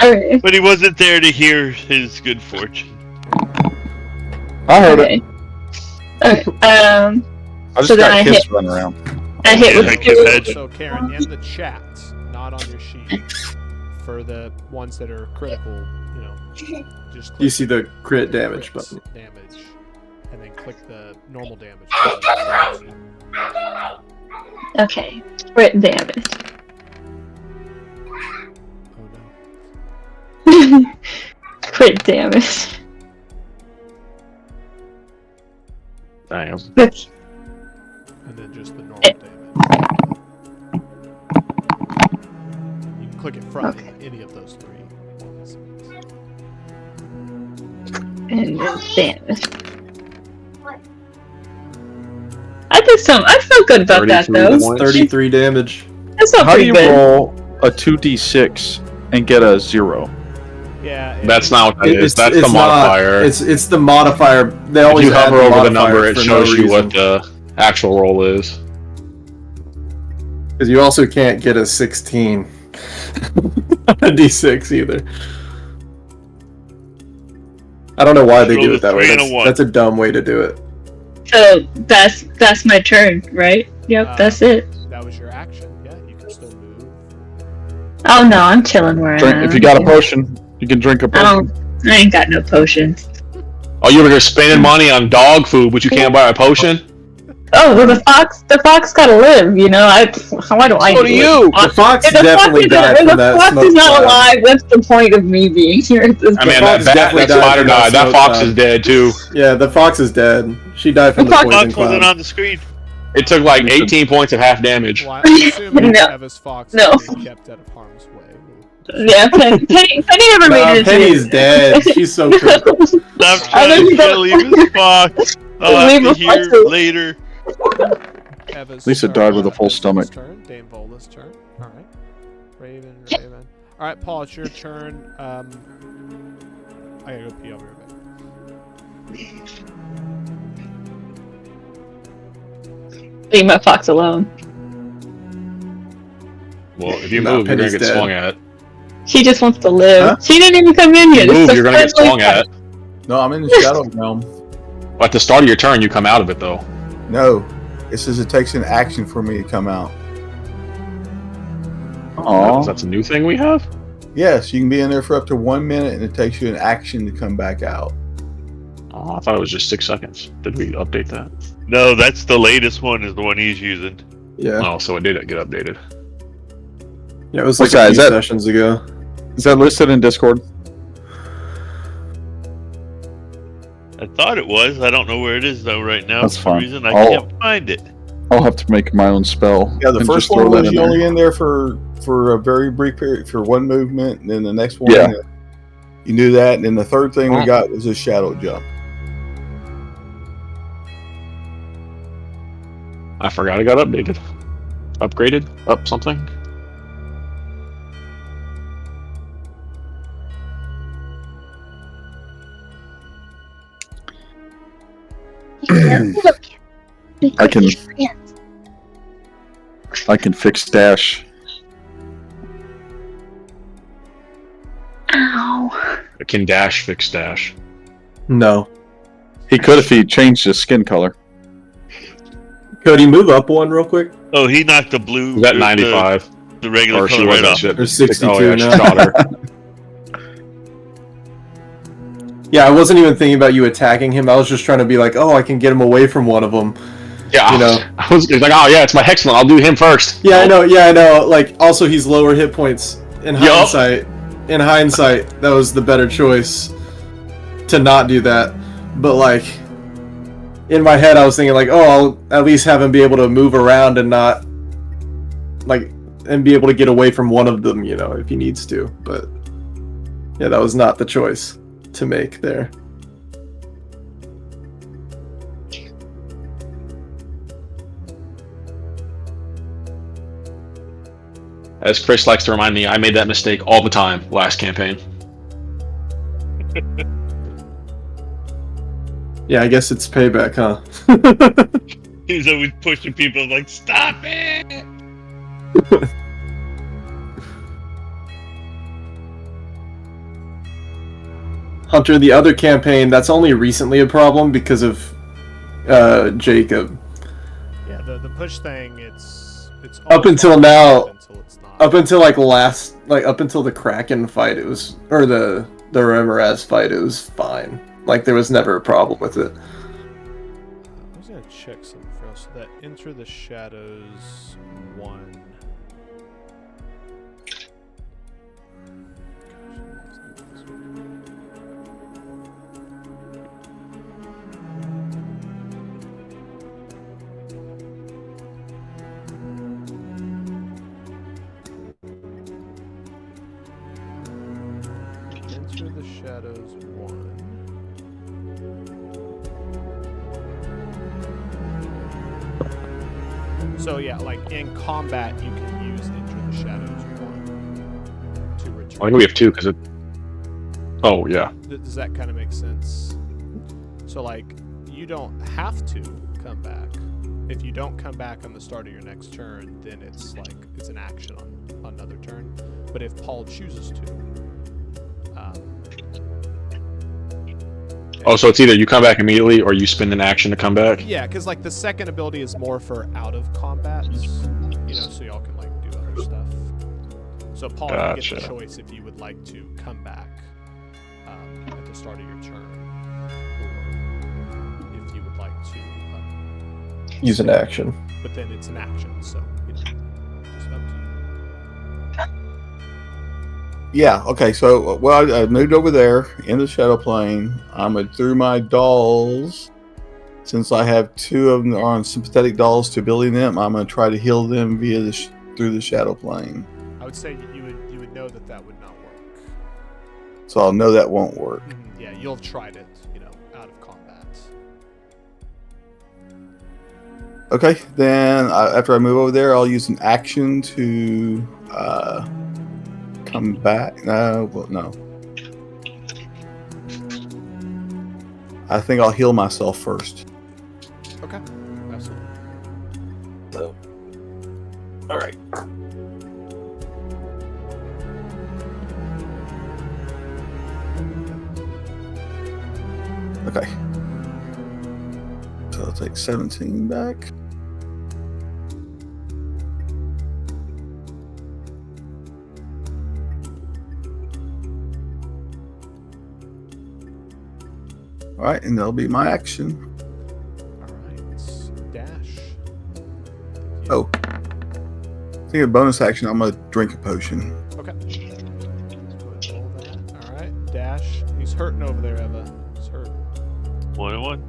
Okay.
But he wasn't there to hear his good fortune.
I heard it.
Okay.
I just
So then
got
I
kids
hit-
running around.
I hit
Yeah,
with
I can imagine.
So Karen, in the chat, not on your sheet, for the ones that are critical, just click
You see the crit damage
crits
button.
damage, and then click the normal damage.
Okay. Crit damage.
Oh no.
Crit damage.
Damn.
And then just the normal damage. You can click it from any of those three ones.
And then damage. I felt good about that
33
though.
points.
33 damage.
That's not
How do
pretty
you
good.
roll a 2d6 and get a 0?
Yeah.
That's not what that is. That's the
not-
modifier.
It's the modifier. They
If
always
you hover
add
over the
modifier
number, it
for
shows
no
you
reason.
what the actual roll is.
Because you also can't get a 16 on a d6 either. I don't know why they
Roll
do
a
it that way.
3 and a 1.
That's a dumb way to do it.
So that's my turn, right? Yep, that's it.
That was your action. Yeah, you can still move.
Oh no, I'm chilling where
Drink,
I'm at.
if you got a potion, you can drink a
I
potion.
don't. I ain't got no potions.
Oh, you were just spending money on dog food, but you can't buy a potion?
Oh, well, the fox gotta live. You know, why do I?
So do you!
The fox
If the
definitely
fox
died
isn't-
from
if the
that
fox
smoke
is not
cloud.
alive, what's the point of me being here at this
I
point?
mean,
fox
that
definitely died
spider
from that
died. That
smoke
fox
cloud.
is dead, too.
Yeah, the fox is dead. She died from
The
the
fox
poison
Fox wasn't
cloud.
on the screen.
It took like 18 points of half damage.
Well, I'm assuming
No.
Eva's fox
No.
is being kept out of harm's way.
Yeah, Penny never made
Nah,
it.
Penny's dead. She's so critical.
Stop
I
trying
know
to
you
kill
don't-
Eva's fox. I'll
Leave
have to
a fox
hear
alone.
later.
Eva's
Lisa
turn.
died with a full
Eva's
stomach.
Turn. Dame Vola's turn. All right. Raven. All right, Paul, it's your turn. I gotta go pee. I'll be right back.
Leave my fox alone.
Well, if you
No,
move, you're gonna
Penny's
get
dead.
swung at.
She just wants to live.
Huh?
She didn't even come in
If
yet.
you
It's
move,
the
you're gonna get
friendly
swung at.
No, I'm in the shadow realm.
At the start of your turn, you come out of it, though.
No, it says it takes an action for me to come out.
Aw.
That's a new thing we have?
Yes, you can be in there for up to 1 minute, and it takes you an action to come back out.
Oh, I thought it was just 6 seconds. Did we update that?
No, that's the latest one. Is the one he's using.
Yeah,
Oh, so it did get updated.
yeah, it was
What's
like
that?
a
Is
few
that-
sessions ago.
Is that listed in Discord?
I thought it was. I don't know where it is though right now.
That's
For
fine.
some reason I
I'll-
can't find it.
I'll have to make my own spell.
Yeah, the
and
first
just throw
one
that
was
in
you
there.
only in there for a very brief period for 1 movement, and then the next one
Yeah.
you knew that, and then the third thing we got was a shadow jump.
I forgot it got updated. Upgraded? Up something?
I can fix Dash.
Ow.
Can Dash fix Dash?
No.
He could if he changed his skin color.
Cody, move up one real quick.
Oh, he knocked the blue.
Was that
or
95?
The regular
Or she
color right
wasn't
off.
shit.
There's 62
Oh, yeah, she
now.
shot her.
Yeah, I wasn't even thinking about you attacking him. I was just trying to be like, oh, I can get him away from one of them.
Yeah,
You know.
I was like, oh yeah, it's my Hexman. I'll do him first.
Yeah, I know. Yeah, I know. Like, also, he's lower hit points. In
Yup.
hindsight, that was the better choice to not do that. But like, in my head, I was thinking like, oh, I'll at least have him be able to move around and not like, and be able to get away from one of them, you know, if he needs to. But yeah, that was not the choice to make there.
As Chris likes to remind me, I made that mistake all the time last campaign.
Yeah, I guess it's payback, huh?
He's always pushing people like, stop it!
Hunter, the other campaign, that's only recently a problem because of Jacob.
Yeah, the push thing, it's
Up
only
until
fun
now-
until it's not.
Up until up until the Kraken fight, it was, or the Remoraz fight, it was fine. Like, there was never a problem with it.
I was gonna check something for us. So that Enter the Shadows 1. Enter the Shadows 1. So yeah, like in combat, you can use Enter the Shadows 1 to return.
I think we have 2 because it. Oh yeah.
Does that kind of make sense? So like, you don't have to come back. If you don't come back on the start of your next turn, then it's like it's an action on another turn. But if Paul chooses to,
Oh, so it's either you come back immediately or you spend an action to come back.
yeah, because like the second ability is more for out of combat, you know, so y'all can like do other stuff. So Paul, you get the
Gotcha.
choice if you would like to come back at the start of your turn, or if you would like to.
Use an action.
But then it's an action, so you know, just up to you.
Yeah, okay, so well, I moved over there in the shadow plane. Through my dolls, since I have 2 of them on sympathetic dolls to building them, I'm going to try to heal them via through the shadow plane.
I would say you would know that would not work.
So I'll know that won't work.
Yeah, you'll have tried it, you know, out of combat.
Okay, then after I move over there, I'll use an action to come back. No. I think I'll heal myself first.
Okay, absolutely.
So, all right. Okay. So I'll take 17 back. All right, and that'll be my action.
All right, dash.
Oh. I think a bonus action, I'm going to drink a potion.
Okay. Let's go ahead and roll that. All right, dash. He's hurting over there, Eva. He's hurt.
1-1.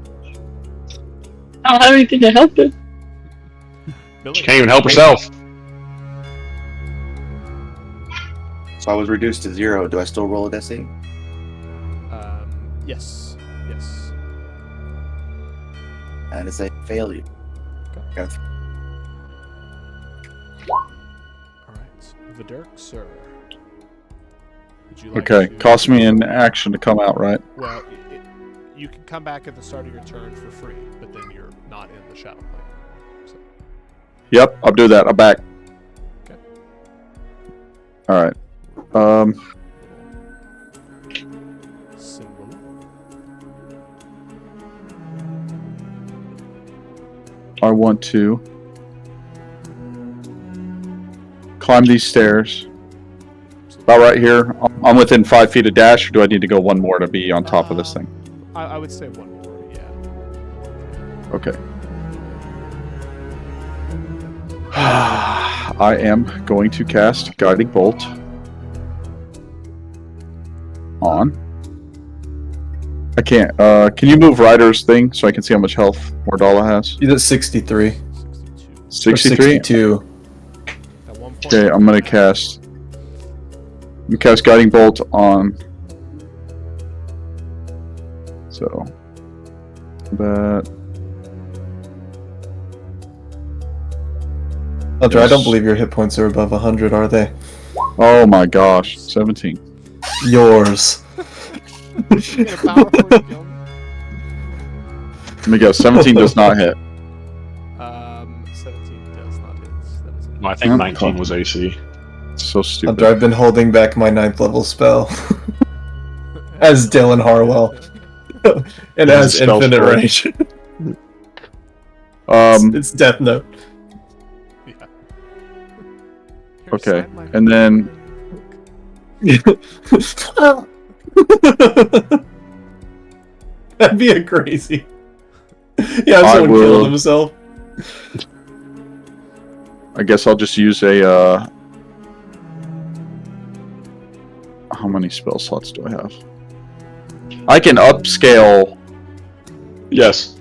I don't have anything to help it.
Billy.
She can't even help herself.
So I was reduced to 0. Do I still roll a death save?
Yes. Yes.
And it's a failure.
Okay.
Got th-
All right, Vidurk, sir. Would you like
Okay,
to...
cost me an action to come out, right?
Well, you can come back at the start of your turn for free, but then you're not in the shadow plane anymore. So.
Yep, I'll do that. I'm back.
Okay.
All right.
Symbol.
I want to climb these stairs. About right here. I'm within 5 feet of dash, or do I need to go one more to be on top of this thing?
I would say one more, yeah.
Okay. I am going to cast Guiding Bolt on. I can't. Can you move Ryder's thing so I can see how much health Mordala has?
He's at 63.
62.
63?
62.
At one point,
Okay, I'm gonna cast Guiding Bolt on. So that
Hunter, I don't believe your hit points are above 100, are they?
Oh my gosh, 17.
Yours.
Get a power for you, kill me.
Let me guess, 17 does not hit.
17 does not hit. That is
No, I think 19 was AC.
So stupid.
Hunter, I've been holding back my 9th level spell. As Dylan Harwell. And as
Spell
Infinite
scroll.
Rage. It's Death Note.
Yeah. Here,
Okay,
sign my-
and then
That'd be a crazy. Yeah,
I
someone
will-
killed himself.
I guess I'll just use a, how many spell slots do I have? I can upscale.
Yes.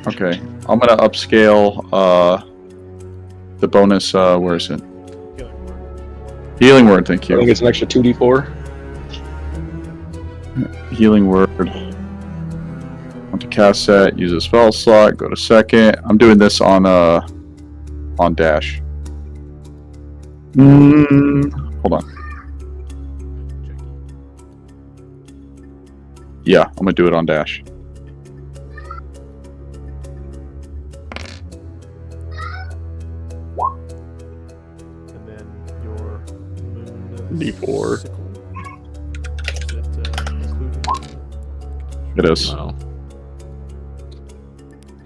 Okay, I'm gonna upscale, the bonus, where is it?
Healing word.
Healing word, thank
I think
you.
it's an extra 2d4.
Healing word. Want to cast that, use a spell slot, go to second. I'm doing this on dash. Hold on. Yeah, I'm gonna do it on dash.
And then your moon
D4.
sickle. Is it included?
It is.
Wow.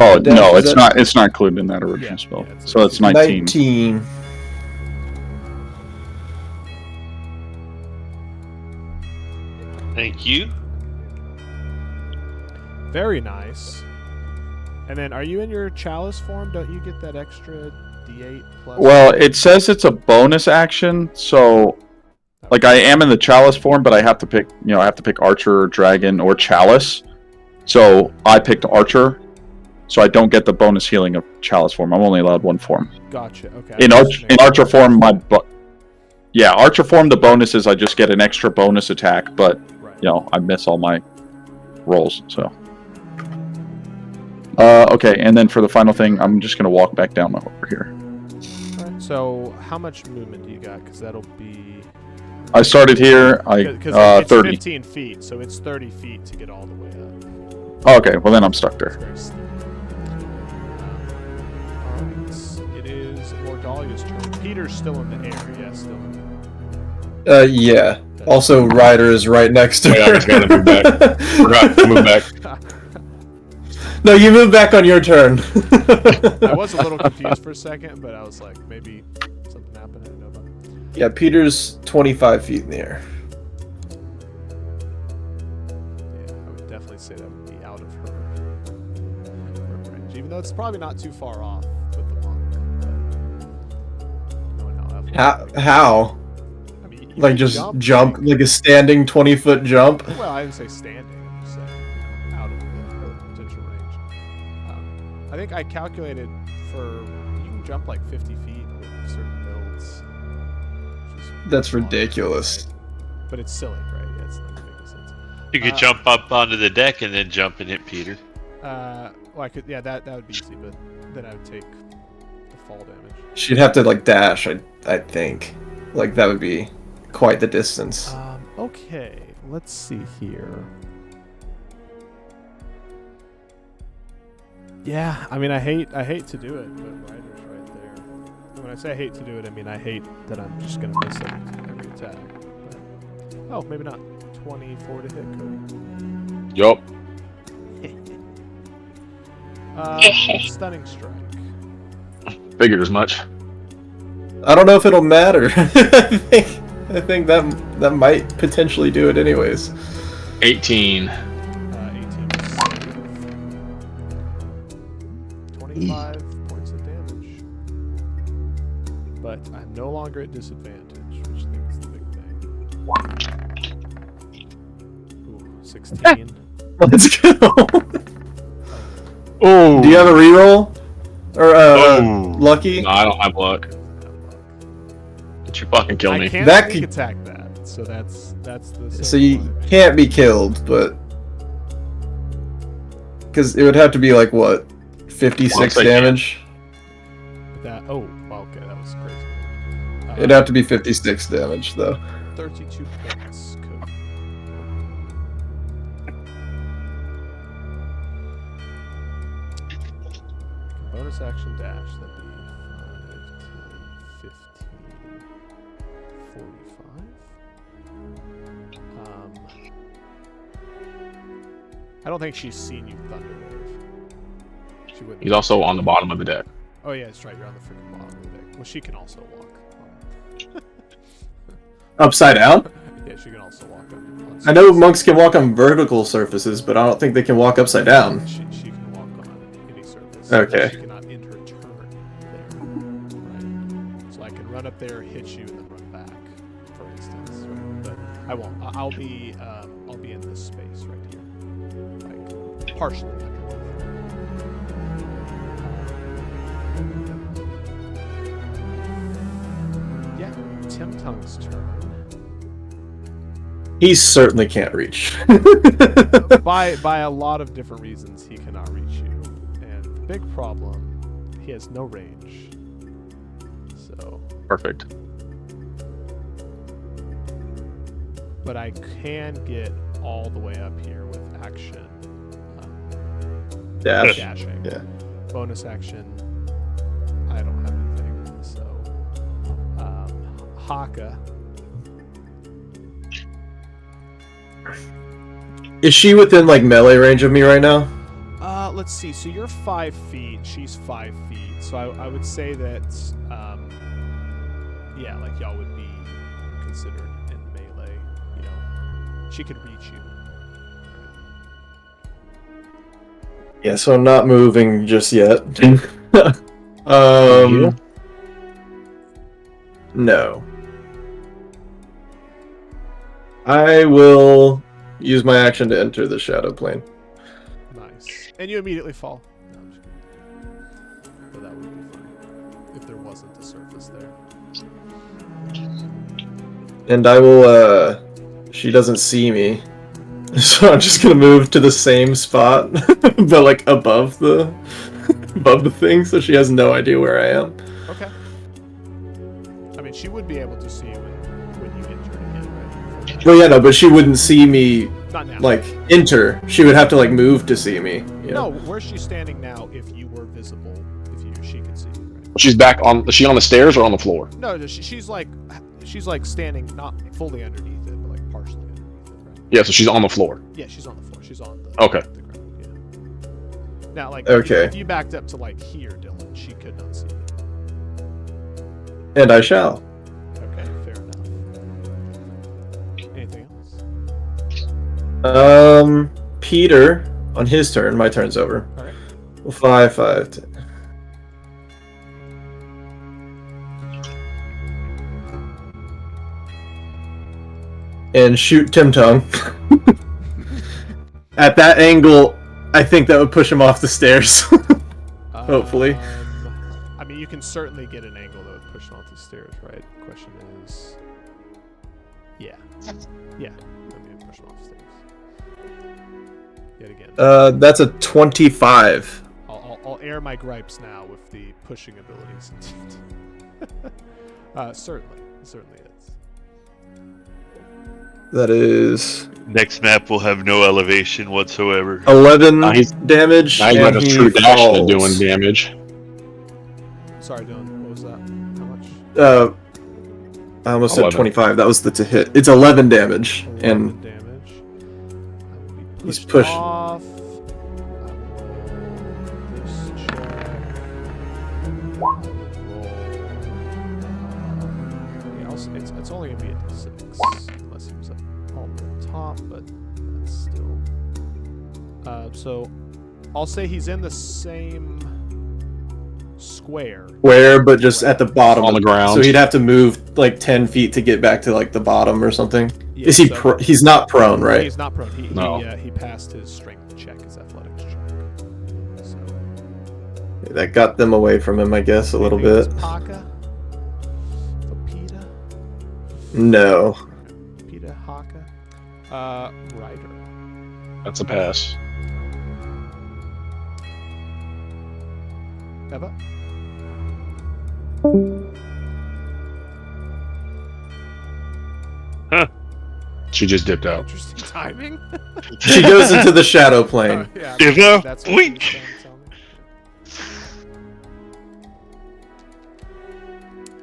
Oh
Dash,
no,
is
it's
that-
not. It's not included in that original
Yeah,
spell.
yeah, it's
So it's 19.
19.
Thank you.
Very nice. And then, are you in your chalice form? Don't you get that extra D8 plus?
Well, it says it's a bonus action, so like I am in the chalice form, but I have to pick. You know, I have to pick archer, dragon, or chalice. So I picked archer, so I don't get the bonus healing of chalice form. I'm only allowed one form.
Gotcha. Okay.
In archer form, yeah, archer form. The bonus is I just get an extra bonus attack, but
Right.
you know I miss all my rolls. So okay, and then for the final thing, I'm just gonna walk back down over here.
Alright, so, how much movement do you got? Because that'll be.
I started here.
Because it's
30.
15 feet, so it's 30 feet to get all the way up.
Oh, okay, well then I'm stuck
It's
there.
very steep. Alright, it is Mordalia's turn. Peter's still in the air, yeah, still in
Yeah. Also, Ryder is right next to
Wait, I
her.
just gotta move back. Forgot to move back.
No, you move back on your turn.
I was a little confused for a second, but I was like, maybe something happened I didn't know about.
Yeah, Peter's 25 feet in the air.
Yeah, I would definitely say that would be out of her range, even though it's probably not too far off with the monk. But knowing how athletic-
How?
I mean, you
Like
can
just jump, like a standing 20-foot jump?
Well, I didn't say standing. I'm just saying, you know, out of the potential range. I think I calculated for you can jump like 50 feet with certain builds. which is
That's
fun,
ridiculous.
right? But it's silly, right? Yeah, it's not making sense.
You could jump up onto the deck and then jump and hit Peter.
Well, I could. Yeah, that would be easy, but then I would take the fall damage.
She'd have to like dash, I think. Like that would be quite the distance.
Okay, let's see here. Yeah, I mean, I hate to do it, but Ryder's right there. And when I say I hate to do it, I mean I hate that I'm just gonna miss every attack. But, oh, maybe not. 24 to hit, Cody.
Yup.
Stunning strike.
Figured as much.
I don't know if it'll matter. I think that might potentially do it anyways.
18.
18 to save. 25 points of damage. But I'm no longer at disadvantage, which I think is the big thing. Ooh, 16.
Let's go.
Oh.
Do you have a reroll? Or
Oh.
lucky?
No, I don't have luck. Did you fucking kill
I
me?
can't
That
sneak
could-
attack that, so that's the.
So you can't be killed, but because it would have to be like what, 56
Looks like-
damage.
That oh
It'd have to be 56 damage, though.
32 points, Cody. Bonus action dash, that'd be 5, 10, 15, 45. I don't think she's seen you Thunderwave. She wouldn't.
He's also on the bottom of the deck.
Oh yeah, that's right. You're on the freaking bottom of the deck. Well, she can also walk.
Upside down?
Yeah, she can also walk on.
I know monks can walk on vertical surfaces, but I don't think they can walk upside down.
She can walk on any surface.
Okay.
She cannot end her turn there. Right. So I can run up there, hit you, and then run back, for instance. Right? But I won't. I'll be in this space right here, like partially underneath. Yeah, Tim Tongue's turn.
He certainly can't reach.
by a lot of different reasons, he cannot reach you. And the big problem, he has no range. So,
Perfect.
but I can get all the way up here with action.
Dash.
Dashing.
Yeah.
Bonus action. I don't have anything. So, Haka.
Is she within like melee range of me right now?
Let's see. So you're 5 feet. She's 5 feet. So I would say that, yeah, like y'all would be considered in melee. You know, she could reach you.
Yeah, so I'm not moving just yet. No. I will use my action to enter the shadow plane.
Nice. And you immediately fall. No, I'm just kidding. But that would be fine if there wasn't a surface there.
And I will, she doesn't see me. So I'm just gonna move to the same spot, but like above the thing, so she has no idea where I am.
Okay. I mean, she would be able to see you when you enter again, right?
Well, yeah, no, but she wouldn't see me,
Not now.
like, enter. She would have to, like, move to see me. You know?
No, where's she standing now if you were visible, she could see you, right?
She's back on. Is she on the stairs or on the floor?
No, she's like standing not fully underneath it, but like partially underneath it, right?
Yeah, so she's on the floor.
Yeah, she's on the floor. She's on the,
Okay.
the ground, yeah. Now, like,
Okay.
if you backed up to like here, Dylan, she could not see you.
And I shall.
Okay, fair enough. Anything else?
Peter, on his turn, my turn's over.
Alright.
Well, 5, 5, 10. And shoot Tim Tongue. At that angle, I think that would push him off the stairs. Hopefully.
I mean, you can certainly get an angle that would push him off the stairs, right? The question is, yeah, let me push him off the stairs. Yet again,
That's a 25.
I'll air my gripes now with the pushing abilities. Certainly is.
That is
Next map will have no elevation whatsoever.
11
Nice.
damage.
Now you
and
got a
he
true dash to
falls.
doing damage.
Sorry, Dylan. What was that? How much?
I almost
11.
said 25. That was the to hit. It's 11 damage.
11
And
damage. I will be
he's
pushed
pushed.
off. I will this check. I will roll. Yeah, it's only gonna be a d6 unless he was up on the top, but that's still. So I'll say he's in the same square.
Square, but just at the bottom.
On the ground.
So he'd have to move like 10 feet to get back to like the bottom or something.
Yeah,
Is he?
so-
He's not prone, right?
He's not prone.
No.
He passed his strength check, his athletics check. So
That got them away from him, I guess, a little bit.
Paka? Peta?
No.
Peta Haka? Ryder.
That's a pass.
Eva?
She just dipped out.
Interesting timing.
She goes into the shadow plane.
Yeah,
If I
that's what she was
blink.
trying to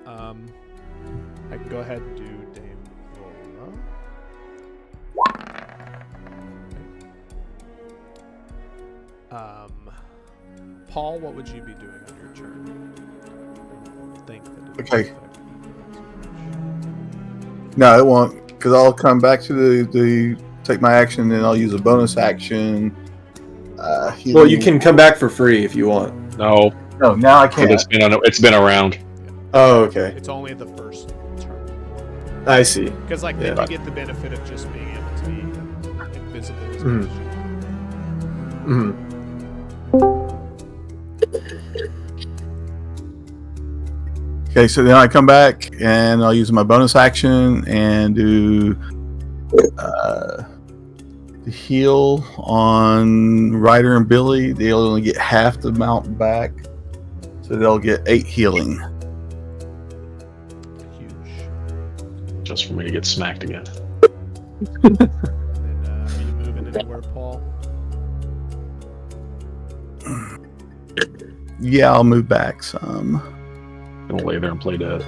tell me. I can go ahead and do Dame Vola. Paul, what would you be doing on your turn? I think that it would
Okay.
affect you.
No, it won't, because I'll come back to the take my action, and I'll use a bonus action.
Well, you can come back for free if you want.
No,
No, now I
because
can't.
it's been around.
Oh, okay.
It's only the first turn.
I see.
Because then
Yeah.
you get the benefit of just being able to be invisible as
Mhm.
much as you want.
Mhm.
Okay, so then I come back and I'll use my bonus action and do the heal on Ryder and Billy. They'll only get half the amount back, so they'll get 8 healing.
Huge.
Just for me to get smacked again.
And then, are you moving anywhere, Paul?
Yeah, I'll move back some.
Gonna lay there and play dead.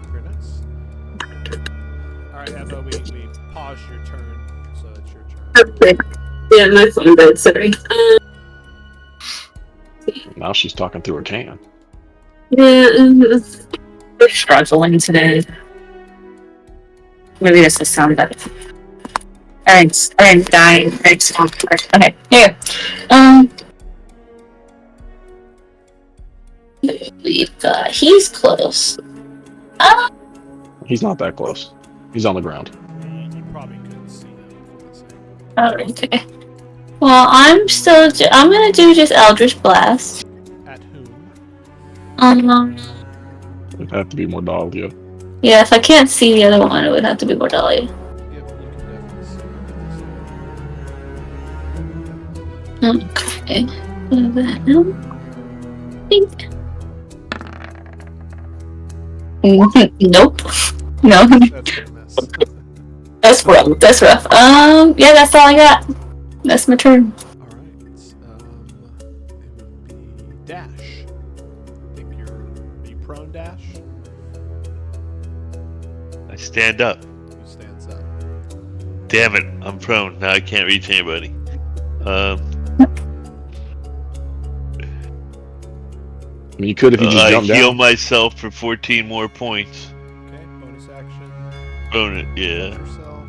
Very nice. Alright, Eva, we pause your turn, so it's your turn.
Okay. Yeah, my phone died, sorry.
Now she's talking through a can.
Yeah, we're struggling today. Maybe this is sound better. I'm dying. Okay, here. He's close.
He's not that close. He's on the ground.
You probably couldn't see him from this angle.
Okay. Well, I'm gonna do just Eldritch Blast.
At whom?
It'd have to be more Dahlia.
Yeah, if I can't see the other one, it would have to be Bordelia.
Yep, you can definitely see
Okay. Nope. No.
That's a miss.
That's rough. That's rough. Yeah, that's all I got. That's my turn.
Alright, it would be Dash. I think are you prone, Dash?
I stand up.
Who stands up?
Damn it, I'm prone. Now I can't reach anybody.
I mean, you could if you just
I
jumped
heal
down.
myself for 14 more points.
Okay, bonus action.
Bonus, yeah.
Yourself.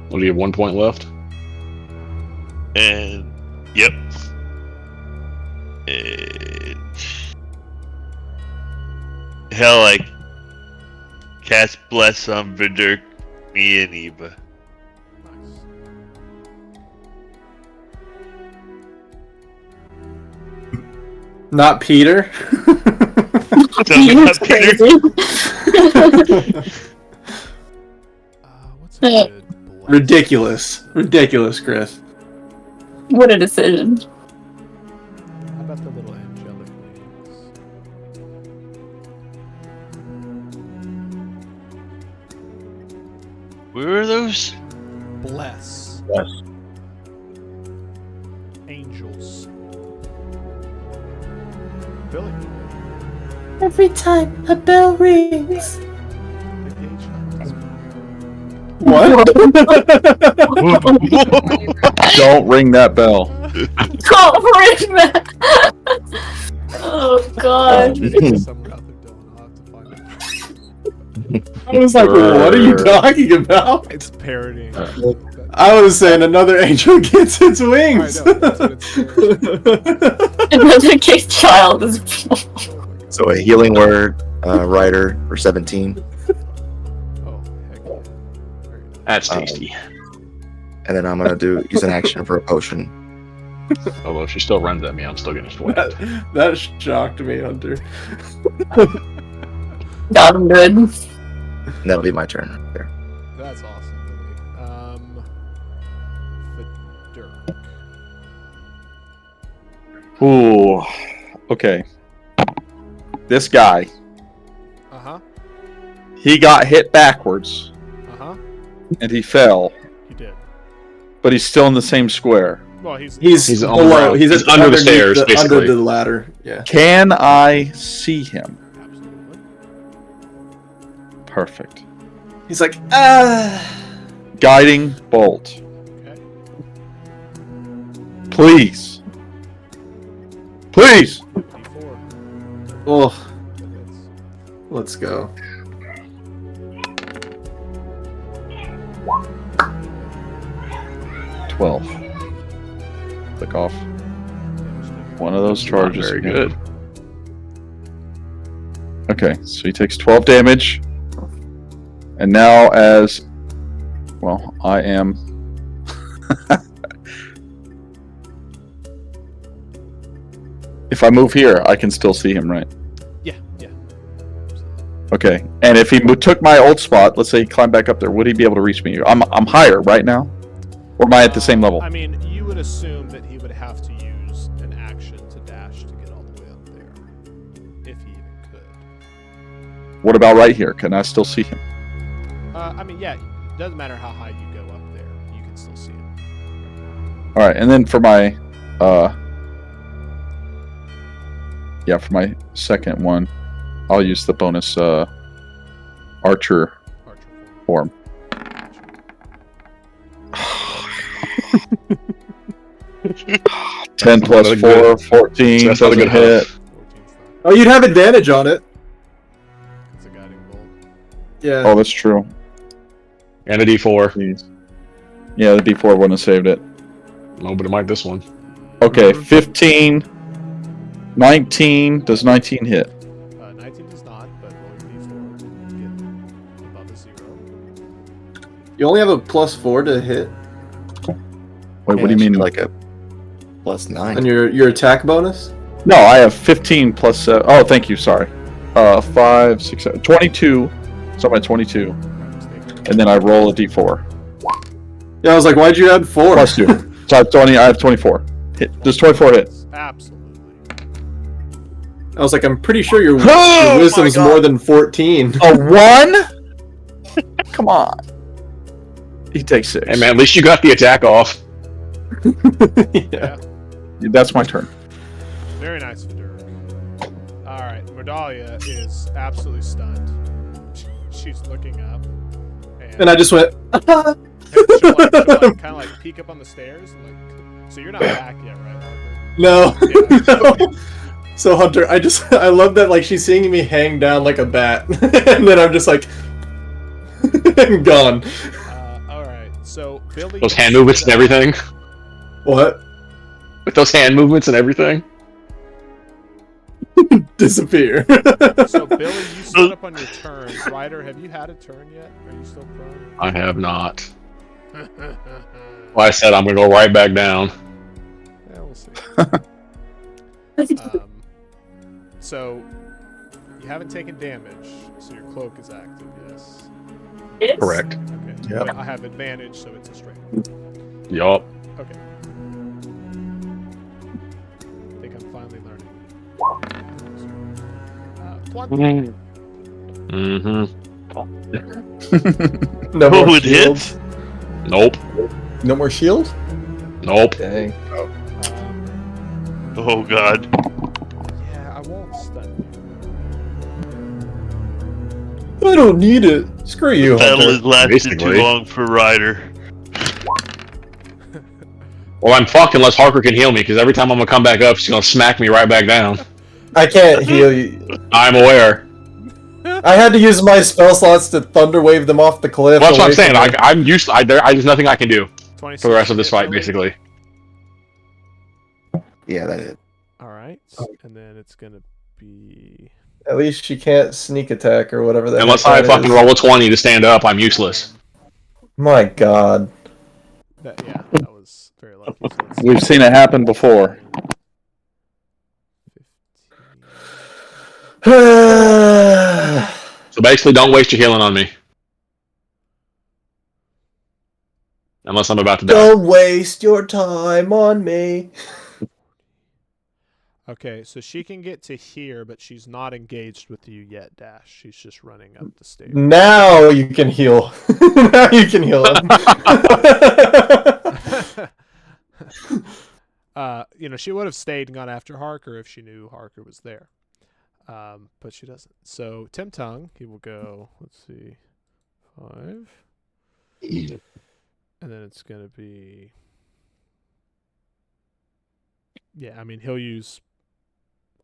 What do you have? 1 point left?
And yep. And hell, I cast Bless on Verdurk, me and Eva.
Nice.
Not Peter.
Tell me about Peter.
What's a good bless?
Ridiculous, Chris.
What a decision.
How about the little angelic wings?
Where are those?
Bless.
Yes.
Angels. Billy.
Every time a bell rings.
The gauge hunt.
What?
Don't ring that bell.
Don't ring that. Oh god.
Somewhere out there, Dylan. I'll have to find it.
I was like, what are you talking about?
It's parodying.
I was saying another angel gets its wings.
I know, that's what it's
Another case child is.
So a healing word, Ryder for 17,
Oh, heck yeah. Very nice.
That's tasty.
and then I'm gonna use an action for a potion.
Although if she still runs at me, I'm still getting swept.
That shocked me, Hunter.
Got him good.
And that'll be my turn right there.
That's awesome, Billy. Dirk.
Ooh. Okay. this guy,
Uh-huh.
he got hit backwards
Uh-huh.
and he fell,
He did.
but he's still in the same square.
Well, he's
He's
on the
below.
ground.
He's
He's
at
under the
underneath
stairs,
under
basically.
the ladder. Yeah.
Can I see him?
absolutely.
Perfect.
He's like, ah.
Guiding bolt.
Okay.
Please. Please.
D4.
Oh,
That hits.
let's go.
$12. Click off. One of those charges.
Very
again.
good.
Okay, so he takes 12 damage. And now as... Well, I am... If I move here, I can still see him, right?
Yeah, yeah.
Okay, and if he took my old spot, let's say he climbed back up there, would he be able to reach me? I'm higher right now? Or am I at the same level?
I mean, you would assume that he would have to use an action to dash to get all the way up there. If he even could.
What about right here? Can I still see him?
I mean, yeah, it doesn't matter how high you go up there. You can still see him.
Alright, and then for my... Yeah, for my second one, I'll use the bonus Archer
Archer
form. 10 plus
That's
4,
good.
14,
That's not a
doesn't
good
hit.
14's not.
Oh, you'd have advantage on it.
It's a guiding bolt.
Yeah.
Oh, that's true.
And a D4.
Jeez. Yeah, the D4 wouldn't have saved it.
No, but it might this one.
Okay, 15, 19. Does 19 hit?
19 does not, but roll your d4 and get above a 0.
You only have a +4 to hit
Wait, what do you mean?
Like a +9.
on your attack bonus.
No, I have 15 plus 7. Oh, thank you, sorry. 5, 6, 7, 22. So I'm at 22. And then I roll a D4.
Yeah, I was like, why'd you add 4?
Plus 2. So I have 20. I have 24. Hit. Does 24 hit?
Absolutely.
I was like, I'm pretty sure your
Oh,
wisdom's
my God.
more than 14.
A 1? Come on. He takes 6.
Hey man, at least you got the attack off.
Yeah.
That's my turn.
Very nice, Vidurk. Alright, Mordalia is absolutely stunned. She's looking up.
And I just went,
she'll kind of like peek up on the stairs. And like, so you're not back yet, right, Harper?
no.
Yeah.
No. So Hunter, I love that like she's seeing me hang down like a bat, and then I'm just like gone.
Alright, so Billy.
Those hand movements and everything.
What?
With those hand movements and everything.
Disappear.
So Billy, you stood up on your turn. Ryder, have you had a turn yet? Are you still prone?
I have not. Well, I said I'm gonna go right back down.
Yeah, we'll see. So you haven't taken damage, so your cloak is active. Yes.
Correct.
Okay.
Yep.
I have advantage, so it's a straight.
Yup.
Okay. I think I'm finally learning. 20.
Mm-hmm.
No
Who
more
would
shield.
hit?
Nope.
No more shield?
Nope.
Dang.
Oh god.
Yeah, I won't stun
I don't need it. Screw you,
Battle
Hunter.
has lasted
Basically.
too long for Ryder.
Well, I'm fucked unless Harker can heal me, because every time I'm gonna come back up, she's gonna smack me right back down.
I can't heal you.
I'm aware.
I had to use my spell slots to thunder wave them off the cliff.
Well, that's what I'm
away
saying.
from me.
I'm used. There's nothing I can do
26
for the rest of this
hit,
fight,
Billy?
basically.
Yeah, that hit.
Alright, and then it's gonna be.
At least she can't sneak attack or whatever that.
Unless
heck
I
that
fucking
is.
roll a 20 to stand up, I'm useless.
My God.
That was very lucky. So it's
We've seen it happen before.
15.
So basically, don't waste your healing on me. Unless I'm about to die.
Don't waste your time on me.
Okay, so she can get to here, but she's not engaged with you yet, Dash. She's just running up the stairs.
Now you can heal. Now you can heal him.
She would have stayed and gone after Harker if she knew Harker was there. But she doesn't. So Tim Tongue, he will go, let's see, 5. And then it's going to be... Yeah, I mean, he'll use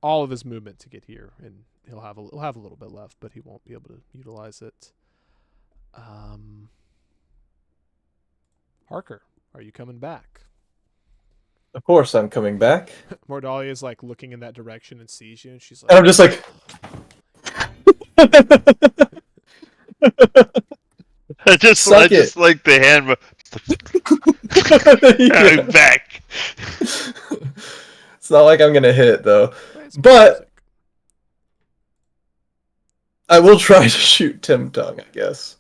all of his movement to get here, and he'll have a little bit left, but he won't be able to utilize it. Harker, are you coming back?
Of course I'm coming back.
Mordalia is like looking in that direction and sees you, and she's like,
And I'm just like...
I just like the hand.
Yeah.
I'm back.
It's not like I'm gonna hit though.
"It's
But-
music."
I will try to shoot Tim Tongue, I guess.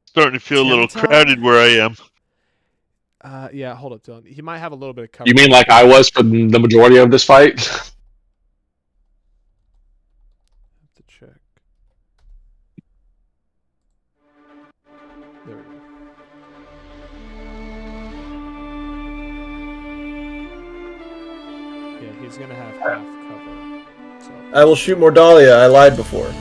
Starting to feel a little
Tim
crowded where I am.
Yeah, hold up, Dylan. He might have a little bit of cover.
You mean like I was for the majority of this fight?
Have to check. There we go. Yeah, he's gonna have half cover. So
I will shoot Mordalia. I lied before.
okay.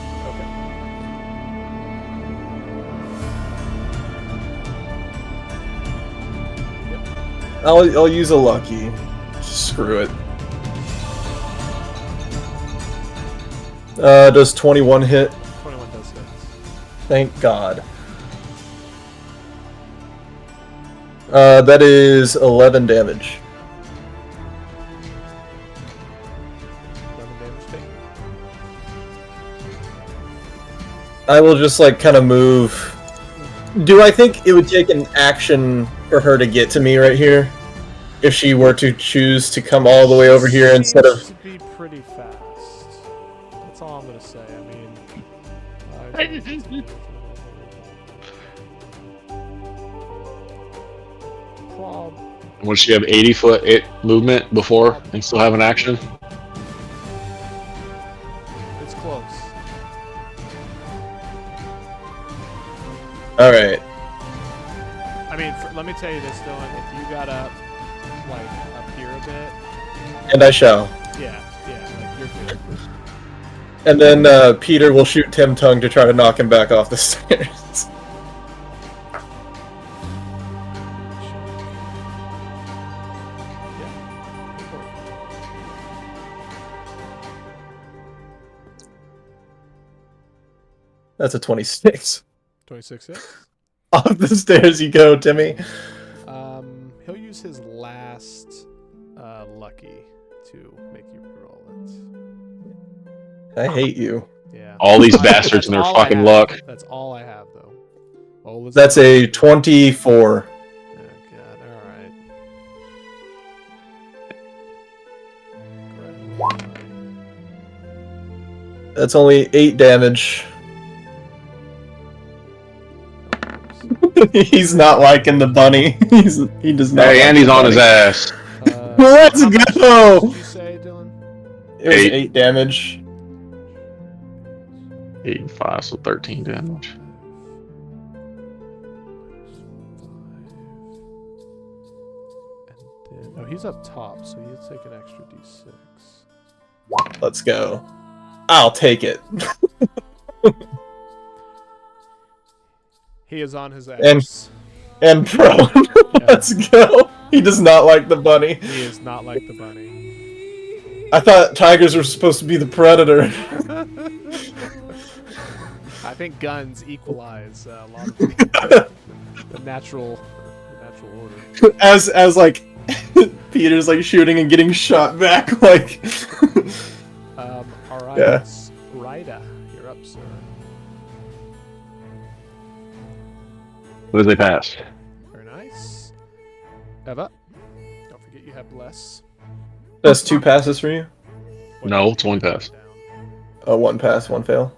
I'll use a lucky. Screw it. Does 21 hit?
21 does hit.
Thank God. That is 11 damage.
11 damage taken.
I will just like kind of move. Do I think it would take an action for her to get to me right here? If she were to choose to come all the way over here instead of...
Seems to be pretty fast. That's all I'm gonna say. I mean, prob.
Would she have 80-foot movement before and still have an action?
It's close.
Alright.
I mean, let me tell you this, Dylan. If you got up, like, up here a bit,
And I shall.
yeah, like, you're good.
And then Peter will shoot Tim Tongue to try to knock him back off the stairs.
Yeah. Go for it.
That's a 26.
26 hits.
Off the stairs you go, Timmy.
He'll use his last lucky to make you reroll it.
I hate you.
Yeah.
All these bastards and their
all I
fucking
have.
luck.
That's all I have, though. Oh,
That's a 24.
Oh god! All right.
That's only 8 damage. He's not liking the bunny. He does not.
Hey,
like
Andy's
the
on his
bunny.
ass.
Let's
how much
go!
Did you say, Dylan?
It was
8.
8 damage.
8 and 5, so 13 damage.
And then, oh, he's up top, so he'll take an extra d6.
Let's go. I'll take it.
He is on his ass.
And prone. Let's go. He does not like the bunny.
He is not like the bunny.
I thought tigers were supposed to be the predator.
I think guns equalize a lot of the natural order.
As like Peter's like shooting and getting shot back like.
All right.
Yeah.
Ryda, you're up, sir.
What did they pass?
Very nice. Eva, don't forget you have bless.
That's 2 passes for you.
No, it's 1 pass.
Oh, 1 pass, 1 fail.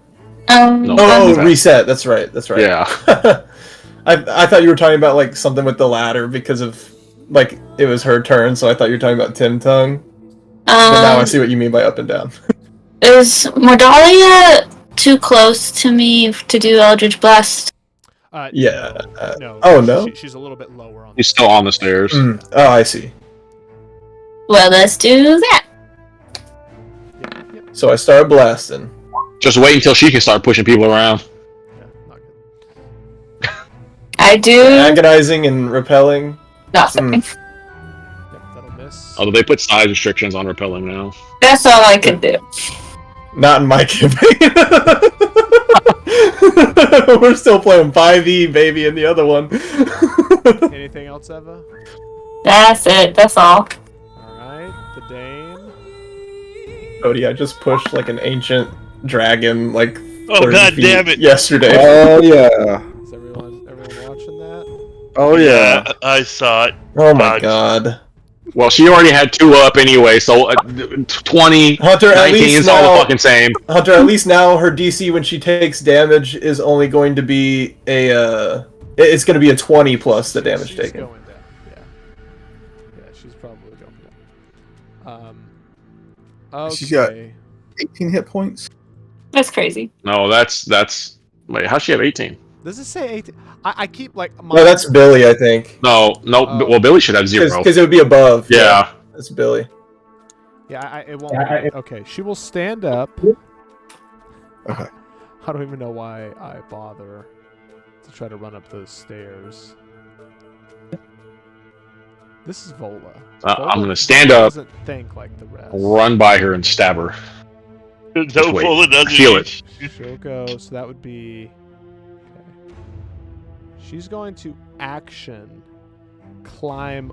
No.
Oh,
Okay.
reset. That's right. That's right.
Yeah.
I thought you were talking about like something with the ladder because of like it was her turn, so I thought you were talking about Tim Tongue. But now I see what you mean by up and down.
Is Mordalia too close to me to do Eldritch Blast?
Yeah.
No.
Oh, no?
She's a little bit lower on.
He's still on the stairs.
Oh, I see.
Well, let's do that.
Yep.
So I started blasting.
Just wait until she can start pushing people around.
Yeah, not good.
I do.
Agonizing and repelling.
Nothing.
Yep, that'll miss.
Although they put size restrictions on repelling now.
That's all I can do.
Not in my campaign. We're still playing 5e, baby, in the other one.
Anything else, Eva?
That's it. That's all.
Alright, the Dame.
Cody, I just pushed like an ancient dragon, like 30
God
feet
damn it.
yesterday.
Oh yeah.
Is everyone watching that?
Oh yeah.
I saw it.
Oh my god.
Well, she already had 2 up anyway, so 20,
Hunter,
19
at least
is all
now,
the fucking same.
Hunter, at least now her DC when she takes damage is only going to be a it's going to be a 20 plus the damage
She's
taken.
going down. Yeah, she's probably going down. Okay.
She's got 18 hit points.
That's crazy.
No, that's wait, how'd she have 18?
Does it say 18? I keep like.
No, that's Billy, I think.
No, well, Billy should have 0.
Because it would be above.
Yeah.
That's Billy.
Yeah, it won't. Okay, she will stand up.
Okay.
I don't even know why I bother to try to run up those stairs. This is Vola.
I'm gonna stand up,
doesn't think like the rest.
run by her, and stab her.
No,
Just wait.
Vola doesn't.
Feel it.
She'll go. So that would be. Okay. She's going to action climb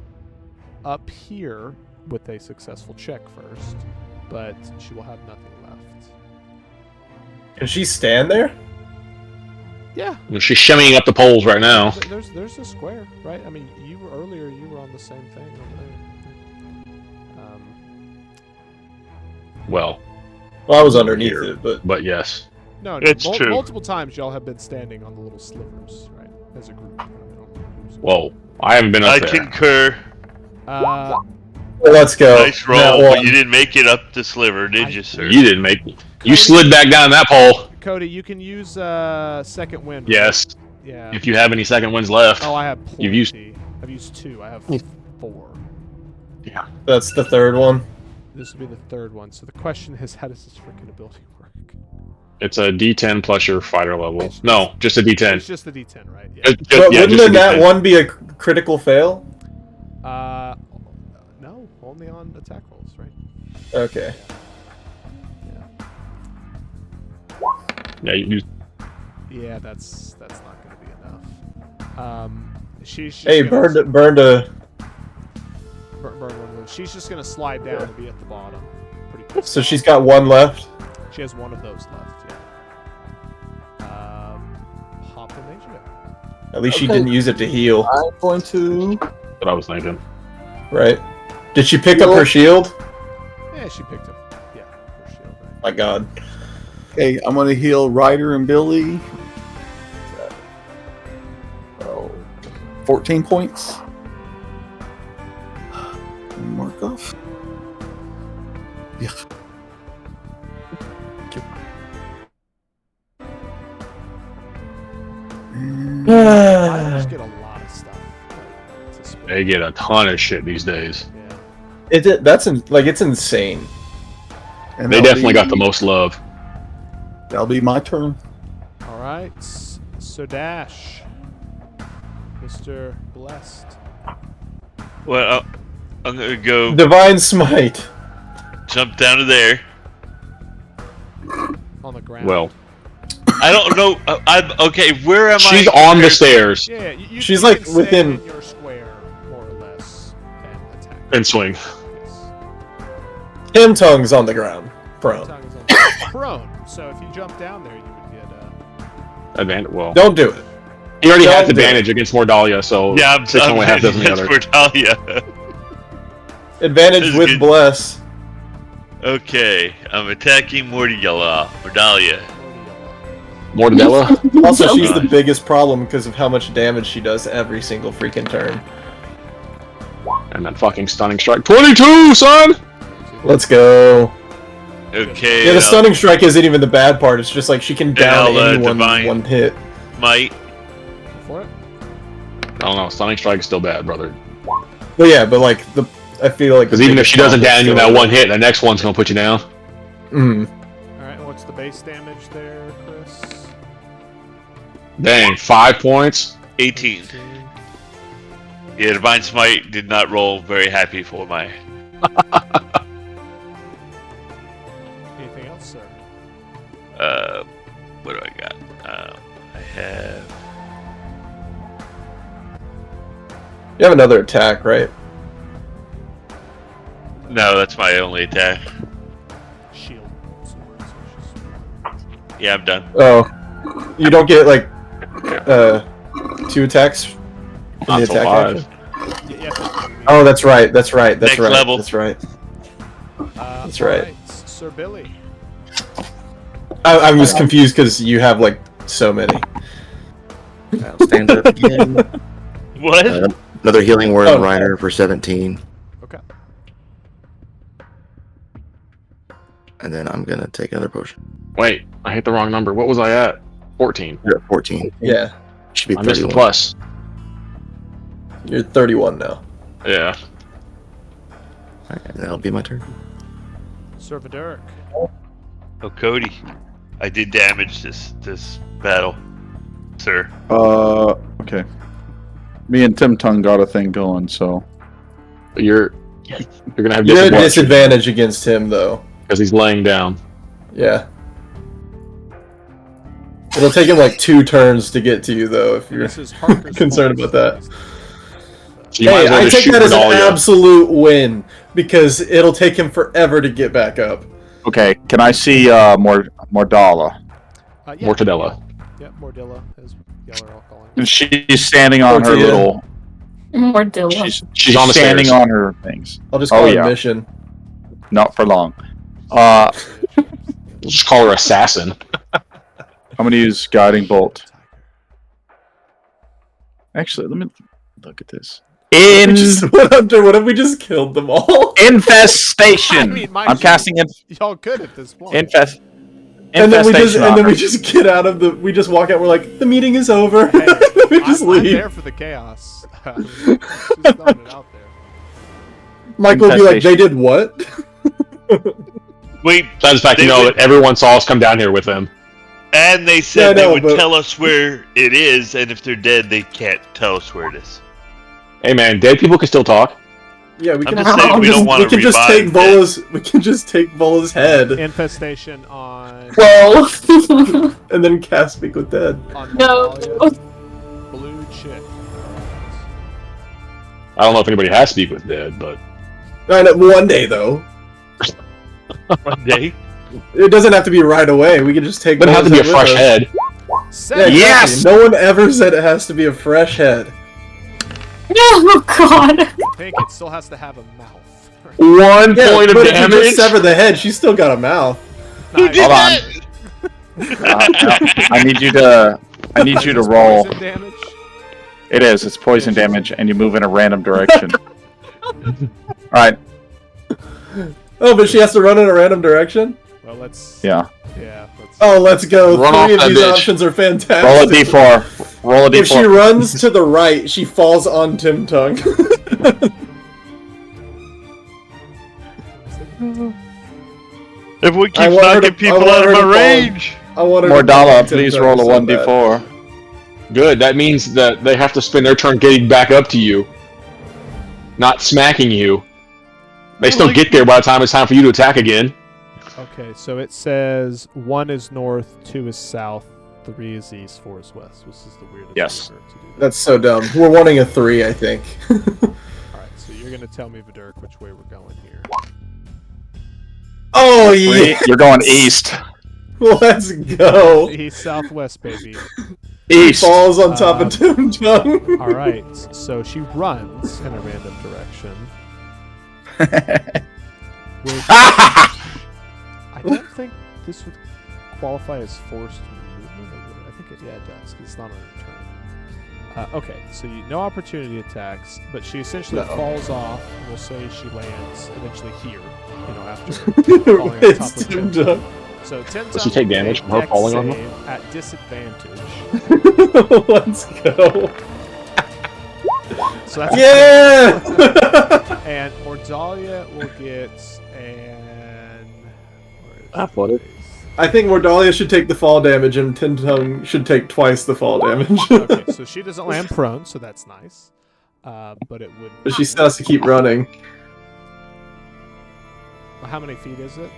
up here with a successful check first, but she will have nothing left.
Can she stand there?
Yeah.
She's shimmying up the poles right now.
There's a square, right? I mean, you were on the same thing over there.
Well,
I was underneath
here,
it, but
but yes.
No,
It's true.
multiple times y'all have been standing on the little slivers, right? As a group.
Whoa, I haven't been up
I
there.
concur.
let's go.
Nice roll,
That
but
one.
you didn't make it up the sliver, did you, sir?
You didn't make it. You slid back down that pole.
Cody, you can use second wind.
Yes.
Yeah.
If you have any second winds left.
Oh, I have plenty.
You've used.
I've used 2. I have 4.
Yeah.
That's the third one.
This will be the third one. So the question is, how does this freaking ability work?
It's a D10 plus your fighter level. No, just a D10.
It's just the D10, right? Yeah.
Just-
But
yeah,
wouldn't
just a
the nat
D10.
1 be a critical fail?
No, only on attack rolls, right?
Okay.
Yeah, you
Yeah, that's not going to be enough. She's
Hey, burned a
burn one of those. She's just going to slide down and be at the bottom. Pretty quick.
So she's got 1 left.
She has 1 of those left. Yeah. Hop and Mage it.
At least she
Okay.
didn't use it to heal,
I'm going to.
That's what I was thinking.
right? Did she pick up her shield?
Yeah, she picked up. Yeah, her shield. Right?
My god.
Okay, I'm going to heal Ryder and Billy. 14 points. Mark off. Yeah. And
I just get a lot of stuff. Like, to spend.
They get a ton of shit these days.
Yeah.
It's insane.
and
They
that'll
definitely
be-
got the most love.
That'll be my turn.
All right. So Dash, Mr. Blessed.
Well, I'm gonna go
Divine Smite.
jump down to there.
On the ground.
Well,
I don't know. I'm okay. Where am I?
she's on the stairs
Yeah,
She's,
you
like,
can stay
within-
in your square, more or less, and attack.
and swing.
Yes.
Him tongue's on the ground. Prone.
Tongue is on prone. So if you jump down there, you would get
Advantage. Well,
Don't do it.
he already has
don't do
advantage against Mordalia, so
Yeah, I'm
6.5 doesn't the
that's
other.
Mordalia.
Advantage
This is
with
good.
bless.
Okay, I'm attacking Mordalia.
Mortadella.
Also, she's the
Nice.
biggest problem because of how much damage she does every single freaking turn.
And then fucking stunning strike. 22, son!
Let's go.
Okay.
Yeah, the stunning strike isn't even the bad part. It's just like she can down
I'll,
anyone
divine.
one hit.
Might.
For it.
I don't know. Stunning strike is still bad, brother.
Well, yeah, but like I feel like
Because even if she doesn't down you in that one hit, the next one's gonna put you down.
Mm.
Alright, and what's the base damage there, Chris?
Dang, 5 points.
18. Yeah, Divine Smite did not roll very happy for my.
Anything else, sir?
What do I got? I have.
You have another attack, right?
No, that's my only attack.
Shield. Swords,
Yeah, I'm done.
Oh, you don't get like 2 attacks in
Not
the
till
attack
5.
action.
Yeah.
Oh, that's right. That's right. That's
Next
right.
level.
That's right. That's right.
Alright, Sir Billy.
I'm just confused because you have like so many.
I'll stand up again.
What?
Another healing word
Oh.
rider for 17.
Okay.
And then I'm gonna take another potion.
Wait, I hit the wrong number. What was I at? 14.
You're at 14.
Yeah,
Should be
I missed the
31.
plus.
you're 31 now.
Yeah.
Alright, and that'll be my turn.
Sir Viduric.
Oh, Cody. I did damage this battle, sir.
Okay. Me and Tim Tongue got a thing going, so
You're gonna have
You're at a
disadvantage
disadvantage against him, though.
because he's laying down.
Yeah. It'll take him like 2 turns to get to you, though, if you're
This is Harker's
concerned
fault.
about that.
So you might
Hey,
as well
I
just
take
shoot
that as an
Regalia.
absolute win because it'll take him forever to get back up.
okay. Can I see Mordala?
Yeah.
Mortadella.
Yeah, Mordilla, as y'all are all calling it.
And she's standing on her
Tortilla.
little.
Mordilla.
She's on the
standing
stairs.
on her things.
I'll just call
Oh,
it
yeah.
mission.
Not for long.
We'll just call her Assassin.
I'm gonna use guiding bolt. Actually, let me look at this.
We just went under. What if we just killed them all?
Infestation.
I mean, mind
I'm
you,
casting
Y'all good at this point.
infestation.
And then
on
we
her.
just get out of the. We just walk out. We're like, the meeting is over.
Hey,
we just
I'm
leave.
there for the chaos. Just throwing it out there.
Michael will be like,
Infestation.
they did what?
Wait,
Besides the fact, you
They
know
would-
that everyone saw us come down here with them.
and they
Yeah, I
said
know,
they would
but-
tell us where it is, and if they're dead, they can't tell us where it is.
Hey man, dead people can still talk.
Yeah, we
I'm
can.
just saying, we don't wanna
we can just
revive
take
it.
Vola's. We can just take Vola's head
Infestation on
Whoa.
and then cast Speak with Dead.
on
No.
Natalia. Blue chick.
I don't know if anybody has speak with dead, but
I know, one day though.
One day.
It doesn't have to be right away. We can just take.
it doesn't have to be a
Vola's
fresh
with us.
head.
Yeah,
Say
exactly.
Yes!
No one ever said it has to be a fresh head.
Oh god.
I think it still has to have a mouth.
1
Yeah,
point of
but if you
damage.
just sever the head, she's still got a mouth.
Nice.
Hold on. I need you to. I need you to
Is
roll.
poison damage?
It is. It's poison damage, and you move in a random direction. All right.
Oh, but she has to run in a random direction?
Well, let's.
Yeah.
Yeah. Let's,
Oh, let's go.
Run off
3 of
that
these
bitch.
options are fantastic.
Roll a d4. Roll a
If she
d4.
runs to the right, she falls on Tim Tongue.
Everyone
I
keeps
want her
knocking
to-
people
I want
out of
her
my
to fall.
range.
I want her to fall
Mordala,
on Tim
please
Tongue
roll a
so
1d4.
Good. That means that they have to spend their turn getting back up to you, not smacking you. They still get there by the time it's time for you to attack again.
Okay, so it says 1 is north, 2 is south, 3 is east, 4 is west. This is the weirdest
Yes.
order to do that.
That's so dumb. We're wanting a 3, I think.
Alright, so you're gonna tell me, Viduric, which way we're going here.
Oh, yeah.
You're going east.
Let's go.
East, southwest, baby.
He
East.
falls on top of Tim Tongue.
Alright, so she runs in a random direction. Which I don't think this would qualify as forced movement. I think it does, 'cause it's not on her Okay, so no opportunity attacks, but she essentially
No.
falls off. And we'll say she lands eventually here. After falling on
It's
top of
Tim
Tim.
Dunk.
So Tim
Does she take damage from her falling on her?
at disadvantage.
Let's go.
So that's
Yeah!
and Mordalia will get an.
I thought it.
I think Mordalia should take the fall damage, and Tintung should take twice the fall damage.
Okay, so she doesn't land prone, so that's nice. But it would.
But she still has to keep running.
How many feet is it?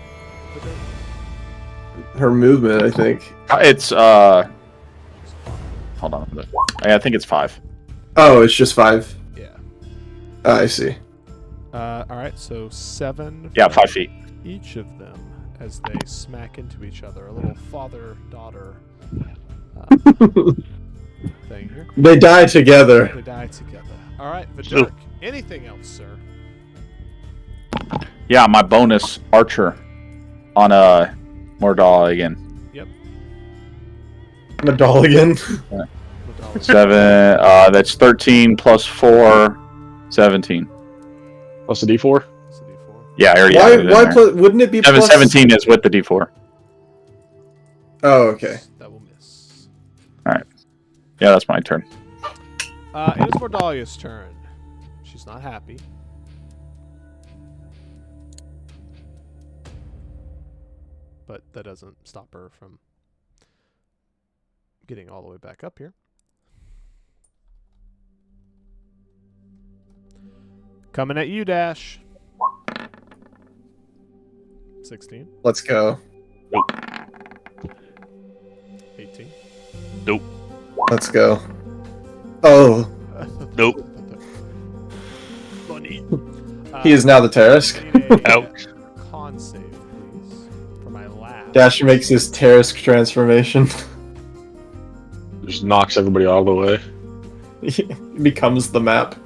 Her movement, I think.
It's hold on a minute. I think it's 5.
Oh, it's just 5.
Yeah.
I see.
All right, so 7.
Yeah, 5 feet.
Each of them as they smack into each other. A little father-daughter thing here.
They die together.
They die together. All right, Vidurk. Anything else, sir?
Yeah, my bonus archer on Mordal again.
Yep.
Medallion.
7. That's 13 plus 4, 17.
Plus the D4?
It's a D4.
Yeah, I already
Why?
added it in
Why?
there.
Wouldn't it be plus?
17 is with the D4.
Oh, okay.
That will miss.
Yeah, that's my turn.
It is Mordalia's turn. She's not happy. But that doesn't stop her from getting all the way back up here. Coming at you, Dash. 16.
Let's go.
18.
Let's go. Oh,
Nope.
Funny.
he is now the Tarisk.
Ouch.
Con save, please, for my last.
Dasher makes his Tarisk transformation.
Just knocks everybody all the way.
He becomes the map.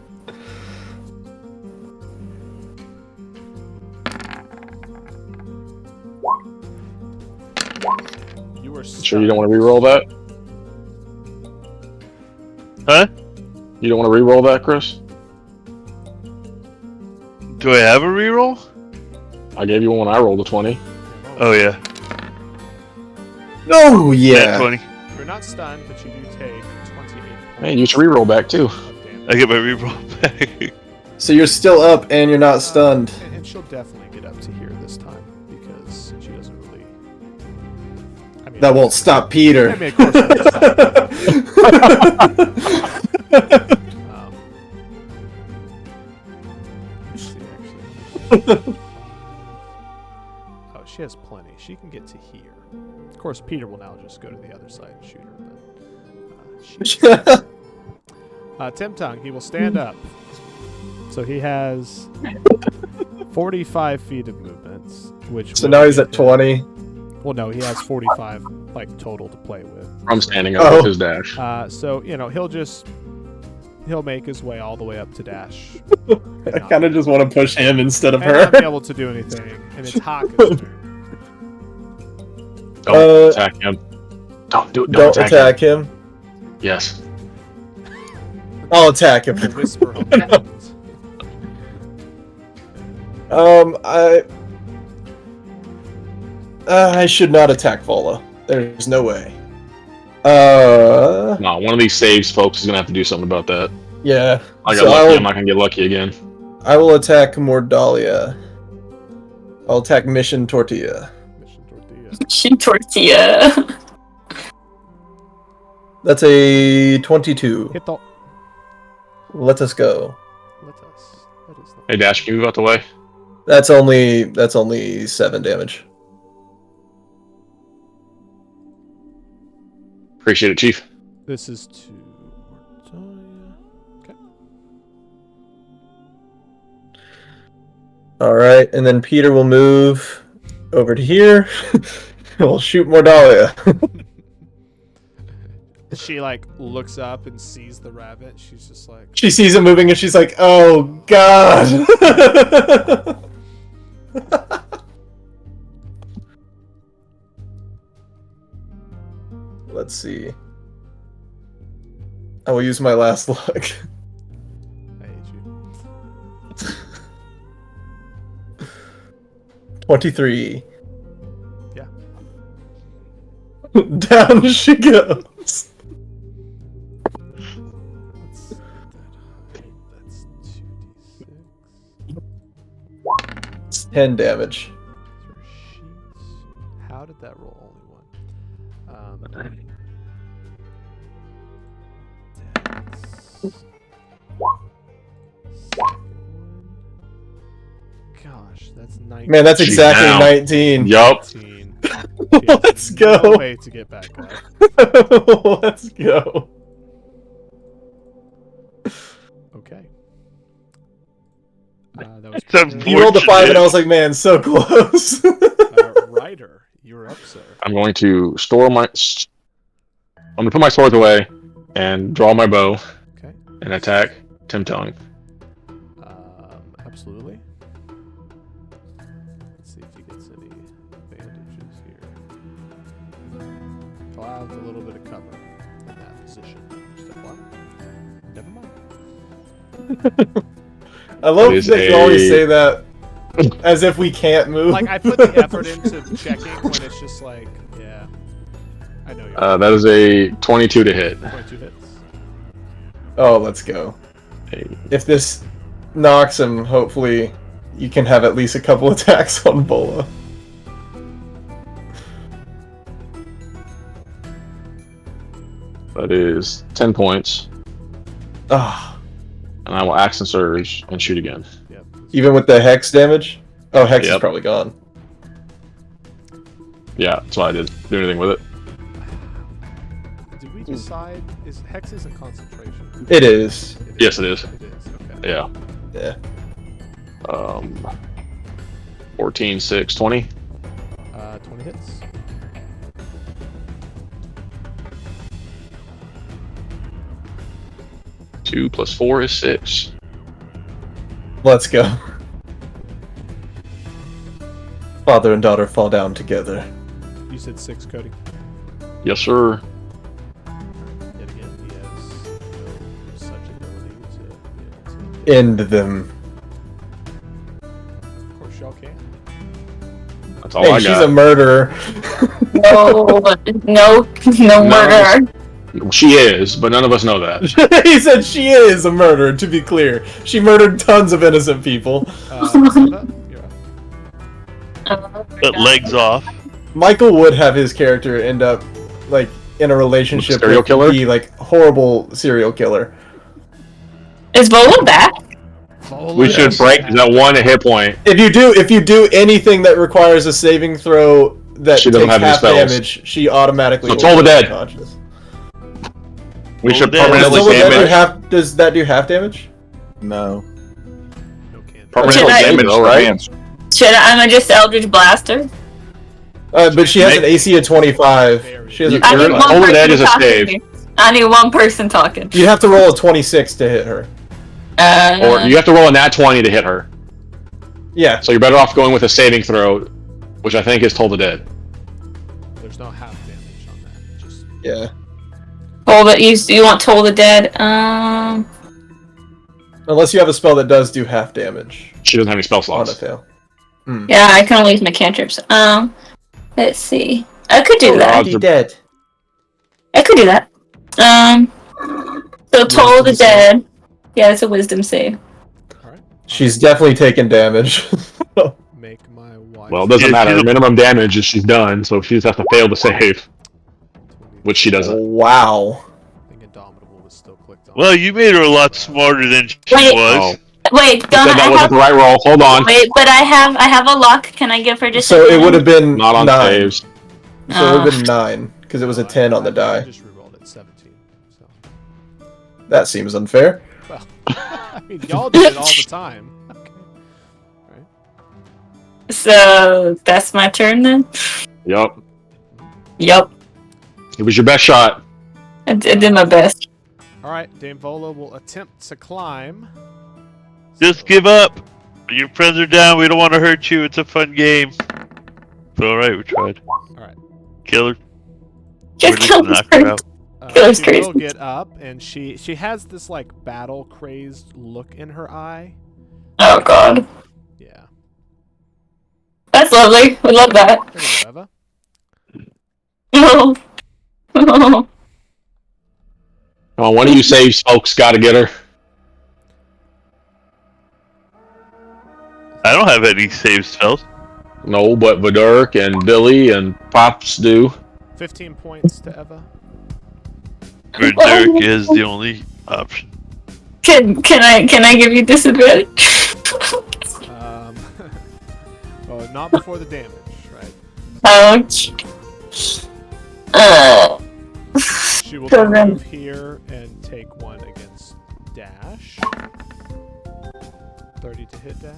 You are
Sure you don't want to re-roll that?
Huh?
You don't want to re-roll that, Chris?
Do I have a reroll?
I gave you one when I rolled a 20.
Oh yeah.
Oh
Nat
yeah.
20.
You're not stunned, but you do take 28 points
Man, you should re-roll back too.
of damage.
I get my reroll back.
So you're still up and you're not stunned.
And she'll definitely get up to here this time because she doesn't really. I mean,
That won't stop Peter.
I mean, of course it won't stop. Let's see, actually. Oh, she has plenty. She can get to here. Of course, Peter will now just go to the other side and shoot her. But Tim Tung, he will stand up. So he has 45 feet of movements, which.
So
will
now he's
give
at
him-
20.
Well, no, he has 45 like total to play with.
I'm standing up
Oh.
with his dash.
So he'll make his way all the way up to Dash.
I kind of just want to push him instead of
and not be
her.
able to do anything. And it's Haka's turn.
Don't attack him. Don't do it.
Don't attack him.
Yes.
I'll attack him.
The whisper happens.
I should not attack Vola. There's no way.
No, one of these saves, folks, is gonna have to do something about that.
Yeah.
I got
So
lucky. I'm not gonna get lucky again.
I will attack Mordalia. I'll attack Mission Tortilla.
Mission tortilla.
Shin tortilla.
That's a 22.
Hit the.
Let us go.
Let us. That is the.
Hey, Dash, can you move out the way?
That's only 7 damage.
Appreciate it, Chief.
This is to Mordalia. Okay.
All right, and then Peter will move over to here. We'll shoot Mordalia.
She like looks up and sees the rabbit. She's just like.
She sees it moving and she's like, "Oh God!" Let's see. I will use my last luck.
I hate you.
23.
Yeah.
Down she goes.
That's 2d6.
It's 10 damage.
Your sheets. How did that roll? Only one. Gosh, that's 19.
Man, that's
She's
exactly
down.
19.
Yup.
19.
Let's go.
No way to get back up.
Let's go.
Okay. That was
It's
Peter.
You rolled a 5 and I was like, man, so close.
Ryder, you're up, sir.
I'm going to store my. I'm going to put my swords away and draw my bow
Okay.
and attack Tim Tongue.
Absolutely. Let's see if he gets any bandages here. He'll have a little bit of cover in that position. Step one. Never mind.
I love
It is
that you always
a-
say that as if we can't move.
Like, I put the effort into checking when it's just like, yeah. I know you're
That is a 22 to hit.
22 hits.
Oh, let's go. If this knocks him, hopefully you can have at least a couple attacks on Bola.
That is 10 points.
Ah,
And I will action surge and shoot again.
Yep.
even with the hex damage? Oh, hex is
Yep.
probably gone.
Yeah, that's why I didn't do anything with it.
Did we decide is hex isn't concentration?
It is.
Yes, it is.
It is. Okay.
Yeah.
Yeah.
14, 6, 20.
20 hits.
Two plus 4 is 6.
Let's go. Father and daughter fall down together.
You said 6, Cody.
Yes, sir.
Yet again, he has no such ability to.
End them.
Of course, y'all can.
That's all
Hey,
I
she's
got.
a murderer.
No murderer.
She is, but none of us know that.
He said she is a murderer, to be clear. She murdered tons of innocent people.
Soda, you're up.
Cut legs off.
Michael would have his character end up, like, in a relationship
Serial
with
killer?
the, like, horrible serial killer.
Is Vola back?
We should break that 1 hit point.
If you do anything that requires a saving throw that
She doesn't
takes
have any
half
spells.
damage, she automatically
So
will
Toll the
be
Dead.
unconscious.
We should
Well,
Does
then-
permanently
Toll the Dead do
damage.
does that do half damage?
No.
No can.
Permanently
Should I-
damage,
though,
though, right?
hands.
Should I just Eldritch Blaster?
But she has an AC of 25. She has a
I need
You're-
one
Toll the
person
Dead is a
talking
save.
here. I need one person talking.
You'd have to roll a 26 to hit her.
Or you have to roll a nat 20 to hit her.
Yeah.
So you're better off going with a saving throw, which I think is Toll the Dead.
There's no half damage on that. Just
Yeah.
You want Toll the Dead?
Unless you have a spell that does do half damage
She doesn't have any spell
on a
slots.
fail.
Yeah, I can only use my cantrips. Let's see. I could do that.
Odds are-
Dead.
I could do that. So Toll the Dead. Yeah, it's a wisdom save.
alright.
She's definitely taken damage.
Make my wife.
Well, it doesn't
Yeah,
matter.
she's a-
Minimum damage is she's done, so she just has to fail to save, which she doesn't.
Wow.
I think Indomitable was still clicked on.
Well, you made her a lot smarter than she
Wait.
was.
Wait,
You
don't
said that
I
wasn't
have?
the right roll. Hold on.
Wait, but I have a luck. Can I give her just?
So
a
it would have been
Not on
9.
saves.
So it would have been 9 because it was a 10 on the
I
die.
just rerolled it 17. So.
That seems unfair.
Well, I mean, y'all do it all the time. Okay. Alright.
So that's my turn then.
Yep.
Yup,
It was your best shot.
I did my best.
Alright, Dame Vola will attempt to climb.
Just give up. Your friends are down. We don't want to hurt you. It's a fun game. But alright, we tried.
Alright.
Kill her.
Just
Or just
kill
knock
her.
her out.
That's
She
crazy.
will get up, and she has this like battle crazed look in her eye.
Oh god.
Yeah.
That's lovely. We love that.
There you go, Eva.
Oh.
Come on, one of you saves folks got to get her.
I don't have any save spells.
No, but Vidurk and Billy and Pops do.
15 points to Eva.
Berserk is the only option.
Can I give you disadvantage?
Well, not before the damage, right?
Ouch.
She will
So then-
move here and take one against Dash. 30 to hit Dash.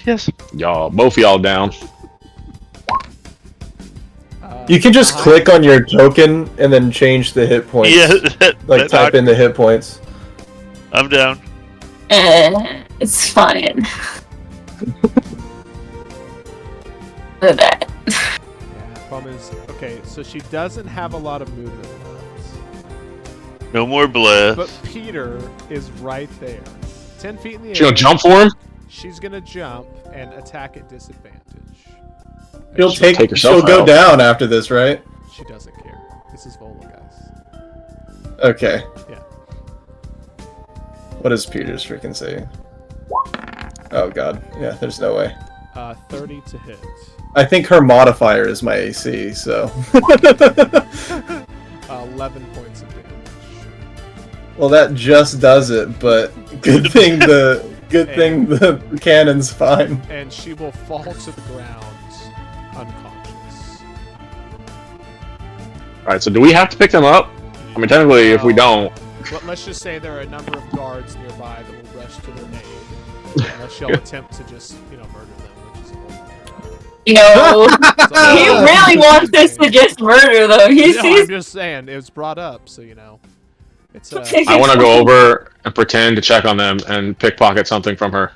Yes.
Y'all, both of y'all down.
You can just
behind-
click on your token and then change the hit points.
Yeah.
Like type in the hit points.
I'm down.
It's fine. Look at that.
Yeah, problem is, okay, so she doesn't have a lot of movement left.
No more bless.
But Peter is right there. 10 feet in the air.
She gonna jump for him?
She's gonna jump and attack at disadvantage.
She'll
She'll take herself
she'll go
out.
down after this, right?
She doesn't care. This is Vola, guys.
Okay.
Yeah.
What does Peter's freaking say? Oh god. Yeah, there's no way.
30 to hit.
I think her modifier is my AC, so
11 points of damage.
well that just does it, but good thing the cannon's fine.
And she will fall to the ground unconscious.
Alright, so do we have to pick them up? I mean, technically, if we don't...
Well, let's just say there are a number of guards nearby that will rush to their aid. Unless she'll attempt to just, murder them, which is a whole
No.
So-
He really wants us to just murder though. He
No,
sees
I'm just saying, it was brought up, so it's
I want to go over and pretend to check on them and pickpocket something from her.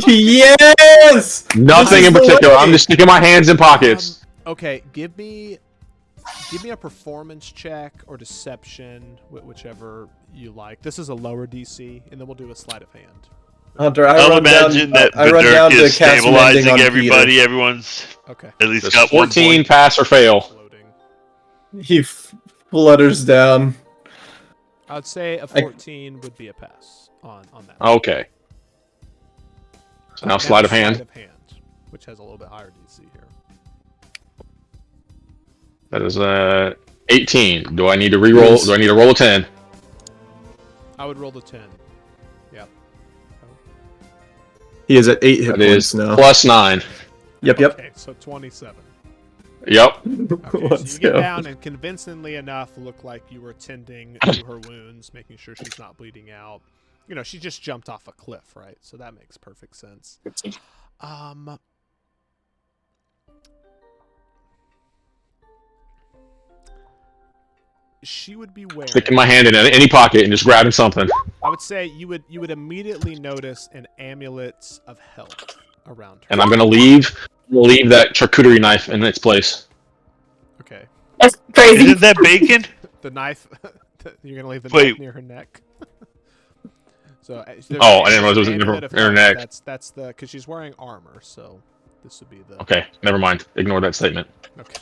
Yes!
Nothing in particular. I'm just sticking my hands in pockets.
Okay, give me a performance check or deception, whichever you like. This is a lower DC, and then we'll do a sleight of hand.
Hunter,
I'll imagine that
I run down
Berserk
to
is
cast Mending
stabilizing
on
everybody.
Peter.
Everyone's
Okay.
at least
Just
got 1
14,
point.
pass or fail.
Floating.
He flutters down.
I'd say a 14 would be a pass on that.
Okay. So now sleight of hand.
Sleight of hand, which has a little bit higher DC here.
That is 18. Do I need to re-roll?
Yes.
Do I need to roll a 10?
I would roll the 10. Yep.
He is at 8 hit
That
points
is
now.
plus 9.
Yep.
Okay, so 27.
Yep.
Okay,
Let's
so you get
go.
down and convincingly enough look like you were tending to her wounds, making sure she's not bleeding out. She just jumped off a cliff, right? So that makes perfect sense. She would be wearing.
Sticking my hand in any pocket and just grabbing something.
I would say you would immediately notice an amulet of health around her.
And I'm gonna leave that charcuterie knife in its place.
Okay.
That's crazy.
Isn't that bacon?
The knife. You're gonna leave the
Wait.
knife near her neck. So.
Oh, I didn't realize it was in her neck.
That's the because she's wearing armor, so this would be the.
Okay, never mind. Ignore that statement.
Okay.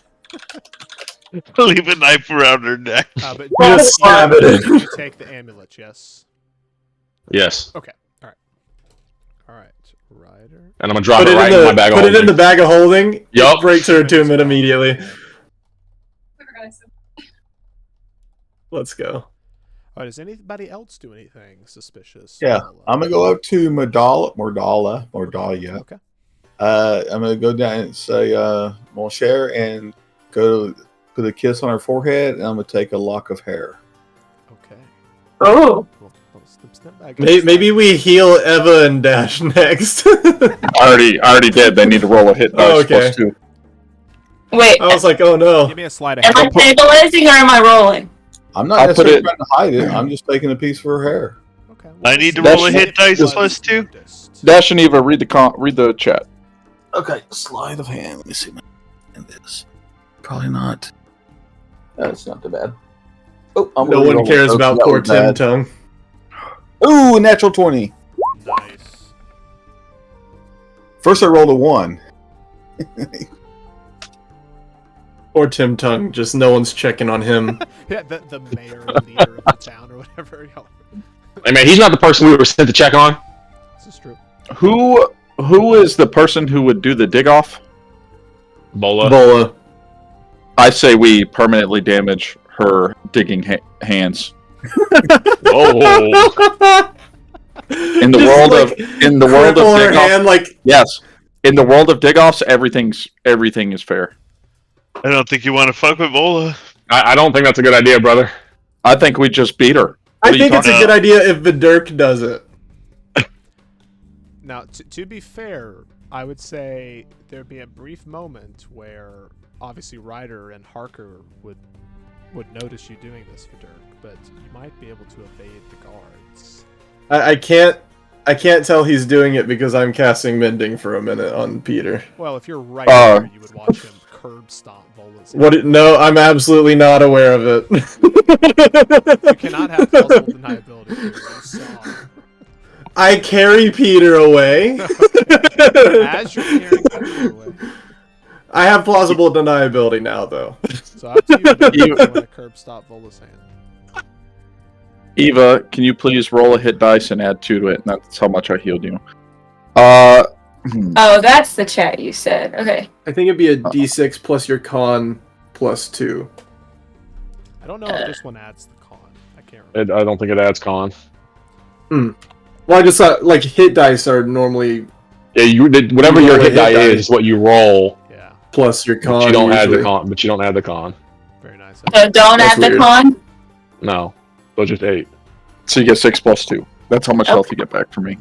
Leave a knife around her neck.
But
Just stab it in.
you take the amulet, yes.
Yes.
Okay. All right. Ryder.
And I'm gonna drop
Put
it
it
right
in
in
the
my bag of
put it in
holding.
the bag of holding.
Yup.
Breaks her attunement immediately. Let's go.
Oh, does anybody else do anything suspicious?
Yeah,
Well,
I'm gonna go up to Mordalia.
Okay.
I'm gonna go down and say mon cher and go put a kiss on her forehead, and I'm gonna take a lock of hair.
Okay.
Oh.
Well, step back.
Maybe we heal Eva and Dash next.
I already did. They need to roll a hit dice
Oh, okay.
+2.
Wait,
I was like, oh no.
Give me a sleight of
am
hand.
I stabilizing or am I rolling?
I'm not
I'll put
necessarily
it-
trying to hide it. I'm just taking a piece of her hair.
Okay.
I need to
That's-
roll a hit dice +2.
Dash and Eva, read the chat.
Okay, sleight of hand. Let me see. And this probably not. That's not too bad. Oh, I'm
No
gonna
one
roll
cares
a-
about
that
poor
was
Tim
bad.
Tongue.
Ooh, natural 20.
Nice.
First I rolled a 1.
Poor Tim Tongue. Just no one's checking on him.
Yeah, the mayor or leader of the town or whatever. Y'all.
Hey man, he's not the person we were sent to check on.
This is true.
Who is the person who would do the dig off?
Bola.
Bola.
I say we permanently damage her digging hands.
Whoa.
In the world of
cripple her
dig off,
hand like
yes. In the world of dig offs, everything is fair.
I don't think you want to fuck with Bola.
I don't think that's a good idea, brother.
I think we just beat her.
I
What are you
think it's a
talking
good idea if the Dirk does it.
Now, to be fair, I would say there'd be a brief moment where obviously Ryder and Harker would notice you doing this for Dirk, but you might be able to evade the guards.
I can't tell he's doing it because I'm casting Mending for a minute on Peter.
Well, if you're right there, you would watch him curb stomp Vola's hand.
What? No, I'm absolutely not aware of it.
You cannot have plausible deniability here. You saw.
I carry Peter away.
As you're carrying Peter away.
I have plausible deniability now, though.
So up to you if you want to curb stop Vola's hand.
Eva, can you please roll a hit dice and add 2 to it? That's how much I healed you.
Oh, that's the chat you said. Okay.
I think it'd be a D6 plus your con plus 2.
I don't know if this one adds the con. I can't remember.
I don't think it adds con.
Well, I just thought like hit dice are normally
Yeah, whatever
You
your
roll a
hit
hit
die
die.
is what you roll,
Yeah,
plus your con.
but you don't add the
usually.
con. But you don't add the con.
very nice.
So don't
That's
add the
weird.
con.
No, those just 8.
So you get 6 plus 2. That's how much health you get back from me.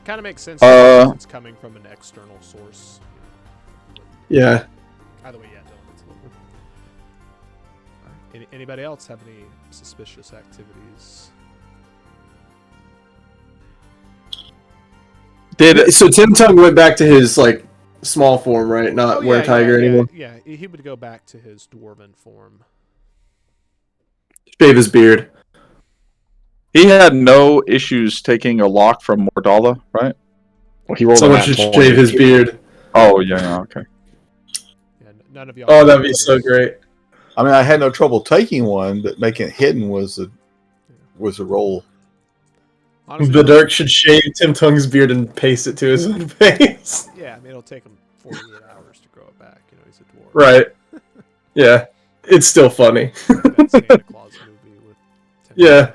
Kind of makes sense
Uh,
because it's coming from an external source.
Yeah.
Either way, yeah, Dylan, it's a little bit. Alright, anybody else have any suspicious activities?
So Tim Tongue went back to his like small form, right? Not
Oh,
Were
yeah,
Tiger
yeah,
anymore.
Yeah, he would go back to his dwarven form.
Shave his beard.
He had no issues taking a lock from Mordala, right?
Well, he rolled
Someone
a nat
should
20.
shave his beard.
Oh, yeah, okay.
Yeah, none of y'all.
Oh, that'd be so great.
I mean, I had no trouble taking one, but making it hidden was a roll.
Honestly,
The Dirk should shave Tim Tongue's beard and paste it to his own face.
yeah, I mean, it'll take him 48 hours to grow it back. You know, he's a dwarf.
Right. Yeah. It's still funny.
That Santa Claus movie with Tim
Yeah.
Allen.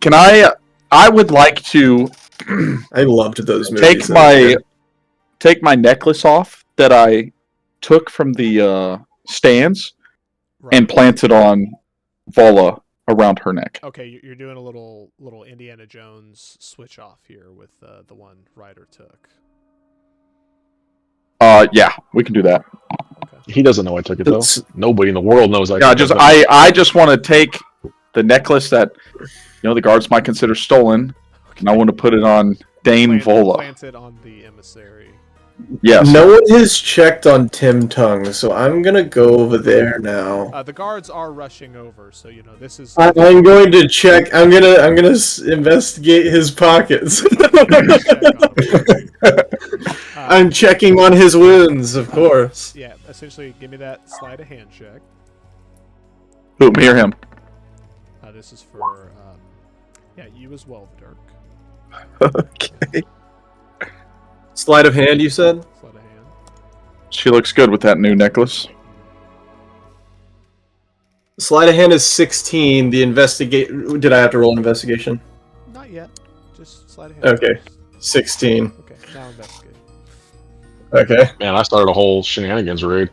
Can I would like to
I loved those movies.
take my necklace off that I took from the stands
Right.
and plant it on Vola around her neck.
Okay, you're doing a little Indiana Jones switch off here with the one Ryder took.
Yeah, we can do that.
He doesn't know I took it though.
It's-
Nobody in the world knows I
Yeah,
took it.
I just want to take the necklace that the guards might consider stolen, and I want to put it on Dame Vola.
Planted on the emissary.
Yes.
No one has checked on Tim Tongue, so I'm gonna go over there now.
The guards are rushing over, so you know this is.
I'm going to check. I'm gonna investigate his pockets. I'm checking on his wounds, of course.
Yeah, essentially, give me that sleight of hand check.
Who, me or him?
This is for yeah, you as well, Dirk.
Okay.
Sleight of hand, you said?
Sleight of hand.
She looks good with that new necklace.
Sleight of hand is 16. The investigate. Did I have to roll an investigation?
Not yet. Just sleight of hand.
Okay. 16.
Okay, now investigate.
Okay.
Man, I started a whole Shenanigans raid.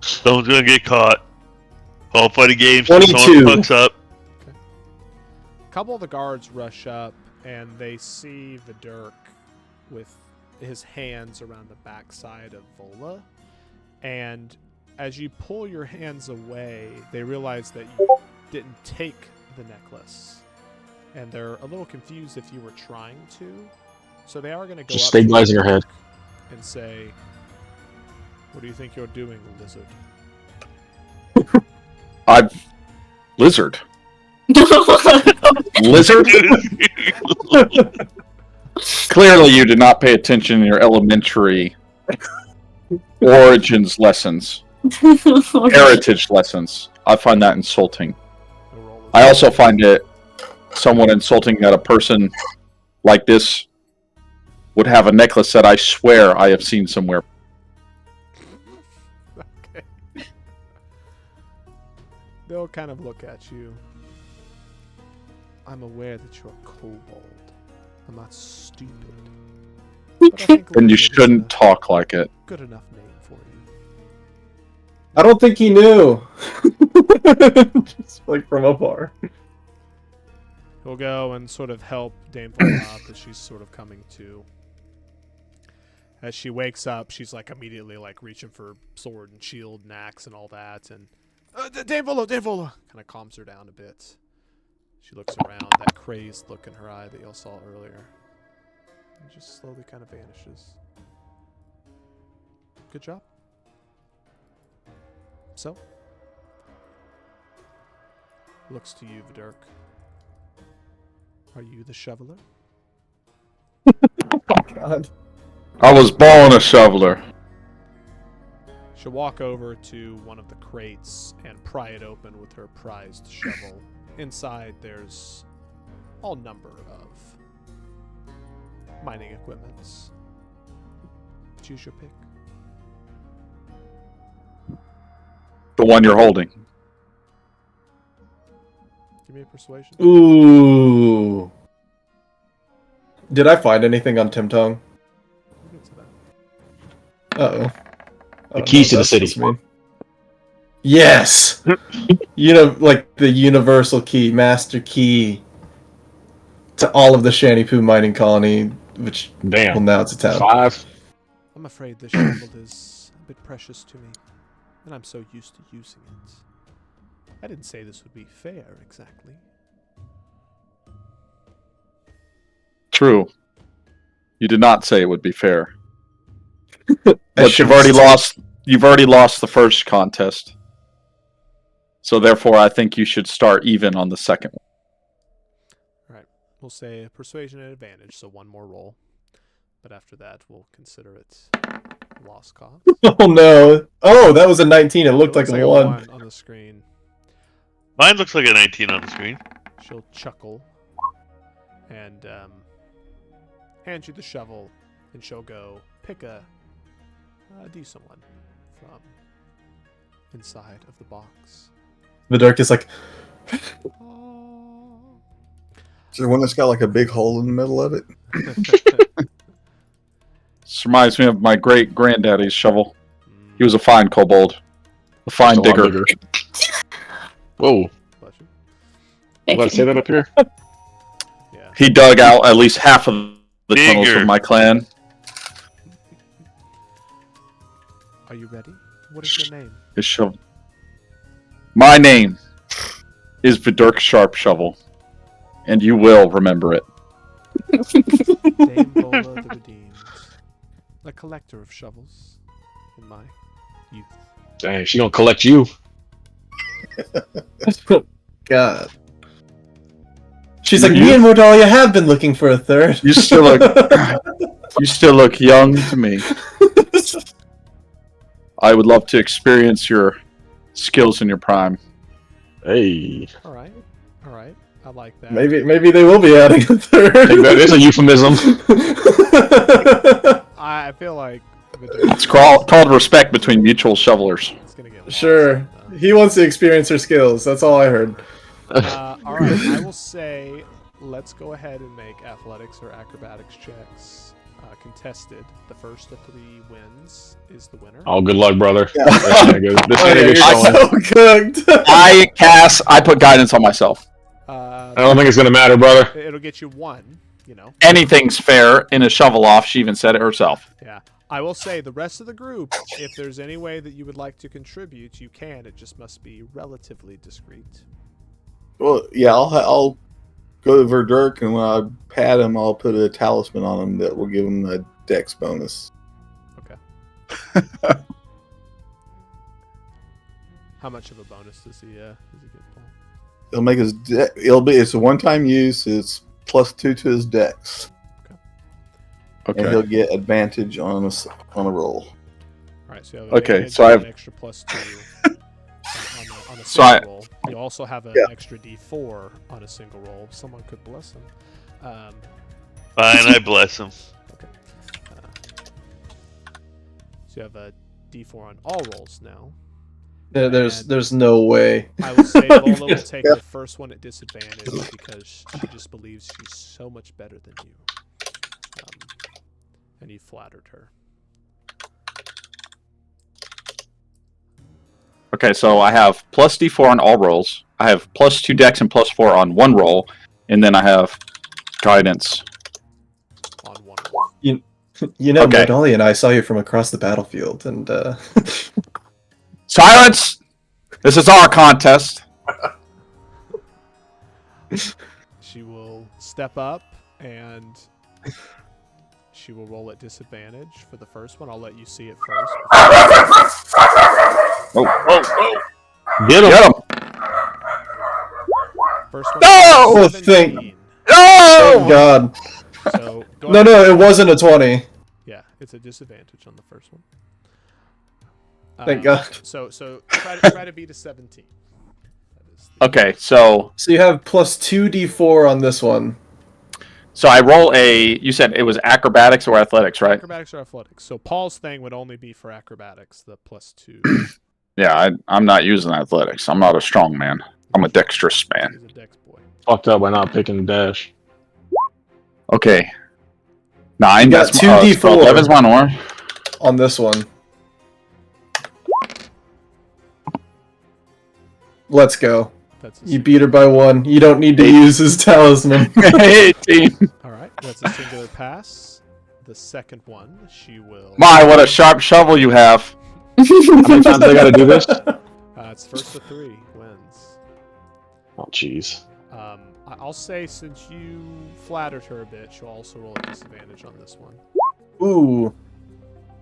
Someone's gonna get caught. All funny games.
22.
Someone fucks up.
A couple of the guards rush up and they see the Dirk with his hands around the backside of Vola. And as you pull your hands away, they realize that you didn't take the necklace. And they're a little confused if you were trying to. So they are going to go
Just
up to
stabilizing her head.
and say, "What do you think you're doing, lizard?"
Lizard. Lizard? Clearly, you did not pay attention in your elementary origins lessons, heritage lessons. I find that insulting. I also find it somewhat insulting that a person like this would have a necklace that I swear I have seen somewhere.
Okay. They'll kind of look at you. I'm aware that you're a kobold. I'm not stupid. But I think
And you
Lizard is
shouldn't
a
talk like it.
good enough name for you.
I don't think he knew. Just like from afar.
He'll go and sort of help Dame Bob as she's sort of coming to. As she wakes up, she's like immediately like reaching for sword and shield and axe and all that, and Dame Volo, kind of calms her down a bit. She looks around, that crazed look in her eye that y'all saw earlier, and just slowly kind of vanishes. Good job. So, looks to you, Vidurk. Are you the shoveler?
Oh God.
I was born a shoveler.
She'll walk over to one of the crates and pry it open with her prized shovel. Inside, there's all number of mining equipments. Choose your pick.
The one you're holding.
Give me a persuasion.
Ooh. Did I find anything on Tim Tong?
We'll get to that.
Uh-oh.
The keys to the city.
Yes! Like the universal key, master key to all of the Shanipoo mining colony, which, well, now it's a town.
5.
I'm afraid this shovel is a bit precious to me, and I'm so used to using it. I didn't say this would be fair, exactly.
True. You did not say it would be fair. But you've already lost the first contest. So therefore I think you should start even on the second one.
Alright, we'll say persuasion and advantage, so one more roll. But after that, we'll consider it lost cause.
Oh no. Oh, that was a 19. It looked like
looks
a 1.
on the screen.
Mine looks like a 19 on the screen.
She'll chuckle and hand you the shovel, and she'll go pick a decent one from inside of the box.
The dark is like,
Oh.
Is there one that's got like a big hole in the middle of it?
This reminds me of my great granddaddy's shovel. He was a fine kobold. A fine
Just a lot
digger.
bigger. Whoa.
Bless you.
I'm about to say that up here.
Yeah.
He dug out at least half of the tunnels
Digger.
of my clan.
Are you ready? What is your name?
His shovel. My name is Vidurk Sharp Shovel, and you will remember it.
Dame Bola the Redeemed. A collector of shovels in my youth.
Dang, she gonna collect you.
God. She's like, me and Mordalia have been looking for a third.
You still look young to me. I would love to experience your skills in your prime.
Hey.
Alright. I like that.
Maybe they will be adding a third.
I think that is a euphemism.
I feel like
It's called respect between mutual shovelers.
it's gonna get lost
Sure.
in the-
He wants to experience her skills. That's all I heard.
Alright, I will say let's go ahead and make athletics or acrobatics checks. Contested. The first of 3 wins is the winner.
Oh, good luck, brother.
Yeah.
This
Oh, yeah,
nigga's
you're
showing.
so cooked.
I put guidance on myself.
I don't think it's gonna matter, brother.
It'll get you 1, you know.
Anything's fair in a shovel off. She even said it herself.
Yeah. I will say the rest of the group, if there's any way that you would like to contribute, you can. It just must be relatively discreet.
Well, yeah, I'll go to Verdurk, and when I pat him, I'll put a talisman on him that will give him a dex bonus.
Okay. How much of a bonus does he get, Paul?
It'll make his it's a one-time use. It's +2 to his dex.
Okay.
And he'll get advantage on a roll.
Alright, so you have
Okay,
advantage
so I
and
have-
an extra +2 on a single roll. You also have an extra D4 on a single roll. Someone could bless him.
Fine, I bless him.
Okay. So you have a D4 on all rolls now.
There's no way.
I will say Lola will take the first one at disadvantage because she just believes she's so much better than you. And you flattered her.
Okay, so I have +D4 on all rolls. I have +2 dex and +4 on one roll, and then I have guidance.
On one roll.
You know,
Okay.
Dolly and I saw you from across the battlefield, and
Silence! This is our contest.
She will step up and she will roll at disadvantage for the first one. I'll let you see it first.
Get him.
Get him!
First one.
No!
Oh,
17.
thank God.
So go
No,
ahead.
it wasn't a 20.
Yeah, it's a disadvantage on the first one.
Thank God.
So try to beat a 17. That is the-
Okay, so
So you have +2 D4 on this one.
I roll a. You said it was acrobatics or athletics, right?
Acrobatics or athletics. So Paul's thing would only be for acrobatics, the +2.
Yeah, I'm not using athletics. I'm not a strong man. I'm a dexterous man.
He's a dex boy.
Fucked up by not picking dash.
Okay. 9.
You got
That's
2d4.
11's my norm.
On this one. Let's go.
That's a
You beat her by 1. You don't need to use his talisman.
18.
All right, that's a singular pass. The second one, she will.
My, what a sharp shovel you have.
How many times I gotta do this?
It's first to 3 wins.
Oh, jeez.
I'll say since you flattered her a bit, she'll also roll a disadvantage on this one.
Ooh.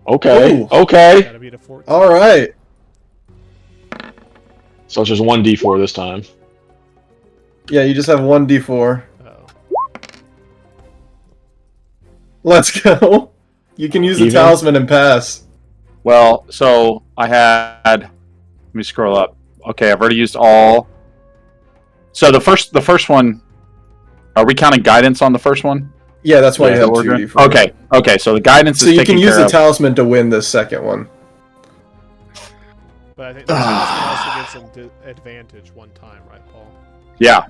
Okay.
Ooh.
Okay.
Gotta beat a 14.
All right.
So it's just 1d4 this time.
Yeah, you just have 1 D4.
Oh.
Let's go. You can use the
Even?
talisman and pass.
Well, so I had. Let me scroll up. Okay, I've already used all. So the first one. Are we counting guidance on the first one?
Yeah, that's why
Yeah,
you have
we're
2
good.
D4.
Okay. So the guidance
So
is
you
taken
can use
care
the
of.
talisman to win this second one.
But I think the talisman also gives him advantage one time, right, Paul?
Yeah.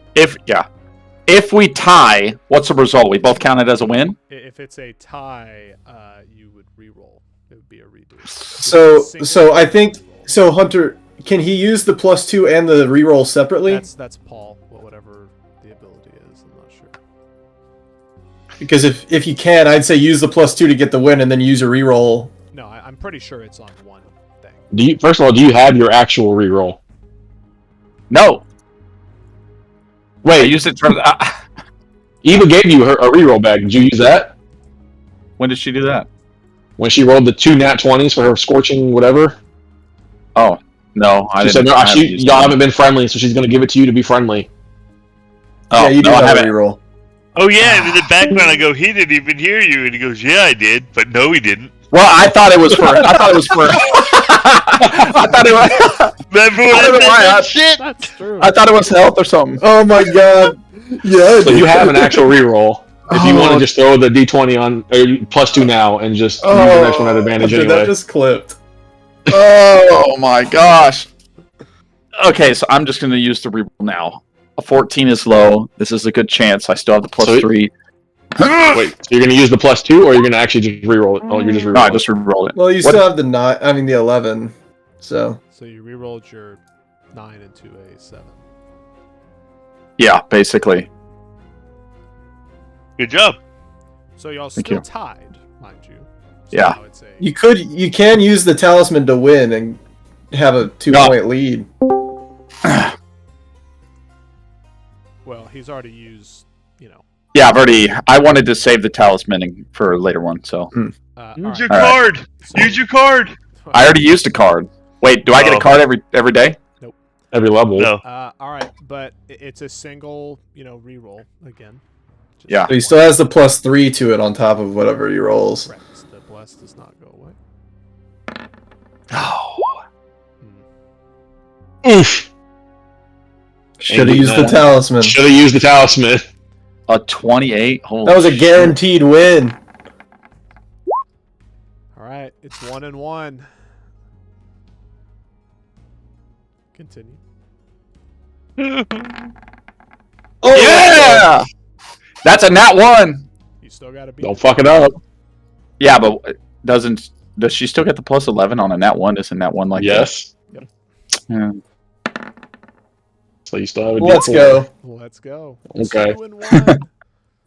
If we tie, what's the result? We both count it as a win.
If it's a tie, you would re-roll. It would be a redo.
So I think Hunter, can he use the +2 and the reroll separately?
That's Paul. Whatever the ability is, I'm not sure.
Because if you can, I'd say use the +2 to get the win, and then use a reroll.
No, I'm pretty sure it's on one thing.
First of all, do you have your actual reroll?
No. I
Wait,
used it for.
Eva gave you a reroll back. Did you use that?
When did she do that?
When she rolled the 2 nat 20s for her scorching whatever?
Oh no, I
She
didn't.
said, no,
I haven't used
y'all
it.
haven't been friendly, so she's going to give it to you to be friendly.
Oh,
Yeah, you do
no, I
have a
haven't.
reroll.
Oh yeah, in the background I go, he didn't even hear you, and he goes, yeah, I did, but no, he didn't.
Well, I thought it was for. I thought it was.
Remember
I don't know why
that
I-
shit?
That's true.
I thought it was health or something.
Oh my God! Yeah.
So you have an actual reroll. If you want
Oh.
to just throw the d20 on +2 now and just use the next one at advantage
Hunter,
anyway.
that just clipped.
Oh my gosh. Okay, so I'm just going to use the reroll now. A 14 is low. This is a good chance. I still have the +3.
Wait, so you're going to use the +2 or you're going to actually just reroll it? Oh, you're just
No,
reroll
I
it.
just reroll it.
Well, you
What-
still have the 9. I mean the 11. So
So you re-rolled your 9 into a 7.
Yeah, basically.
Good job.
So y'all
Thank
still
you.
tied, mind you. So
Yeah.
now it's a-
you can use the talisman to win and have a 2-point lead.
Well, he's already used,
Yeah, I wanted to save the talisman for a later one, so.
Use
alright.
your
All right.
card.
So-
Use your card.
I already used a card. Wait, do I get a
Oh.
card every day?
every level.
No.
All right, but it's a single, reroll again. Just
Yeah.
So he still has the +3 to it on top of whatever he rolls.
Correct. The bless does not go away.
Oh.
Oof.
Should have used the talisman.
Should have used the talisman.
A 28. Holy
That was a
shit.
guaranteed win.
All right, it's 1-1. Continue.
Oh yeah! That's a nat 1.
You still got to beat.
Don't fuck it up.
Yeah, but does she still get the +11 on a nat 1? Isn't nat 1 like
Yes.
Yep.
that? Yeah.
So you still have a
Let's
D4.
go.
Let's go.
Okay.
2-1.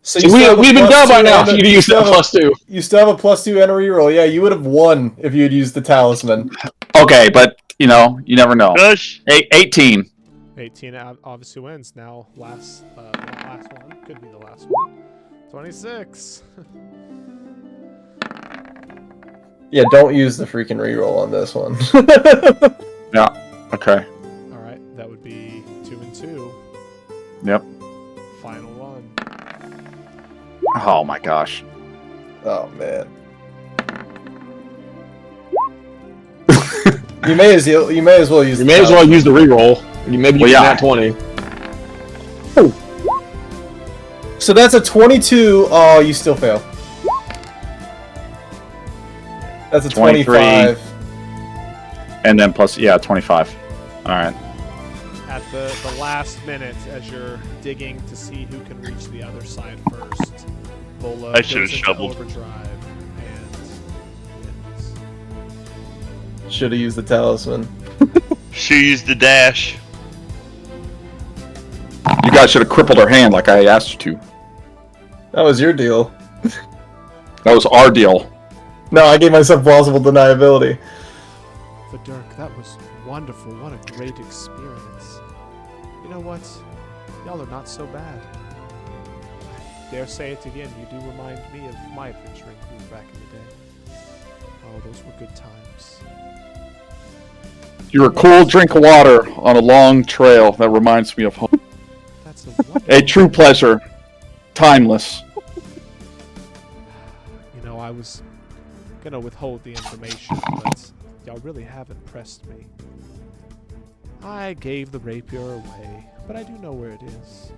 So
So
you still have a
we've been done by
+2
now.
and
If
a-
you'd used that +2.
You still have a +2 and a reroll. Yeah, you would have won if you had used the talisman.
Okay, but you never know.
Gosh.
18.
18 obviously wins. Now last one. Could be the last one. 26.
Yeah, don't use the freaking reroll on this one.
Okay.
All right, that would be 2 and 2.
Yep.
Final one.
Oh my gosh.
Oh man. You may as well use.
You may as well use the reroll. You maybe use that 20.
So that's a 22. Oh, you still fail. That's a
23.
25.
And then plus 25. All right.
At the last minute, as you're digging to see who can reach the other side first, Vola
I should've
goes into
shoveled.
overdrive and wins.
Should have used the talisman.
She used the dash.
You guys should have crippled her hand like I asked you to.
That was your deal.
That was our deal.
No, I gave myself plausible deniability.
But Dirk, that was wonderful. What a great experience. You know what? Y'all are not so bad. I dare say it again, you do remind me of my adventuring crew back in the day. Oh, those were good times.
You're a cool drink of water on a long trail that reminds me of home.
That's a wonderful
A true pleasure. Timeless.
I was gonna withhold the information, but y'all really have impressed me. I gave the rapier away, but I do know where it is.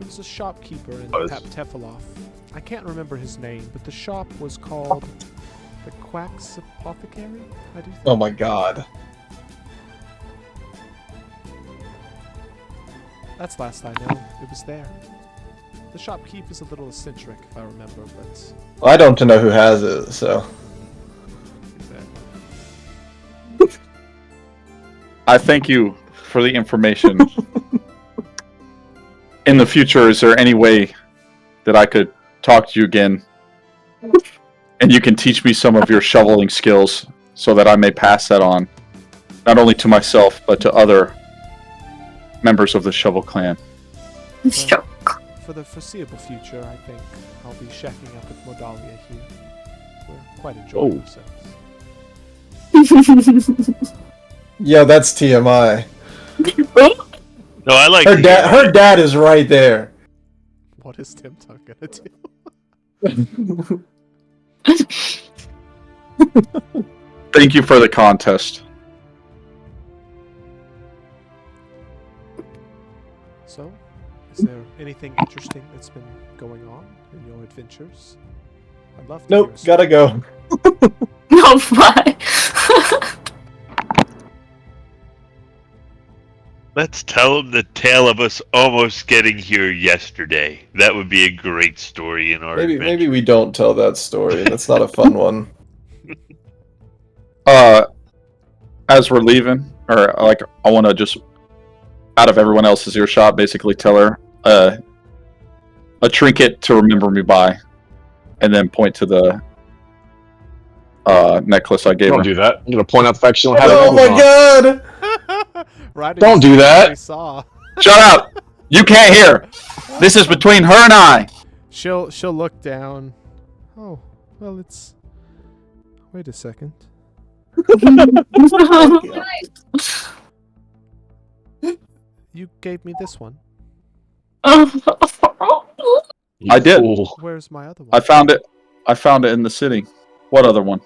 It was a shopkeeper in Tefilov. I can't remember his name, but the shop was called the Quack's Apothecary, I do think.
Oh my god.
That's last I know. It was there. The shopkeep is a little eccentric, if I remember, but...
Well, I don't know who has it, so...
Exactly.
I thank you for the information. In the future, is there any way that I could talk to you again? And you can teach me some of your shoveling skills so that I may pass that on, not only to myself, but to other members of the Shovel Clan.
For the foreseeable future, I think I'll be shacking up with Modalia here. We're quite enjoying ourselves.
Yo, that's TMI.
No, I like
Her dad is right there.
What is Tim Tuck gonna do?
Thank you for the contest.
So, is there anything interesting that's been going on in your adventures? I'd love to hear
Nope,
a story.
gotta go.
No, bye.
Let's tell them the tale of us almost getting here yesterday. That would be a great story in our adventure.
Maybe we don't tell that story. That's not a fun one.
As we're leaving, or like, I want to just, out of everyone else's earshot, basically tell her a trinket to remember me by, and then point to the necklace I gave
Don't
her.
do that. I'm gonna point out the fact you don't have
Oh
it.
my god!
Riding
Don't do that.
I saw.
Shut up! You can't hear. This is between her and I.
She'll look down. Oh, well, it's. Wait a second. You gave me this one.
I did.
Fool.
Where's my other one?
I found it. I found it in the city. What other one?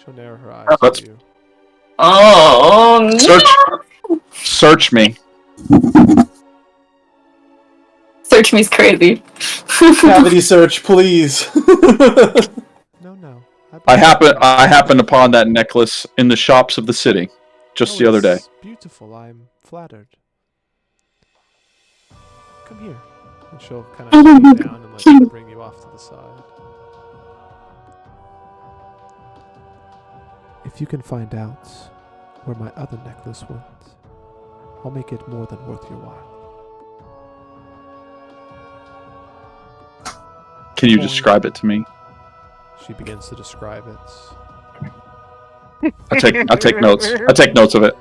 She'll narrow her eyes
Let's-
to you.
Oh, no.
Search me.
Search me's crazy.
Cavity search, please.
No.
I happened upon that necklace in the shops of the city just the other day.
It's beautiful. I'm flattered. Come here. And she'll kind of lean down and like bring you off to the side. If you can find out where my other necklace went, I'll make it more than worth your while.
Can you describe it to me?
She begins to describe it.
I take notes. I take notes of it.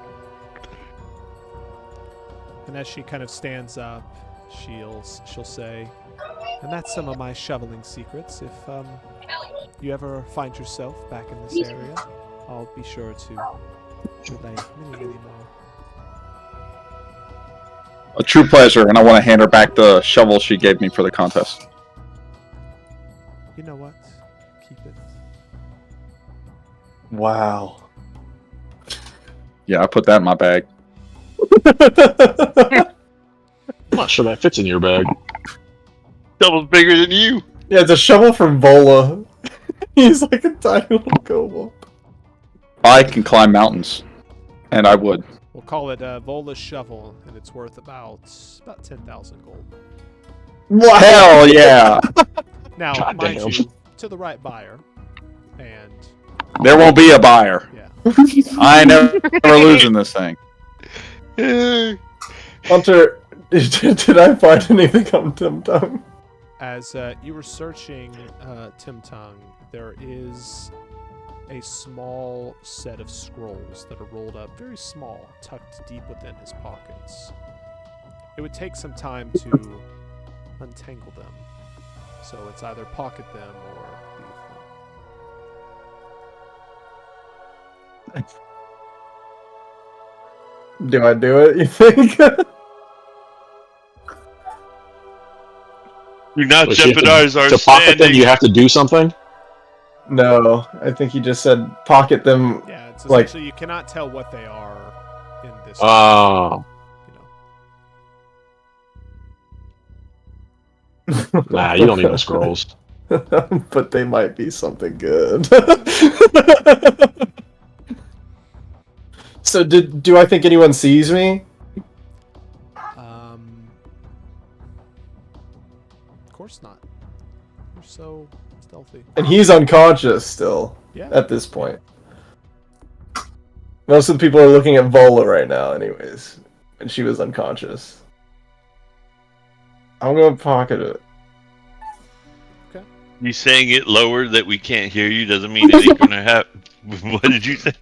And as she kind of stands up, she'll say, and that's some of my shoveling secrets. If you ever find yourself back in this area, I'll be sure to relay many more.
A true pleasure, and I want to hand her back the shovel she gave me for the contest.
You know what? Keep it.
Wow.
Yeah, I put that in my bag.
I'm not sure that fits in your bag.
Shovel's bigger than you.
Yeah, it's a shovel from Vola. He's like a tiny little kobold.
I can climb mountains, and I would.
We'll call it Vola's shovel, and it's worth about 10,000 gold.
What?
Hell yeah!
Now,
God
mind
damn.
you, to the right buyer, and
There won't be a buyer.
yeah.
I ain't never losing this thing.
Hunter, did I find anything on Tim Tum?
As you were searching Tim Tung, there is a small set of scrolls that are rolled up, very small, tucked deep within his pockets. It would take some time to untangle them, so it's either pocket them or leave them.
Do I do it, you think?
Do not
But you have
jeopardize our
to pocket them,
standing.
you have to do something?
No, I think he just said pocket them.
Yeah, it's
Like-
essentially you cannot tell what they are in this.
Oh.
You know.
Nah, you don't need the scrolls.
But they might be something good. So do I think anyone sees me?
Of course not. You're so stealthy.
And he's unconscious still
Yeah.
at this point. Most of the people are looking at Vola right now anyways. And she was unconscious. I'm gonna pocket it.
You saying it lower that we can't hear you doesn't mean it ain't gonna happen. What did you say?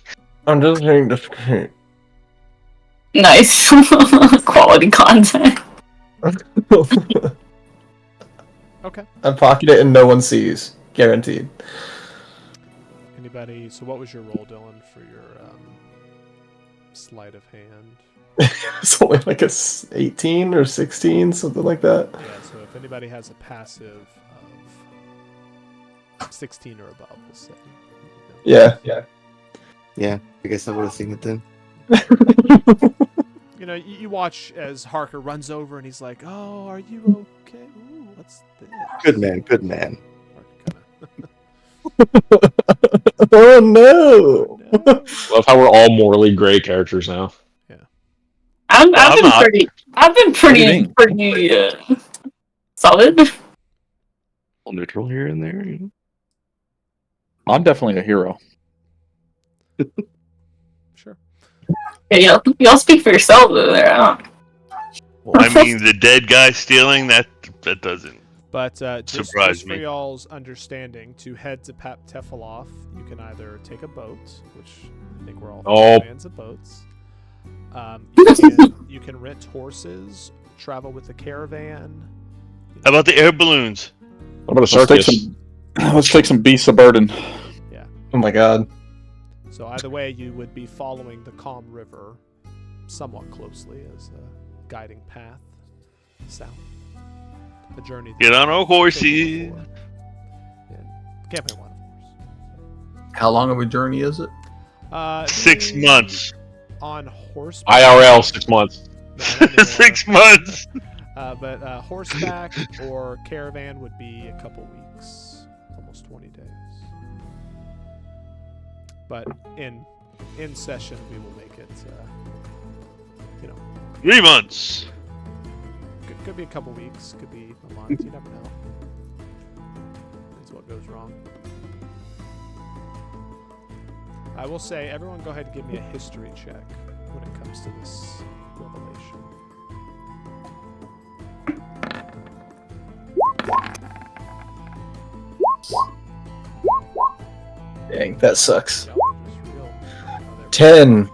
I'm just saying discreet.
Nice. Quality content.
Okay.
I pocket it and no one sees. Guaranteed.
Anybody? So what was your roll, Dylan, for your sleight of hand?
It's only like 18 or 16, something like that.
Yeah. So if anybody has a passive of 16 or above, we'll say.
Yeah.
Yeah, I guess I would have seen it then.
You know, you watch as Harker runs over and he's like, "Oh, are you okay? Ooh, what's this?"
Good man, good man.
Oh no!
Love how we're all morally gray characters now.
I've
I'm
been
not.
pretty solid.
Neutral here and there. You know?
I'm definitely a hero.
Sure.
Yeah, y'all speak for yourselves over there. I don't.
I mean, the dead guy stealing that doesn't.
But just
Surprise
for
me.
y'all's understanding, to head to Tefilov, you can either take a boat, which I think we're all fans of boats. You can rent horses, travel with a caravan.
How about the air balloons?
What about a
Let's take
circus?
let's take some beasts of burden.
Oh my god.
So either way, you would be following the Calm River, somewhat closely as a guiding path south. A journey.
Get on a horsey.
And campaign 1, of course.
How long of a journey is it?
6 months.
On horseback.
IRL 6 months.
No, not anymore.
6 months.
But horseback or caravan would be a couple weeks, almost 20 days. But in session, we will make it,
3 months.
Could be a couple weeks, could be a month, you never know. That's what goes wrong. I will say, everyone go ahead and give me a history check when it comes to this revelation.
Dang, that sucks.
Yep, just real. Oh, there we go.
10.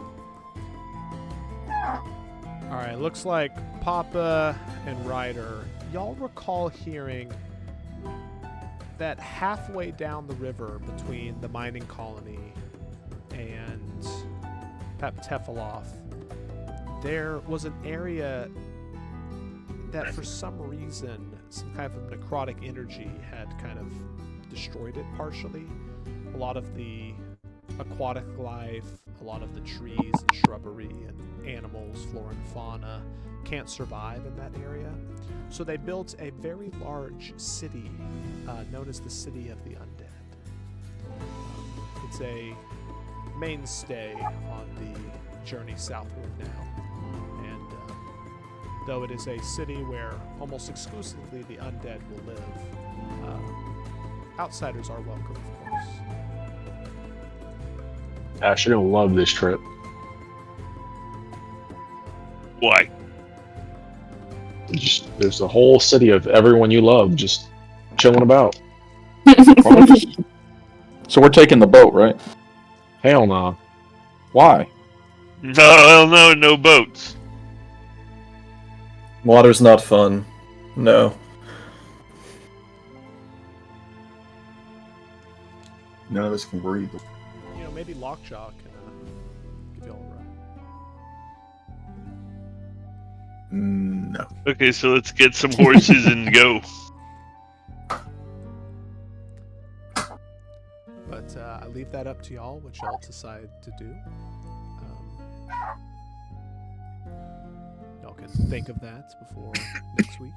Alright, looks like Papa and Ryder, y'all recall hearing that halfway down the river between the mining colony and Tefaloff, there was an area that for some reason, some kind of necrotic energy had kind of destroyed it partially. A lot of the aquatic life, a lot of the trees and shrubbery and animals, flora and fauna can't survive in that area. So they built a very large city known as the City of the Undead. It's a mainstay on the journey southward now. And though it is a city where almost exclusively the undead will live, outsiders are welcome, of course.
Ash, you're gonna love this trip.
Why?
Just there's a whole city of everyone you love just chilling about.
So we're taking the boat, right?
Hell no.
Why?
No boats.
Water's not fun. No.
None of us can breathe.
You know, maybe Lockjaw can give you all a ride.
No.
Okay, so let's get some horses and go.
But I leave that up to y'all, what y'all decide to do. Y'all can think of that before next week.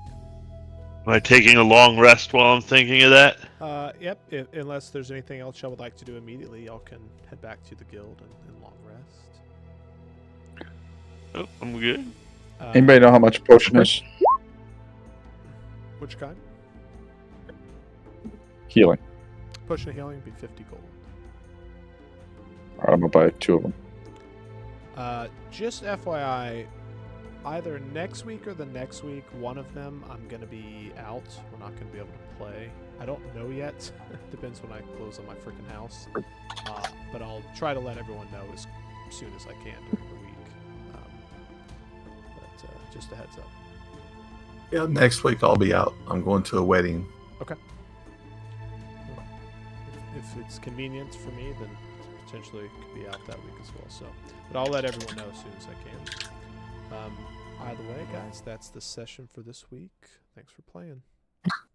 Am I taking a long rest while I'm thinking of that?
Yep. Unless there's anything else y'all would like to do immediately, y'all can head back to the guild and long rest.
Oh, I'm good.
Anybody know how much a potion is?
Which kind?
Healing.
Potion of healing would be 50 gold.
Alright, I'm gonna buy 2 of them.
Just FYI, either next week or the next week, one of them I'm going to be out. We're not going to be able to play. I don't know yet. Depends when I close on my freaking house. But I'll try to let everyone know as soon as I can during the week. But just a heads up.
Yeah, next week I'll be out. I'm going to a wedding.
Okay. If it's convenient for me, then potentially could be out that week as well. So, but I'll let everyone know as soon as I can. Either way, guys, that's the session for this week. Thanks for playing.